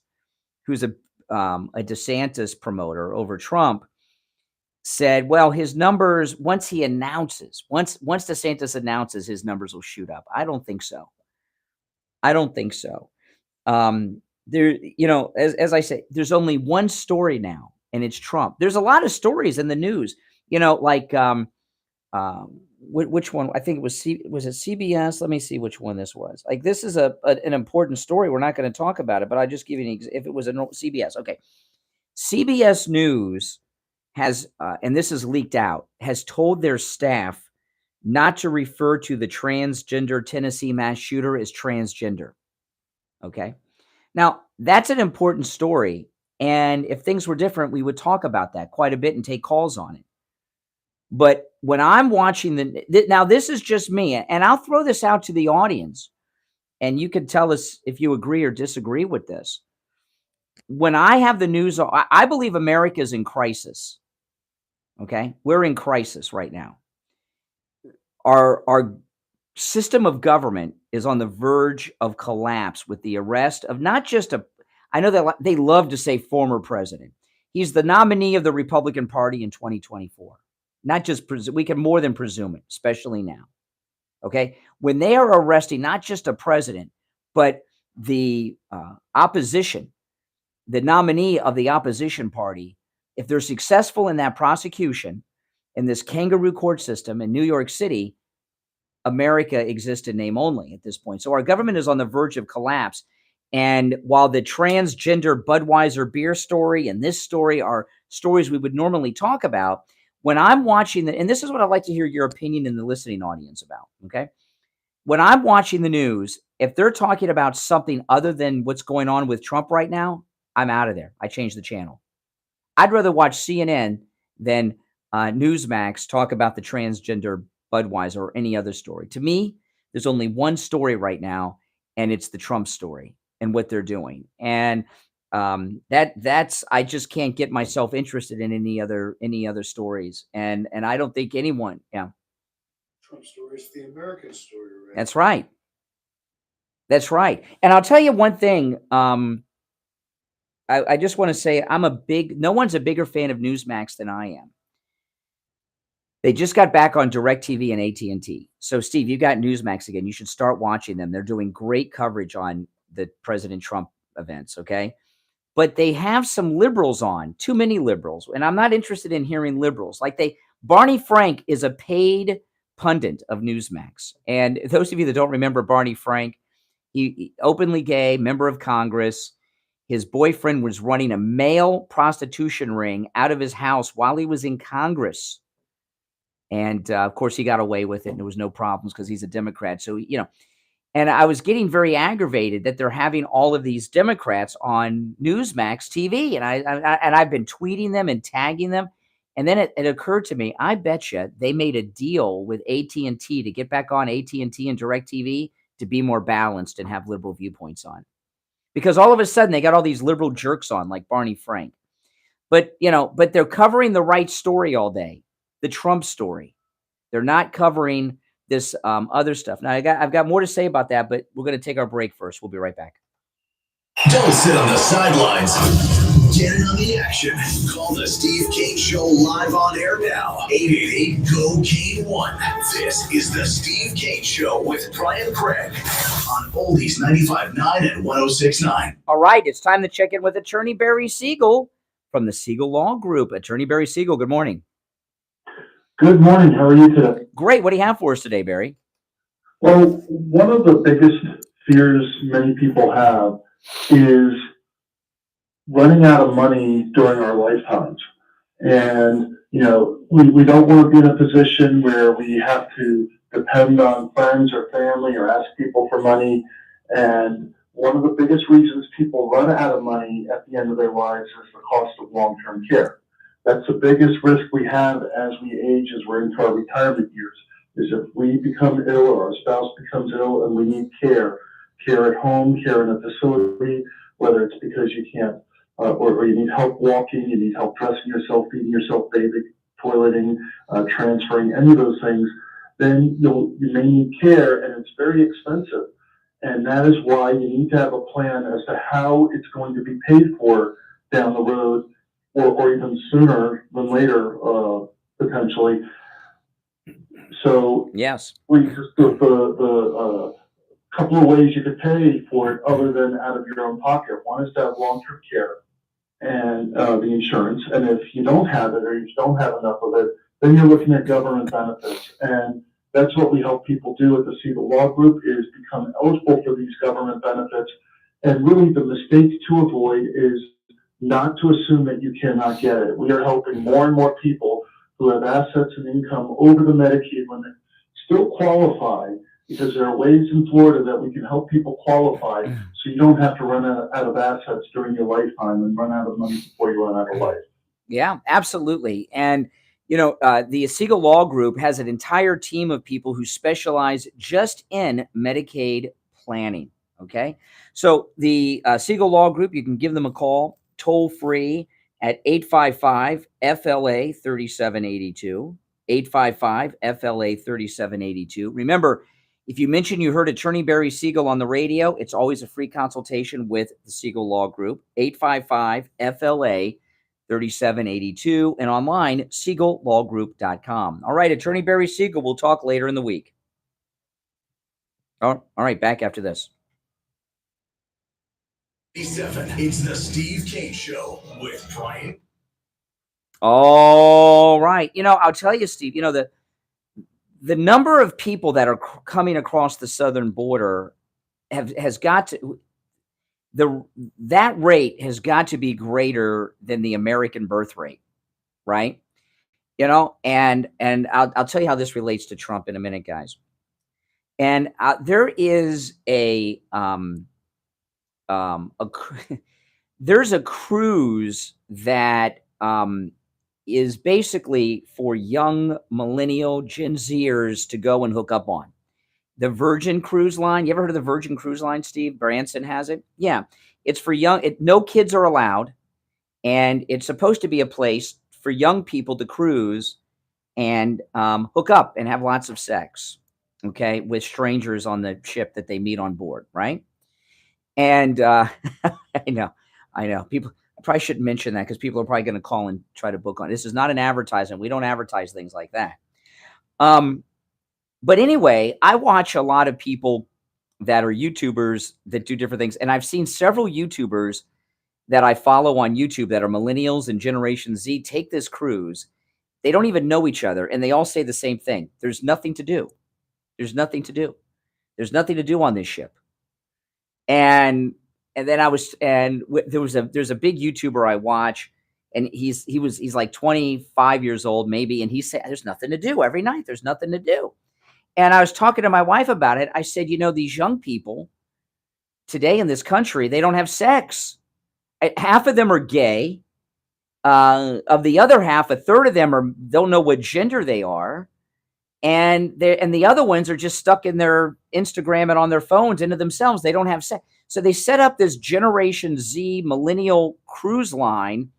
who's a DeSantis promoter over Trump, said, well, his numbers, once DeSantis announces, his numbers will shoot up. I don't think so. There, as I say, there's only one story now, and it's Trump. There's a lot of stories in the news, like which one? I think it was was it CBS? Let me see which one this was. Like, this is an important story. We're not going to talk about it, but I'll just give you if it was a CBS. Okay, CBS News has, and this is leaked out, has told their staff not to refer to the transgender Tennessee mass shooter as transgender. Okay. Now, that's an important story. And if things were different, we would talk about that quite a bit and take calls on it. But when I'm watching now this is just me, and I'll throw this out to the audience, and you can tell us if you agree or disagree with this. When I have the news, I believe America is in crisis. Okay. We're in crisis right now. Our system of government is on the verge of collapse with the arrest of not just I know that they love to say former president. He's the nominee of the Republican Party in 2024. Not just, we can more than presume it, especially now. Okay. When they are arresting not just a president, but the opposition, the nominee of the opposition party, if they're successful in that prosecution in this kangaroo court system in New York City, America exists in name only at this point. So our government is on the verge of collapse. And while the transgender Budweiser beer story and this story are stories we would normally talk about, when I'm watching and this is what I'd like to hear your opinion in the listening audience about, okay? When I'm watching the news, if they're talking about something other than what's going on with Trump right now, I'm out of there. I change the channel. I'd rather watch CNN than Newsmax talk about the transgender Budweiser or any other story. To me, there's only one story right now, and it's the Trump story and what they're doing. And that's I just can't get myself interested in any other stories. And I don't think anyone, Trump story is the American story, right? That's right. That's right. And I'll tell you one thing. I just want to say no one's a bigger fan of Newsmax than I am. They just got back on DirecTV and AT&T. So, Steve, you got Newsmax again. You should start watching them. They're doing great coverage on the President Trump events, okay? But they have some liberals on, too many liberals. And I'm not interested in hearing liberals. Barney Frank is a paid pundit of Newsmax. And those of you that don't remember Barney Frank, he openly gay, member of Congress. His boyfriend was running a male prostitution ring out of his house while he was in Congress. And, of course, he got away with it, and there was no problems because he's a Democrat. So, and I was getting very aggravated that they're having all of these Democrats on Newsmax TV. And I've been tweeting them and tagging them. And then it occurred to me, I bet you they made a deal with AT&T to get back on AT&T and DirecTV to be more balanced and have liberal viewpoints on. Because all of a sudden they got all these liberal jerks on like Barney Frank. But they're covering the right story all day. The Trump story. They're not covering this other stuff. Now, I've got more to say about that, but we're going to take our break first. We'll be right back. Don't sit on the sidelines. Get in on the action. Call the Steve Kane Show live on air now. 888-GO-KANE-1. This is the Steve Kane Show with Brian Craig on Oldies 95.9 and 106.9. All right, it's time to check in with Attorney Barry Siegel from the Siegel Law Group. Attorney Barry Siegel, good morning. Good morning. How are you today? Great. What do you have for us today, Barry? Well, one of the biggest fears many people have is running out of money during our lifetimes. And, you know, we don't want to be in a position where we have to depend on friends or family or ask people for money. And one of the biggest reasons people run out of money at the end of their lives is the cost of long-term care. That's the biggest risk we have as we age, as we're into our retirement years, is if we become ill or our spouse becomes ill and we need care at home, care in a facility, whether it's because you can't, or you need help walking, you need help dressing yourself, feeding yourself, bathing, toileting, transferring, any of those things, then you may need care, and it's very expensive. And that is why you need to have a plan as to how it's going to be paid for down the road, or even sooner than later, potentially. So yes, we just the couple of ways you could pay for it other than out of your own pocket. One is to have long-term care and the insurance. And if you don't have it or you don't have enough of it, then you're looking at government benefits. And that's what we help people do at the Siegel Law Group, is become eligible for these government benefits. And really the mistake to avoid is not to assume that you cannot get it. We are helping more and more people who have assets and income over the Medicaid limit still qualify, because there are ways in Florida that we can help people qualify so you don't have to run out of assets during your lifetime and run out of money before you run out of life. Yeah, absolutely. And, you know, the Siegel Law Group has an entire team of people who specialize just in Medicaid planning. Okay. So the Siegel Law Group, you can give them a call toll free at 855-FLA-3782, 855-FLA-3782. Remember, if you mention you heard Attorney Barry Siegel on the radio, it's always a free consultation with the Siegel Law Group, 855-FLA-3782, and online, siegellawgroup.com. All right, Attorney Barry Siegel, we'll talk later in the week. All right, back after this. It's the Steve Kane Show with Brian. All right. You know, I'll tell you, Steve, you know, the number of people that are coming across the southern border has got to, that rate has got to be greater than the American birth rate, right? You know, and I'll tell you how this relates to Trump in a minute, guys. And there is there's a cruise that is basically for young millennial Gen Zers to go and hook up on. The Virgin Cruise Line. You ever heard of the Virgin Cruise Line, Steve? Branson has it. Yeah. It's for young. No kids are allowed. And it's supposed to be a place for young people to cruise and hook up and have lots of sex, okay, with strangers on the ship that they meet on board, right? And I know. People, I probably shouldn't mention that because people are probably going to call and try to book on. This is not an advertisement. We don't advertise things like that. But anyway, I watch a lot of people that are YouTubers that do different things. And I've seen several YouTubers that I follow on YouTube that are millennials and Generation Z take this cruise. They don't even know each other. And they all say the same thing. There's nothing to do. There's nothing to do. There's nothing to do on this ship. And then there's a big YouTuber I watch, and he's like 25 years old maybe, and he said there's nothing to do every night. There's nothing to do. And I was talking to my wife about it. I said, you know, these young people today in this country, they don't have sex. Half of them are gay. Of the other half, a third of them don't know what gender they are. And the other ones are just stuck in their Instagram and on their phones into themselves. They don't have sex. So they set up this Generation Z millennial cruise line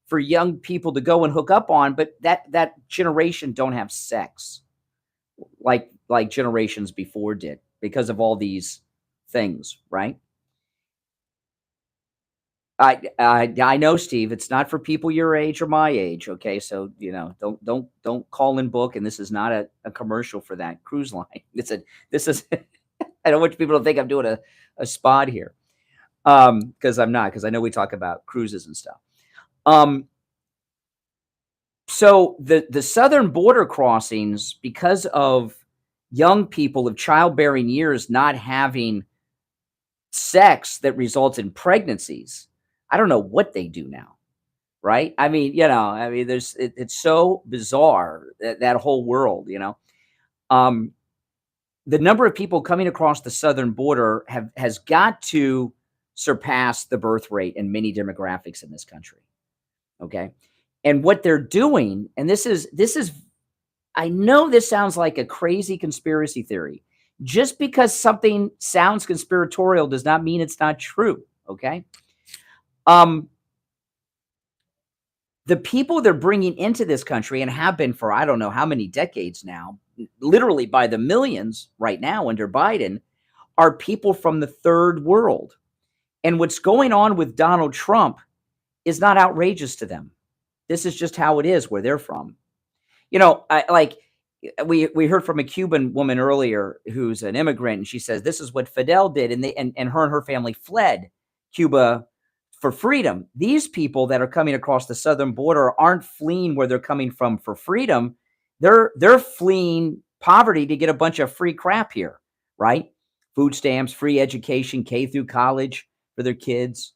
for young people to go and hook up on, but that generation don't have sex like generations before did because of all these things, right? I know, Steve. It's not for people your age or my age. Okay, so don't call in book. And this is not a commercial for that cruise line. This is. I don't want people to think I'm doing a spot here, because I'm not. Because I know we talk about cruises and stuff. So the southern border crossings, because of young people of childbearing years not having sex that results in pregnancies, I don't know what they do now, right? It's so bizarre, that whole world, the number of people coming across the southern border has got to surpass the birth rate in many demographics in this country. Okay. And what they're doing, and this is, I know this sounds like a crazy conspiracy theory. Just because something sounds conspiratorial does not mean it's not true. Okay. The people they're bringing into this country, and have been for I don't know how many decades now, literally by the millions right now under Biden, are people from the third world. And what's going on with Donald Trump is not outrageous to them. This is just how it is where they're from. We heard from a Cuban woman earlier who's an immigrant, and she says this is what Fidel did, and her and her family fled Cuba for freedom. These people that are coming across the southern border aren't fleeing where they're coming from for freedom. They're fleeing poverty to get a bunch of free crap here, right? Food stamps, free education, K through college for their kids,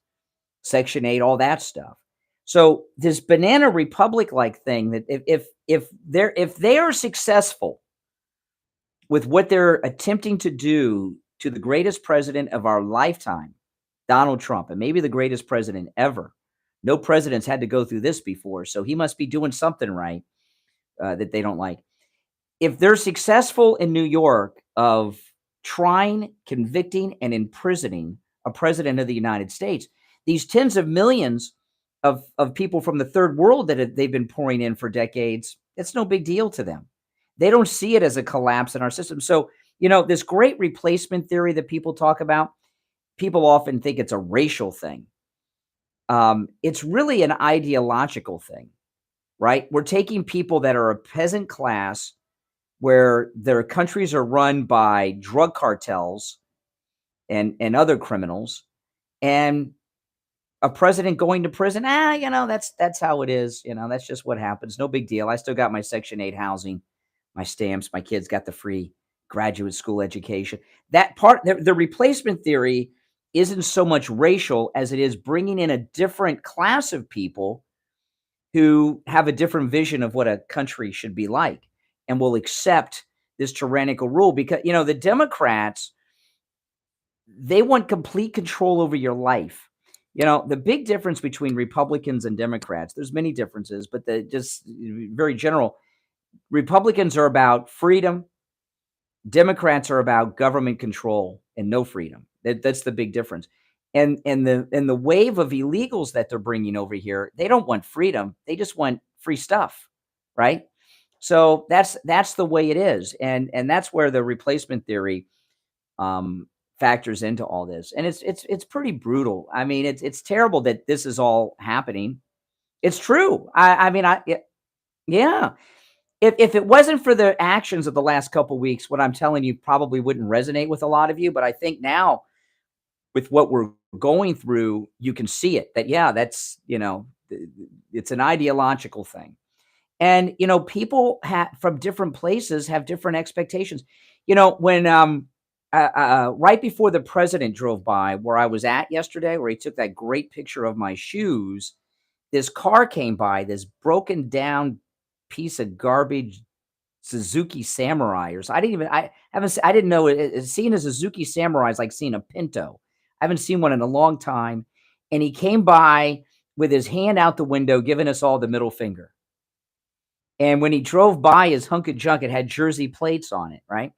Section 8, all that stuff. So this banana republic like thing, that if they are successful with what they're attempting to do to the greatest president of our lifetime, Donald Trump, and maybe the greatest president ever. No president's had to go through this before, so he must be doing something right that they don't like. If they're successful in New York of trying, convicting, and imprisoning a president of the United States, these tens of millions of people from the third world that they've been pouring in for decades, it's no big deal to them. They don't see it as a collapse in our system. So, this great replacement theory that people talk about, people often think it's a racial thing. It's really an ideological thing, right? We're taking people that are a peasant class where their countries are run by drug cartels and other criminals, and a president going to prison. That's how it is. That's just what happens. No big deal. I still got my Section 8 housing, my stamps. My kids got the free graduate school education. That part, the replacement theory isn't so much racial as it is bringing in a different class of people who have a different vision of what a country should be like and will accept this tyrannical rule. Because, the Democrats, they want complete control over your life. The big difference between Republicans and Democrats, there's many differences, but just very general. Republicans are about freedom. Democrats are about government control and no freedom. That's the big difference. And the wave of illegals that they're bringing over here, they don't want freedom. They just want free stuff, right? So that's the way it is, and that's where the replacement theory factors into all this. And it's pretty brutal. I mean, it's terrible that this is all happening. It's true. Yeah. If it wasn't for the actions of the last couple of weeks, what I'm telling you probably wouldn't resonate with a lot of you. But I think now, with what we're going through, you can see it. That's it's an ideological thing, and people from different places have different expectations. When right before the president drove by where I was at yesterday, where he took that great picture of my shoes, this car came by, this broken down piece of garbage Suzuki Samurai, or so. I didn't know it. Seeing a Suzuki Samurai is like seeing a Pinto. I haven't seen one in a long time. And he came by with his hand out the window, giving us all the middle finger. And when he drove by his hunk of junk, it had Jersey plates on it, right?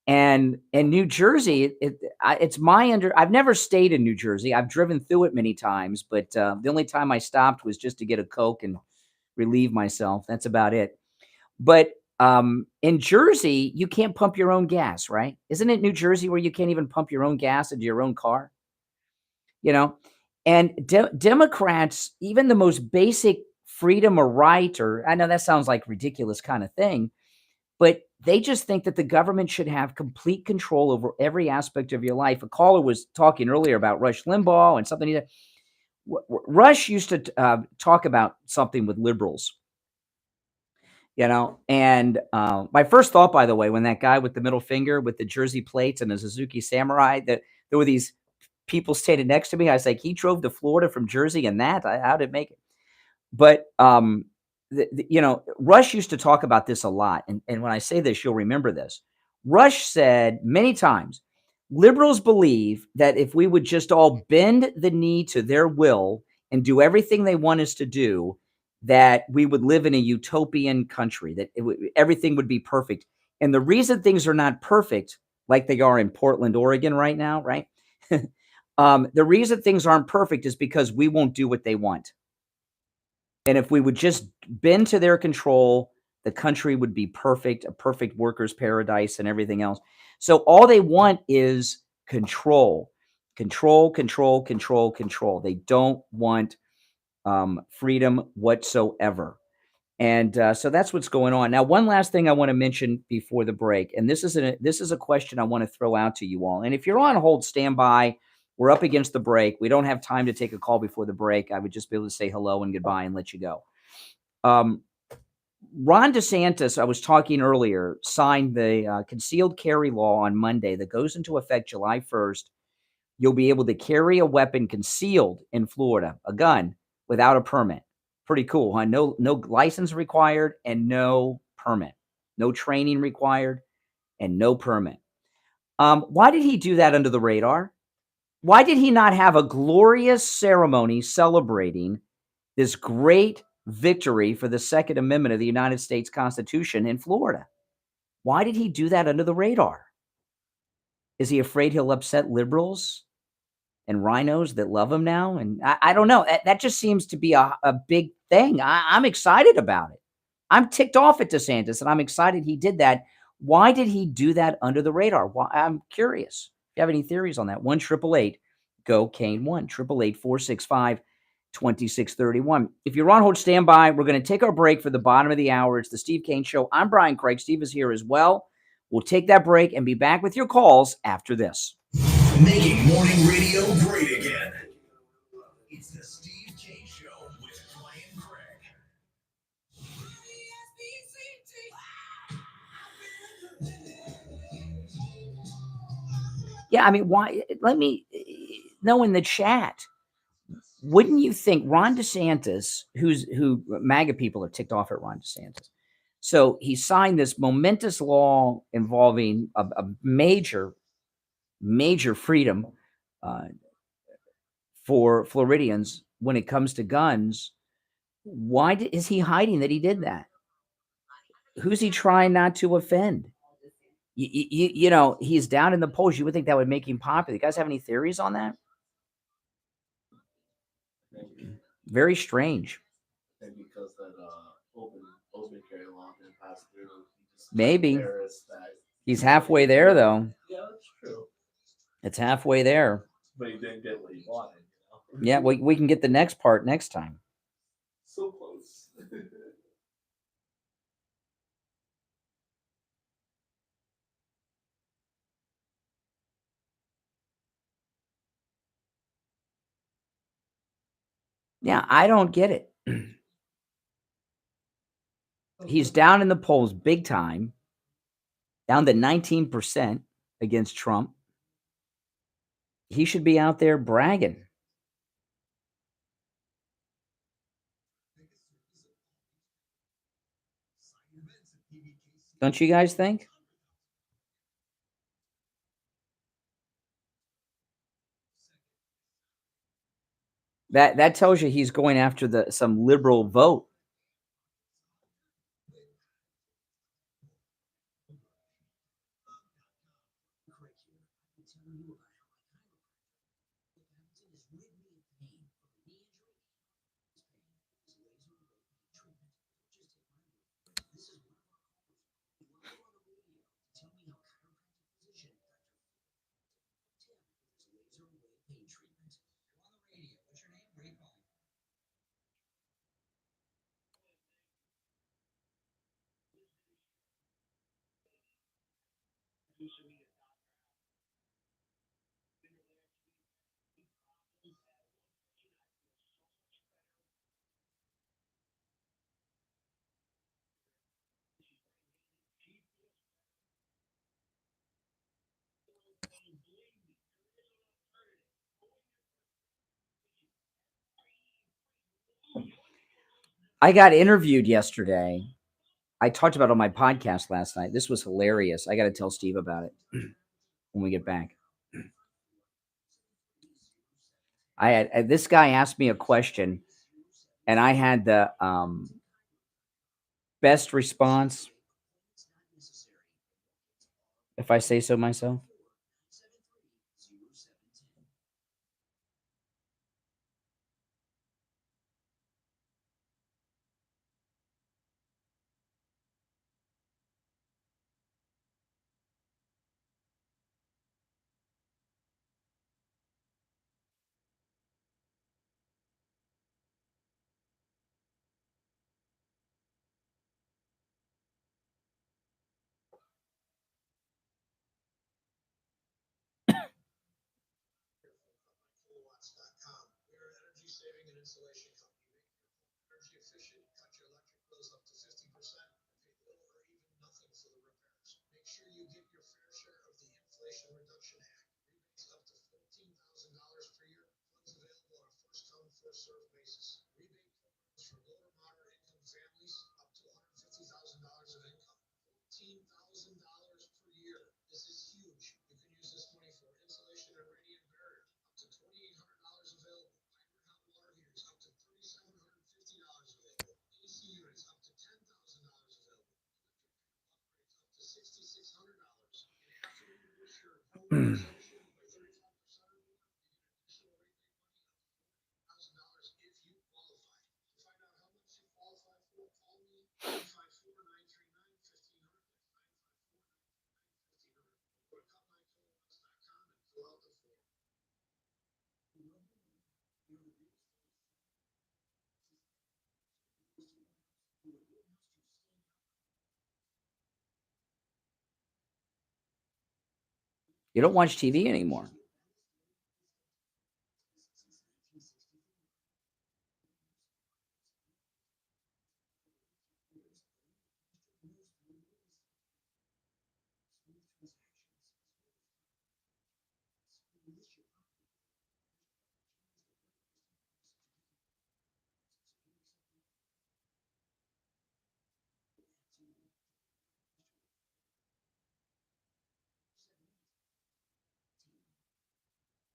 And in New Jersey, I've never stayed in New Jersey. I've driven through it many times, but the only time I stopped was just to get a Coke and relieve myself. That's about it. But in Jersey, you can't pump your own gas, right? Isn't it New Jersey where you can't even pump your own gas into your own car? And Democrats, even the most basic freedom or right, or I know that sounds like ridiculous kind of thing, but they just think that the government should have complete control over every aspect of your life. A caller was talking earlier about Rush Limbaugh and something. Rush used to talk about something with liberals, and my first thought, by the way, when that guy with the middle finger with the jersey plates and the Suzuki Samurai, that there were these people standing next to me. I was like, he drove to Florida from Jersey, and how did it make it? But Rush used to talk about this a lot, and when I say this, you'll remember this. Rush said many times, liberals believe that if we would just all bend the knee to their will and do everything they want us to do, that we would live in a utopian country, that everything would be perfect. And the reason things are not perfect, like they are in Portland, Oregon right now, right? The reason things aren't perfect is because we won't do what they want. And if we would just bend to their control, the country would be perfect, a perfect workers' paradise and everything else. So all they want is control, control, control, control, control. They don't want freedom whatsoever. And so that's what's going on. Now, one last thing I want to mention before the break, and this is a question I want to throw out to you all. And if you're on hold, stand by. We're up against the break. We don't have time to take a call before the break. I would just be able to say hello and goodbye and let you go. Ron DeSantis, I was talking earlier, signed the concealed carry law on Monday that goes into effect July 1st. You'll be able to carry a weapon concealed in Florida, a gun, without a permit. Pretty cool, huh? No license required and no permit. No training required and no permit. Why did he do that under the radar? Why did he not have a glorious ceremony celebrating this great victory for the Second Amendment of the United States Constitution in Florida? Why did he do that under the radar? Is he afraid he'll upset liberals and rhinos that love him now? And I don't know. That just seems to be a big thing. I'm excited about it. I'm ticked off at DeSantis, and I'm excited he did that. Why did he do that under the radar? Why? I'm curious. If you have any theories on that, 1-888-GO-CANE, 1-888-465-2631. If you're on hold, stand by. We're going to take our break for the bottom of the hour. It's the Steve Kane Show. I'm Brian Craig. Steve is here as well. We'll take that break and be back with your calls after this. Making morning radio great again. It's the Steve Kane Show with Brian Craig. Yeah, I mean, why? Let me know in the chat. Wouldn't you think Ron DeSantis, who MAGA people are ticked off at Ron DeSantis, so he signed this momentous law involving a major freedom for Floridians when it comes to guns. Why is he hiding that he did that? Who's he trying not to offend? He's down in the polls. You would think that would make him popular. You guys have any theories on that? Very strange. And because that open carry law didn't pass through, Maybe. He's halfway there, though. Yeah, that's true. It's halfway there. But he didn't get what he wanted, Yeah, we can get the next part next time. So close. Yeah, I don't get it. He's down in the polls big time, down to 19% against Trump. He should be out there bragging. Don't you guys think? That tells you he's going after some liberal vote. I got interviewed yesterday. I talked about it on my podcast last night. This was hilarious. I got to tell Steve about it when we get back. I had this guy asked me a question, and I had the best response, if I say so myself. You don't watch TV anymore.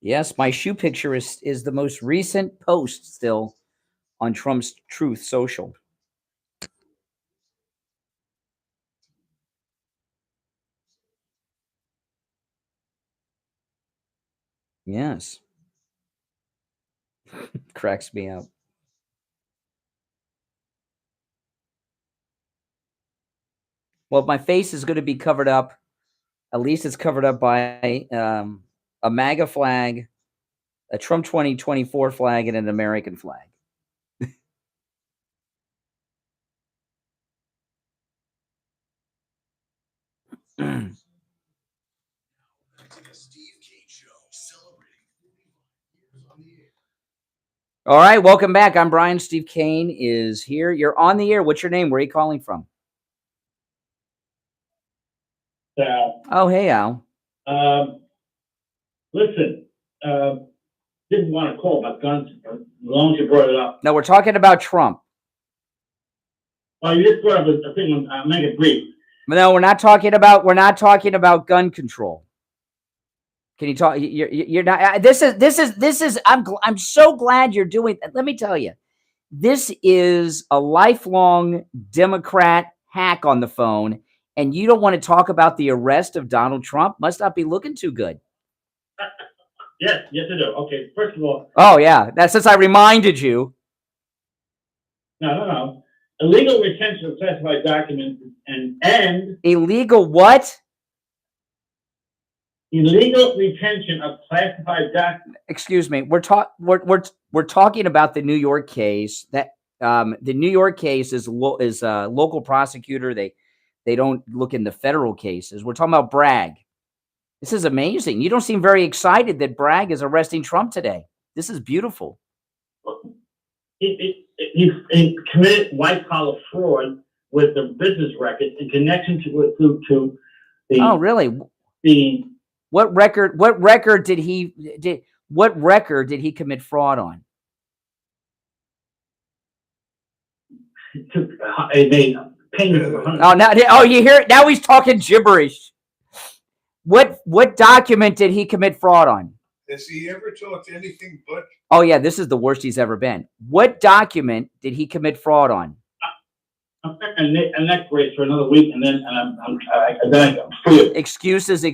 Yes, my shoe picture is the most recent post still on Trump's Truth Social. Yes. Cracks me up. Well, my face is going to be covered up. At least it's covered up by a MAGA flag, a Trump 2024 flag, and an American flag. All right, welcome back. I'm Brian. Steve Kane is here. You're on the air. What's your name? Where are you calling from? Al. Oh, hey, Al. Listen, didn't want to call about guns, as long as you brought it up. No, we're talking about Trump. Well, you just brought up a thing. Make it brief. No, we're not talking about gun control. Can you talk? You're not. This is. I'm so glad you're doing. Let me tell you, this is a lifelong Democrat hack on the phone, and you don't want to talk about the arrest of Donald Trump. Must not be looking too good. Yes, I do. Okay, first of all. Oh yeah, that's since I reminded you. No. Illegal retention of classified documents and illegal what? Illegal retention of classified documents. Excuse me. We're talking about the New York case. That the New York case is a local prosecutor. They don't look in the federal cases. We're talking about Bragg. This is amazing. You don't seem very excited that Bragg is arresting Trump today. This is beautiful. He committed white collar fraud with the business record in connection to the. Oh, really? The what record did he commit fraud on? You hear it now? He's talking gibberish. What document did he commit fraud on? Has he ever talked anything but? Oh yeah, this is the worst he's ever been. What document did he commit fraud on? I'm a neck brace for another week, and then I'm free. Excuses.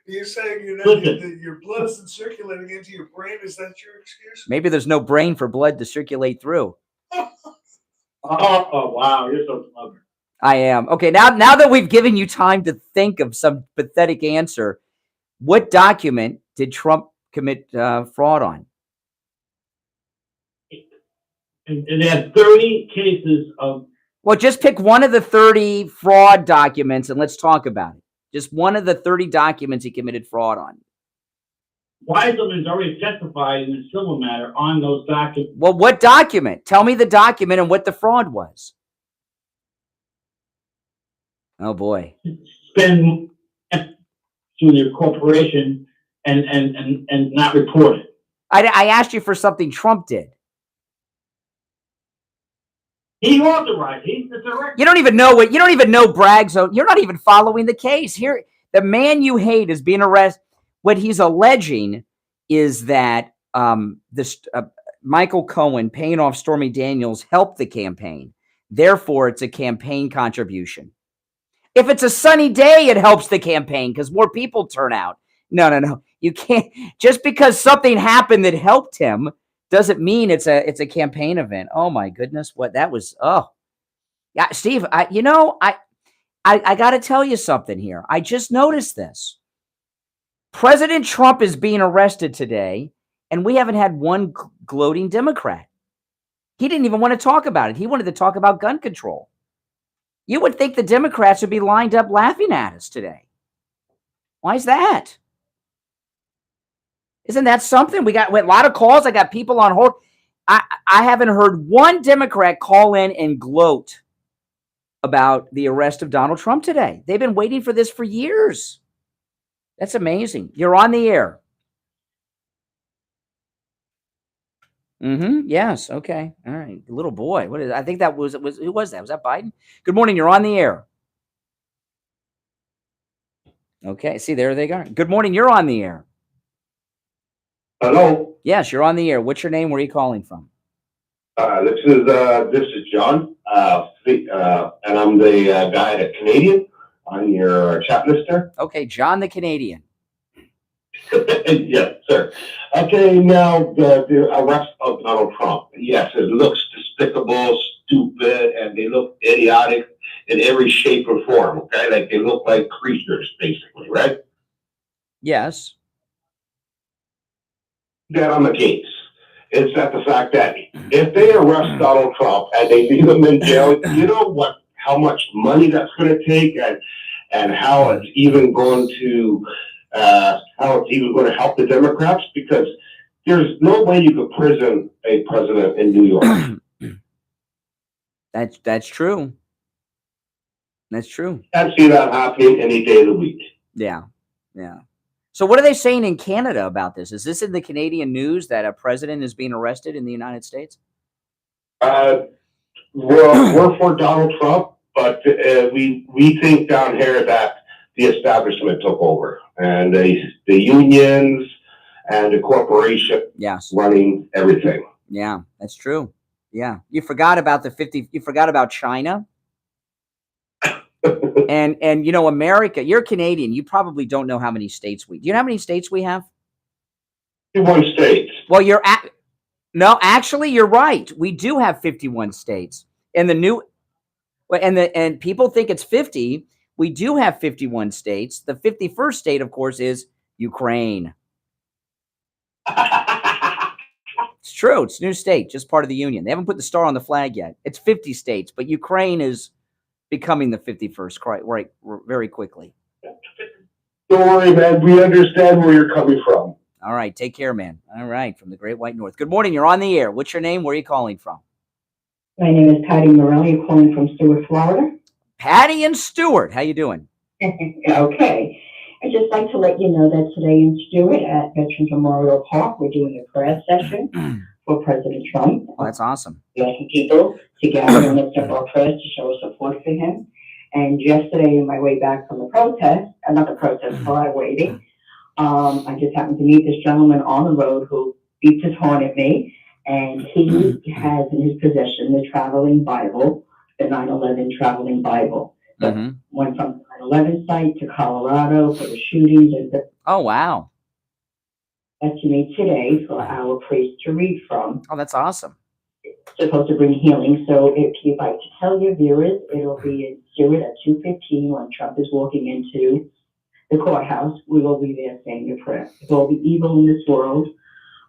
You're saying your blood isn't circulating into your brain? Is that your excuse? Maybe there's no brain for blood to circulate through. Oh wow, you're so clever. I am. Okay, now that we've given you time to think of some pathetic answer, what document did Trump commit fraud on? And they had 30 cases of. Well, just pick one of the 30 fraud documents and let's talk about it. Just one of the 30 documents he committed fraud on. Wiseman's already testified in the civil matter on those documents. Well, what document? Tell me the document and what the fraud was. Oh boy. Spend to the corporation and not report it. I asked you for something Trump did. He authorized. He's the director. You don't even know Bragg's. You're not even following the case. Here, the man you hate is being arrested. What he's alleging is that Michael Cohen paying off Stormy Daniels helped the campaign. Therefore, it's a campaign contribution. If it's a sunny day, it helps the campaign because more people turn out. No. You can't. Just because something happened that helped him doesn't mean it's a campaign event. Oh my goodness, what that was. Oh, yeah, Steve. I got to tell you something here. I just noticed this. President Trump is being arrested today, and we haven't had one gloating Democrat. He didn't even want to talk about it. He wanted to talk about gun control. You would think the Democrats would be lined up laughing at us today. Why is that? Isn't that something? We got a lot of calls. I got people on hold. I haven't heard one Democrat call in and gloat about the arrest of Donald Trump today. They've been waiting for this for years. That's amazing. You're on the air. Yes. Okay. All right. Little boy. What is? I think that was who was that? Was that Biden? Good morning. You're on the air. Okay. See, there they go. Good morning. You're on the air. Hello. Yes, you're on the air. What's your name? Where are you calling from? This is John, and I'm the guy at Canadian on your chat list there. Okay, John the Canadian. Yes, sir. Okay, now the arrest of Donald Trump. Yes, it looks despicable, stupid, and they look idiotic in every shape or form. Okay, like they look like creatures, basically, right? Yes. That I'm against. It's that the fact that if they arrest Donald Trump and they leave him in jail, you know how much money that's going to take, and how it's even going to help the Democrats, because there's no way you could prison a president in New York. That's true. That's true. I see that happening any day of the week. Yeah. So what are they saying in Canada about this? Is this in the Canadian news that a president is being arrested in the United States? We're for Donald Trump, but we think down here that the establishment took over, and the unions and the corporation running everything. Yeah, that's true. Yeah. You forgot about you forgot about China. And you know, America, you're Canadian. You probably don't know how many states do you know how many states we have? 51 states. Well, no, actually, you're right. We do have 51 states. And and people think it's 50. We do have 51 states. The 51st state, of course, is Ukraine. It's true. It's a new state, just part of the union. They haven't put the star on the flag yet. It's 50 states, but Ukraine is becoming the 51st, right, very quickly. Don't worry, man. We understand where you're coming from. All right, take care, man. All right, from the Great White North. Good morning. You're on the air. What's your name? Where are you calling from? My name is Patty Morelli, calling from Stewart, Florida. Patty and Stewart, how you doing? Okay. I'd just like to let you know that today in Stewart at Veterans Memorial Park, we're doing a prayer session for President Trump. Oh, that's awesome. We're asking people to gather and lift up our prayers to show support for him. And yesterday, on my way back from the protest, not the protest, flag waving, I just happened to meet this gentleman on the road who beeped his horn at me. And he has in his possession the traveling Bible, the 9/11 traveling Bible. Went from the 9/11 site to Colorado for the shootings. And oh, wow. That to me today for our priest to read from. Oh, that's awesome. It's supposed to bring healing. So if you'd like to tell your viewers, it'll be in Stewart at 2:15 when Trump is walking into the courthouse. We will be there saying your prayer. There's all the evil in this world.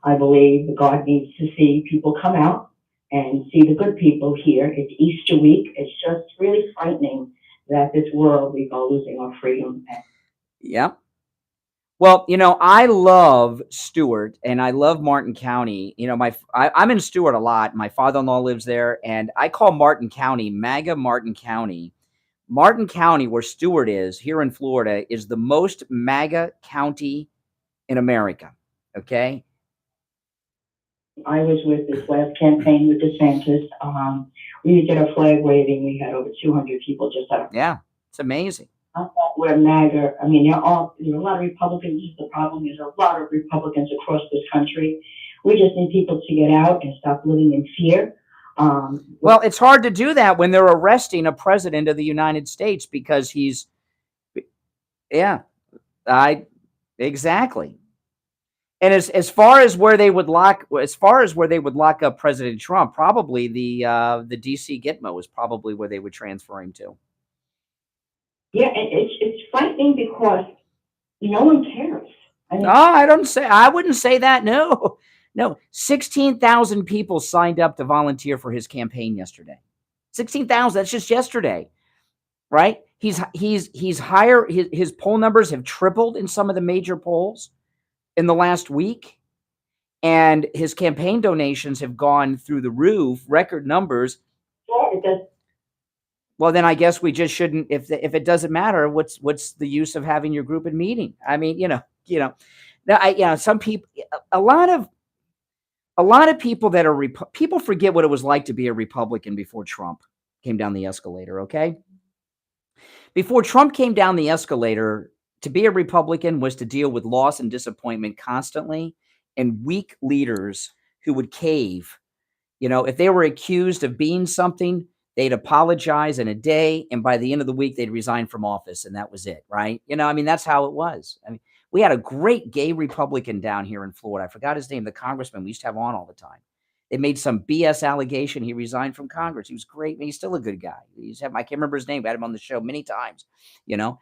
I believe that God needs to see people come out and see the good people here. It's Easter week. It's just really frightening that this world, we are losing our freedom. Yeah. Well, you know, I love Stewart and I love Martin County. You know, I'm in Stewart a lot. My father-in-law lives there, and I call Martin County MAGA Martin County. Martin County, where Stewart is here in Florida, is the most MAGA county in America. Okay. I was with this last campaign with DeSantis. We did a flag waving. We had over 200 people just out. Yeah, it's amazing. We're MAGA. I mean, there are a lot of Republicans. The problem is a lot of Republicans across this country. We just need people to get out and stop living in fear. Well, it's hard to do that when they're arresting a president of the United States because he's, exactly. And as far as where they would lock up President Trump, probably the DC Gitmo is probably where they would transfer him to. Yeah, and it's frightening because no one cares. I wouldn't say that. No. 16,000 people signed up to volunteer for his campaign yesterday. 16,000. That's just yesterday, right? He's higher. His poll numbers have tripled in some of the major polls in the last week, and his campaign donations have gone through the roof, record numbers. Yeah, it does. Well, then I guess we just shouldn't. If it doesn't matter, what's the use of having your group and meeting? I mean, some people, a lot of people that are people forget what it was like to be a Republican before Trump came down the escalator. Okay, before Trump came down the escalator, to be a Republican was to deal with loss and disappointment constantly, and weak leaders who would cave. You know, if they were accused of being something, they'd apologize in a day, and by the end of the week, they'd resign from office, and that was it, right? You know, I mean, that's how it was. I mean, we had a great gay Republican down here in Florida. I forgot his name, the congressman we used to have on all the time. They made some BS allegation. He resigned from Congress. He was great. I mean, he's still a good guy. I can't remember his name. I had him on the show many times, you know.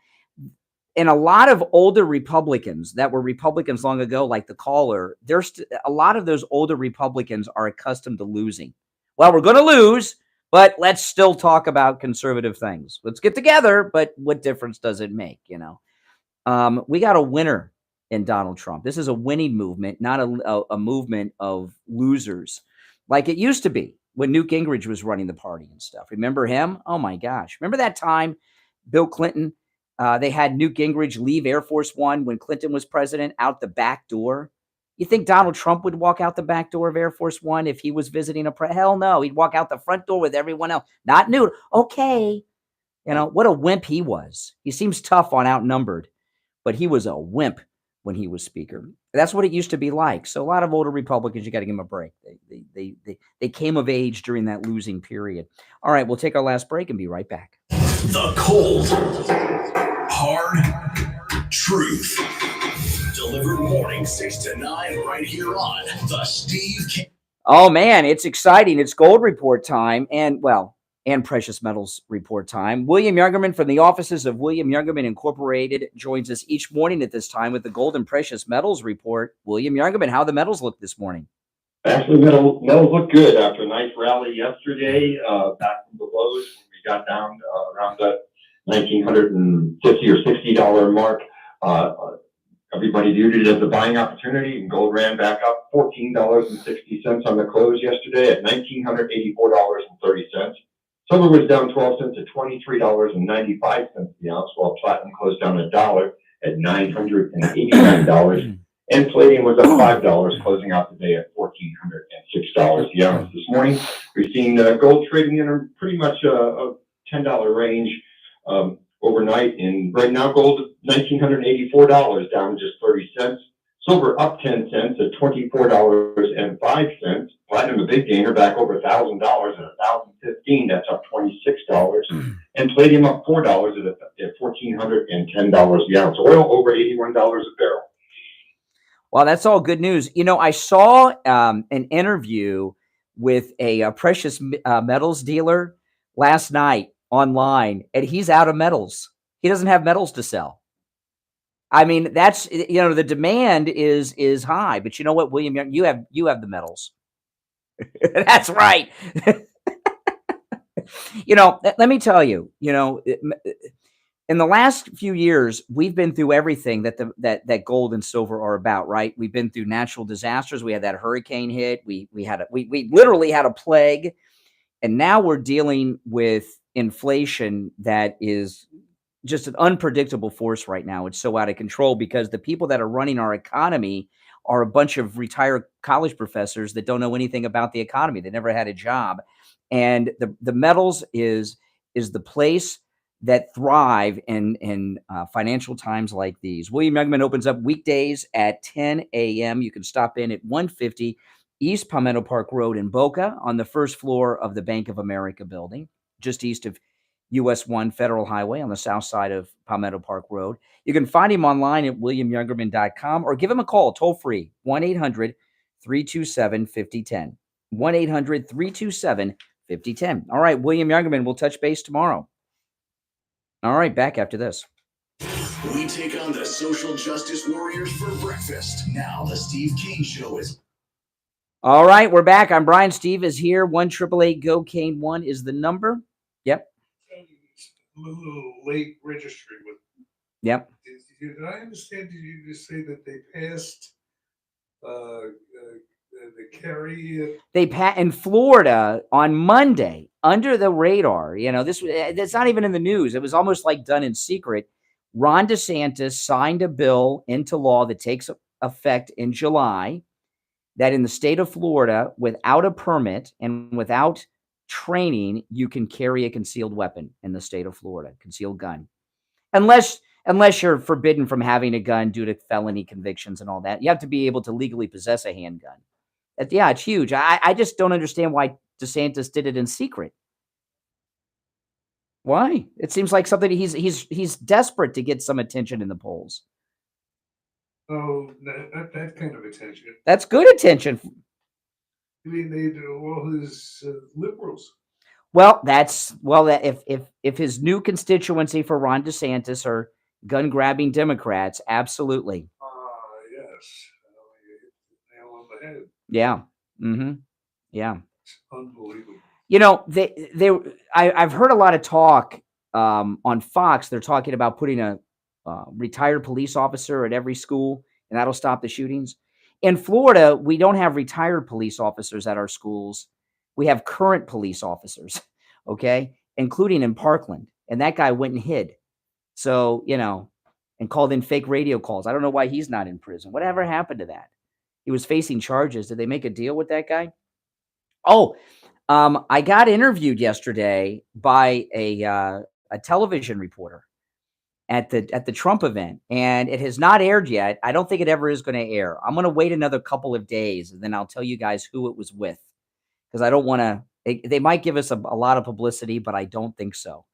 And a lot of older Republicans that were Republicans long ago, like the caller, a lot of those older Republicans are accustomed to losing. Well, we're going to lose, but let's still talk about conservative things. Let's get together, but what difference does it make, you know? We got a winner in Donald Trump. This is a winning movement, not a movement of losers like it used to be when Newt Gingrich was running the party and stuff. Remember him? Oh, my gosh. Remember that time Bill Clinton, they had Newt Gingrich leave Air Force One when Clinton was president out the back door? You think Donald Trump would walk out the back door of Air Force One if he was visiting hell no. He'd walk out the front door with everyone else. Not Newt. Okay. You know, what a wimp he was. He seems tough on outnumbered, but he was a wimp when he was speaker. That's what it used to be like. So a lot of older Republicans, you got to give them a break. They came of age during that losing period. All right, we'll take our last break and be right back. The cold, hard truth. Delivered morning 6 to 9 right here on the Steve King. Oh man, it's exciting. It's gold report time and precious metals report time. William Youngerman from the offices of William Youngerman Incorporated joins us each morning at this time with the gold and precious metals report. William Youngerman, how the metals look this morning? Actually, metals look good after a nice rally yesterday, back from the lows when we got down around the $1,950 or $60 mark. Everybody viewed it as a buying opportunity, and gold ran back up $14.60 on the close yesterday at $1,984.30. Silver was down 12 cents at $23.95 the ounce, while platinum closed down $1 at $989. And palladium was up $5, closing out the day at $1,406 the ounce. This morning, we've seen gold trading in a pretty much a $10 range overnight. And right now, gold is $1,984, down just 30 cents. Silver up 10 cents at $24.05. Platinum, a big gainer, back over $1,000 at $1,015. That's up $26. And palladium up $4 at $1,410 the ounce. Oil over $81 a barrel. Well, that's all good news. You know, I saw an interview with a precious metals dealer last night online, and he's out of metals. He doesn't have metals to sell. I mean, that's, you know, the demand is high, but you know what, William, you have the metals. That's right. You know, let me tell you, you know, in the last few years, we've been through everything that gold and silver are about, right? We've been through natural disasters. We had that hurricane hit. We literally had a plague, and now we're dealing with inflation that is just an unpredictable force right now. It's so out of control because the people that are running our economy are a bunch of retired college professors that don't know anything about the economy. They never had a job, and the metals is the place that thrive in financial times like these. William Youngman opens up weekdays at 10 a.m. You can stop in at 150 East Palmetto Park Road in Boca on the first floor of the Bank of America building, just east of US 1 Federal Highway on the south side of Palmetto Park Road. You can find him online at williamyoungerman.com or give him a call toll free, 1-800-327-5010. 1-800-327-5010. All right, William Youngerman, we'll touch base tomorrow. All right, back after this. We take on the social justice warriors for breakfast. Now the Steve Kane Show is. All right, we're back. I'm Brian. Steve is here. 1-888-GO-KANE-1 is the number. Yep. A little late registry with. Yep. Did I understand you to say that they passed the carry? They in Florida on Monday under the radar. You know, that's not even in the news. It was almost like done in secret. Ron DeSantis signed a bill into law that takes effect in July that in the state of Florida, without a permit and without training, you can carry a concealed weapon in the state of Florida, concealed gun, unless you're forbidden from having a gun due to felony convictions and all that. You have to be able to legally possess a handgun. Yeah, it's huge. I just don't understand why DeSantis did it in secret. Why? It seems like something he's desperate to get some attention in the polls. Oh, not that kind of attention. That's good attention. I mean, they do all his liberals. Well, if his new constituency for Ron DeSantis are gun grabbing Democrats, absolutely. Yes. Nail on the head. Yeah. Mm-hmm. Yeah. It's unbelievable. You know, I've heard a lot of talk on Fox. They're talking about putting a retired police officer at every school, and that'll stop the shootings. In Florida, we don't have retired police officers at our schools. We have current police officers, okay, including in Parkland. And that guy went and hid. So, you know, and called in fake radio calls. I don't know why he's not in prison. Whatever happened to that? He was facing charges. Did they make a deal with that guy? Oh, I got interviewed yesterday by a television reporter at the Trump event, and it has not aired yet. I don't think it ever is going to air. I'm going to wait another couple of days, and then I'll tell you guys who it was with, because I don't want to. They might give us a lot of publicity, but I don't think so.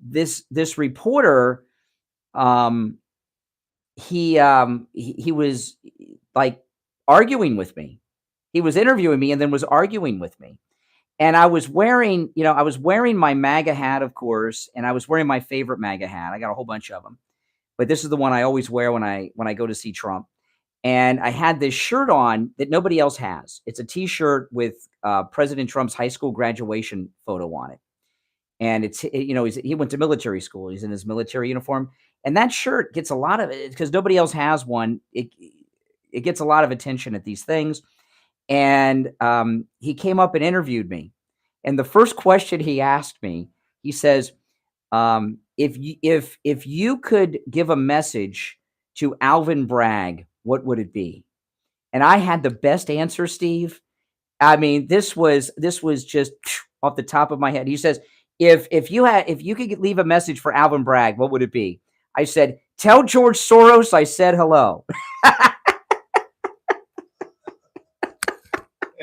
This reporter, he was like arguing with me. He was interviewing me and then was arguing with me. And I was wearing my MAGA hat, of course, and I was wearing my favorite MAGA hat. I got a whole bunch of them, but this is the one I always wear when I go to see Trump. And I had this shirt on that nobody else has. It's a T-shirt with President Trump's high school graduation photo on it. and he went to military school. He's in his military uniform, and that shirt gets a lot of it because nobody else has one. It gets a lot of attention at these things. And he came up and interviewed me. And the first question he asked me, he says, if you could give a message to Alvin Bragg, what would it be? And I had the best answer, Steve. I mean, this was just off the top of my head. He says, if you could leave a message for Alvin Bragg, what would it be? I said, tell George Soros I said hello.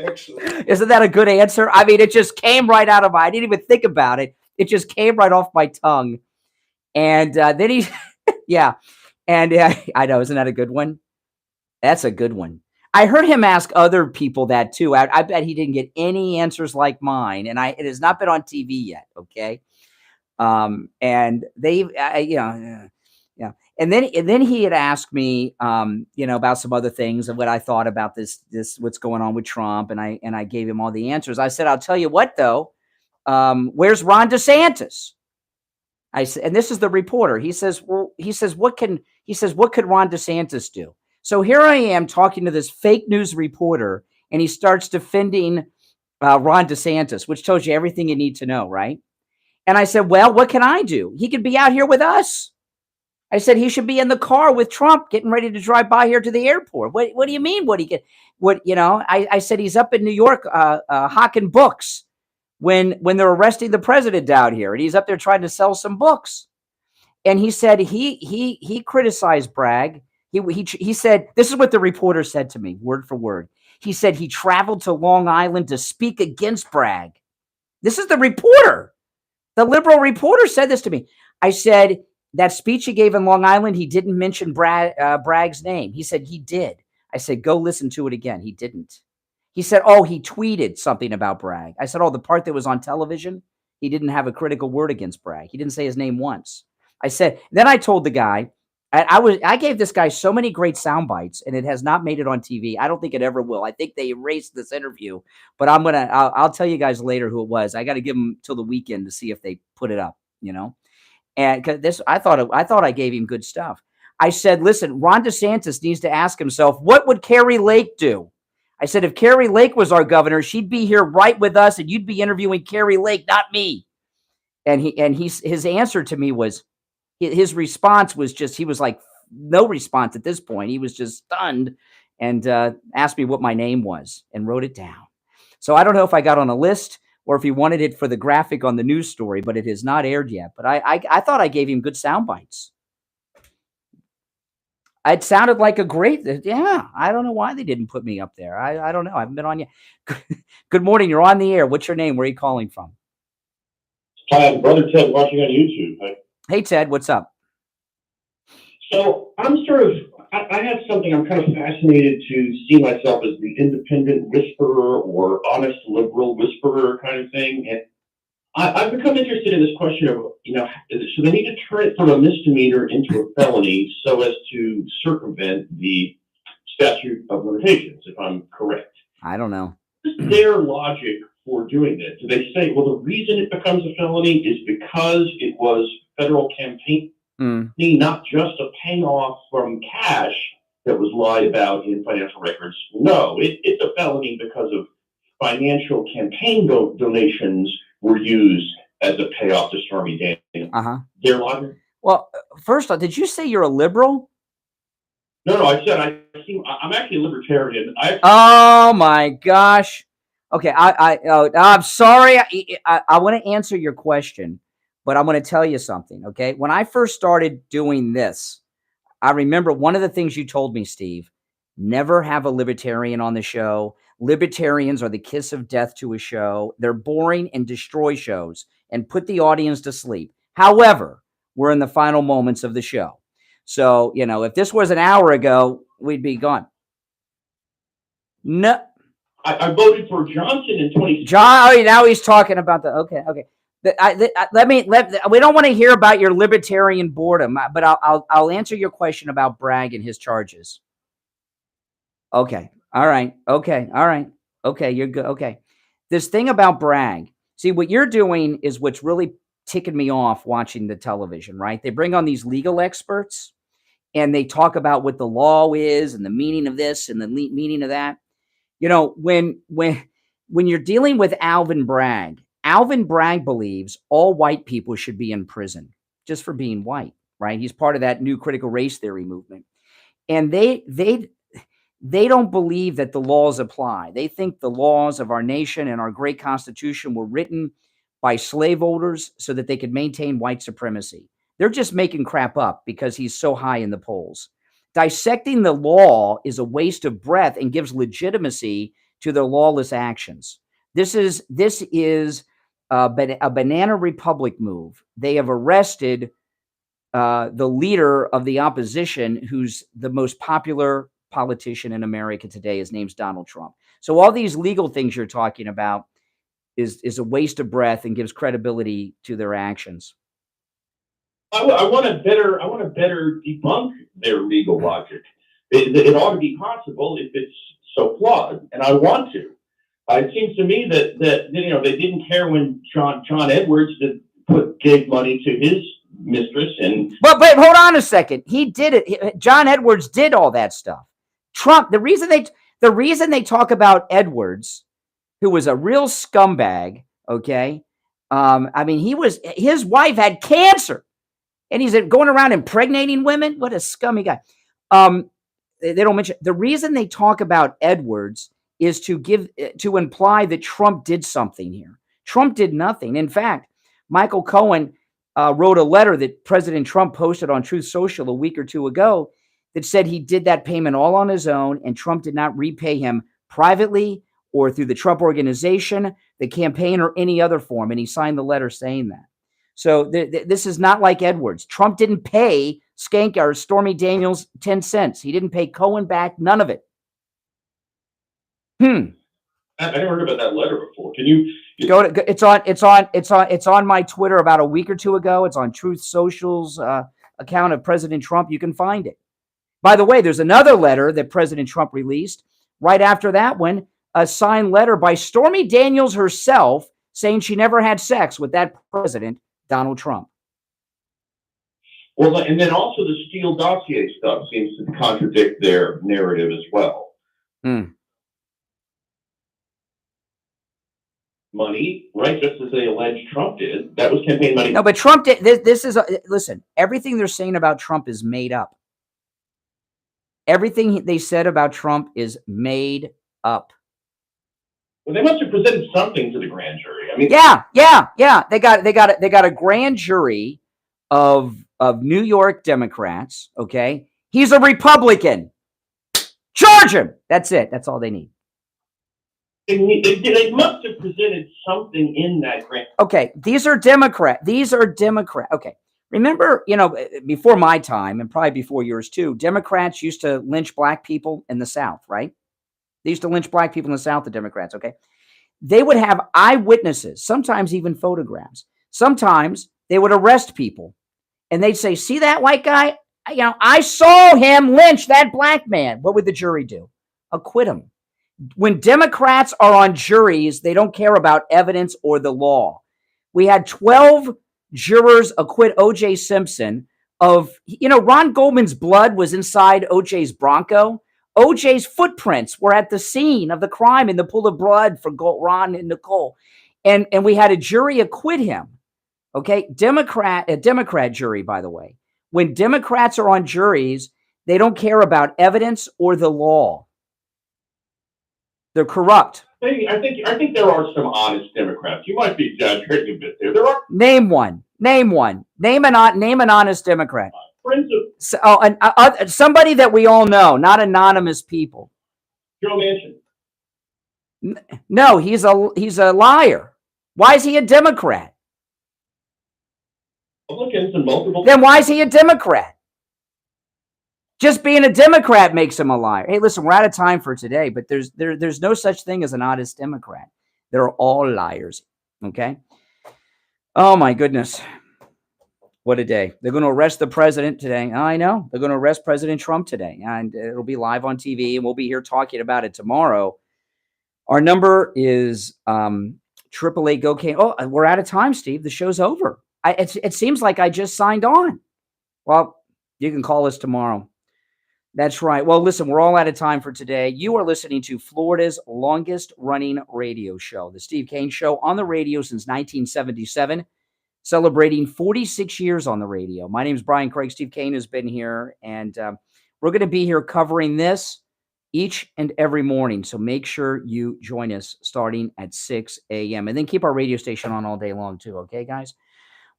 Actually, isn't that a good answer? I mean, it just came right out of I didn't even think about it. It just came right off my tongue. And then he, yeah. And I know, isn't that a good one? That's a good one. I heard him ask other people that too. I bet he didn't get any answers like mine. And it has not been on TV yet. Okay. And they, yeah. And then he had asked me, about some other things and what I thought about this, what's going on with Trump. And I gave him all the answers. I said, I'll tell you what, though, where's Ron DeSantis? I said, and this is the reporter. He says, what could Ron DeSantis do? So here I am talking to this fake news reporter, and he starts defending Ron DeSantis, which tells you everything you need to know, right? And I said, well, what can I do? He could be out here with us. I said he should be in the car with Trump getting ready to drive by here to the airport. What do you mean? I said he's up in New York hawking books when they're arresting the president down here, and he's up there trying to sell some books. And he said he criticized Bragg. He said, this is what the reporter said to me, word for word. He said he traveled to Long Island to speak against Bragg. This is the reporter. The liberal reporter said this to me. I said, that speech he gave in Long Island, he didn't mention Bragg's name. He said he did. I said, go listen to it again. He didn't. He said, oh, he tweeted something about Bragg. I said, oh, the part that was on television, he didn't have a critical word against Bragg. He didn't say his name once. I said, then I told the guy, I gave this guy so many great sound bites, and it has not made it on TV. I don't think it ever will. I think they erased this interview, but I'll tell you guys later who it was. I got to give them till the weekend to see if they put it up, And because I thought I gave him good stuff. I said, listen, Ron DeSantis needs to ask himself, what would Carrie Lake do? I said, if Carrie Lake was our governor, she'd be here right with us, and you'd be interviewing Carrie Lake, not me. And his answer to me was, his response was just, he was like, no response at this point. He was just stunned and asked me what my name was and wrote it down. So I don't know if I got on a list or if he wanted it for the graphic on the news story, but it has not aired yet. But I thought I gave him good sound bites. It sounded like a great, yeah. I don't know why they didn't put me up there. I don't know. I haven't been on yet. Good morning. You're on the air. What's your name? Where are you calling from? Hi, I'm Brother Ted watching on YouTube. Hey, Ted, what's up? So I have something I'm kind of fascinated to see myself as the independent whisperer or honest liberal whisperer kind of thing. And I've become interested in this question of, so they need to turn it from a misdemeanor into a felony so as to circumvent the statute of limitations, if I'm correct. I don't know. What's their logic for doing this? Do they say, well, the reason it becomes a felony is because it was federal campaign, not just a payoff from cash that was lied about in financial records? No, it's a felony because of financial campaign donations were used as a payoff to Stormy Daniels. Their logic? Well, first off, did you say you're a liberal? No, I said I'm actually a libertarian. Oh my gosh. Okay, I'm sorry. I want to answer your question, but I'm going to tell you something. Okay, when I first started doing this, I remember one of the things you told me, Steve. Never have a libertarian on the show. Libertarians are the kiss of death to a show. They're boring and destroy shows and put the audience to sleep. However, we're in the final moments of the show. So, if this was an hour ago, we'd be gone. No. I voted for Johnson in 2016. John, now he's talking about okay. We don't want to hear about your libertarian boredom, but I'll answer your question about Bragg and his charges. Okay. All right. Okay. All right. Okay. You're good. Okay. This thing about Bragg. See, what you're doing is what's really ticking me off watching the television, right? They bring on these legal experts and they talk about what the law is and the meaning of this and the meaning of that. You know, when you're dealing with Alvin Bragg believes all white people should be in prison just for being white, right? He's part of that new critical race theory movement. And they don't believe that the laws apply. They think the laws of our nation and our great Constitution were written by slaveholders so that they could maintain white supremacy. They're just making crap up because he's so high in the polls. Dissecting the law is a waste of breath and gives legitimacy to their lawless actions. This is a banana republic move. They have arrested the leader of the opposition, who's the most popular politician in America today. His name's Donald Trump. So all these legal things you're talking about is a waste of breath and gives credibility to their actions. I want to better debunk their legal logic. It ought to be possible if it's so flawed, and I want to. It seems to me that they didn't care when John Edwards gave money to his mistress, and but hold on a second. He did it. John Edwards did all that stuff. Trump. The reason they talk about Edwards, who was a real scumbag. Okay, I mean his wife had cancer. And he's going around impregnating women. What a scummy guy. They don't mention the reason they talk about Edwards is to imply that Trump did something here. Trump did nothing. In fact, Michael Cohen wrote a letter that President Trump posted on Truth Social a week or two ago that said he did that payment all on his own, and Trump did not repay him privately or through the Trump organization, the campaign, or any other form. And he signed the letter saying that. So this is not like Edwards. Trump didn't pay Stormy Daniels 10 cents. He didn't pay Cohen back. None of it. I never heard about that letter before. Can you go to? It's on my Twitter about a week or two ago. It's on Truth Social's account of President Trump. You can find it. By the way, there's another letter that President Trump released right after that one, a signed letter by Stormy Daniels herself saying she never had sex with that president, Donald Trump. Well, and then also the Steele dossier stuff seems to contradict their narrative as well. Money, right? Just as they allege Trump did. That was campaign money. No, but Trump did. Listen, everything they're saying about Trump is made up. Everything they said about Trump is made up. Well, they must have presented something to the grand jury. I mean, yeah. They got a grand jury of New York Democrats. Okay, he's a Republican. Charge him. That's it. That's all they need. They must have presented something in that grand. Okay, these are Democrat. Okay, remember, before my time and probably before yours too, Democrats used to lynch black people in the South, right? They used to lynch black people in the South, the Democrats, okay? They would have eyewitnesses, sometimes even photographs. Sometimes they would arrest people and they'd say, see that white guy? I saw him lynch that black man. What would the jury do? Acquit him. When Democrats are on juries, they don't care about evidence or the law. We had 12 jurors acquit O.J. Simpson of, Ron Goldman's blood was inside O.J.'s Bronco. O.J.'s footprints were at the scene of the crime in the pool of blood for Ron and Nicole. And we had a jury acquit him. Okay. A Democrat jury, by the way. When Democrats are on juries, they don't care about evidence or the law. They're corrupt. I think there are some honest Democrats. You might be exaggerating a bit there. There are. Name one. Name an honest Democrat. Somebody that we all know, not anonymous people. Joe Manchin. No, he's a liar. Why is he a Democrat? Republicans and multiple. Then why is he a Democrat? Just being a Democrat makes him a liar. Hey, listen, we're out of time for today, but there's no such thing as an honest Democrat. They're all liars. Okay. Oh my goodness. What a day. They're going to arrest the president today. I know. They're going to arrest President Trump today. And it'll be live on TV, and we'll be here talking about it tomorrow. Our number is 888-GO-CANE. Oh, we're out of time, Steve. The show's over. It seems like I just signed on. Well, you can call us tomorrow. That's right. Well, listen, we're all out of time for today. You are listening to Florida's longest running radio show, The Steve Kane Show, on the radio since 1977, celebrating 46 years on the radio. My name is Brian Craig. Steve Kane has been here, and we're going to be here covering this each and every morning. So make sure you join us starting at 6 a.m. And then keep our radio station on all day long, too. Okay, guys?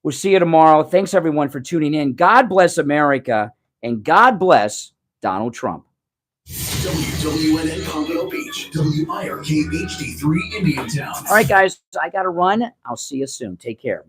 We'll see you tomorrow. Thanks, everyone, for tuning in. God bless America, and God bless Donald Trump. WWNN Pompano Beach, WIRK HD3 Indiantown. All right, guys, I got to run. I'll see you soon. Take care.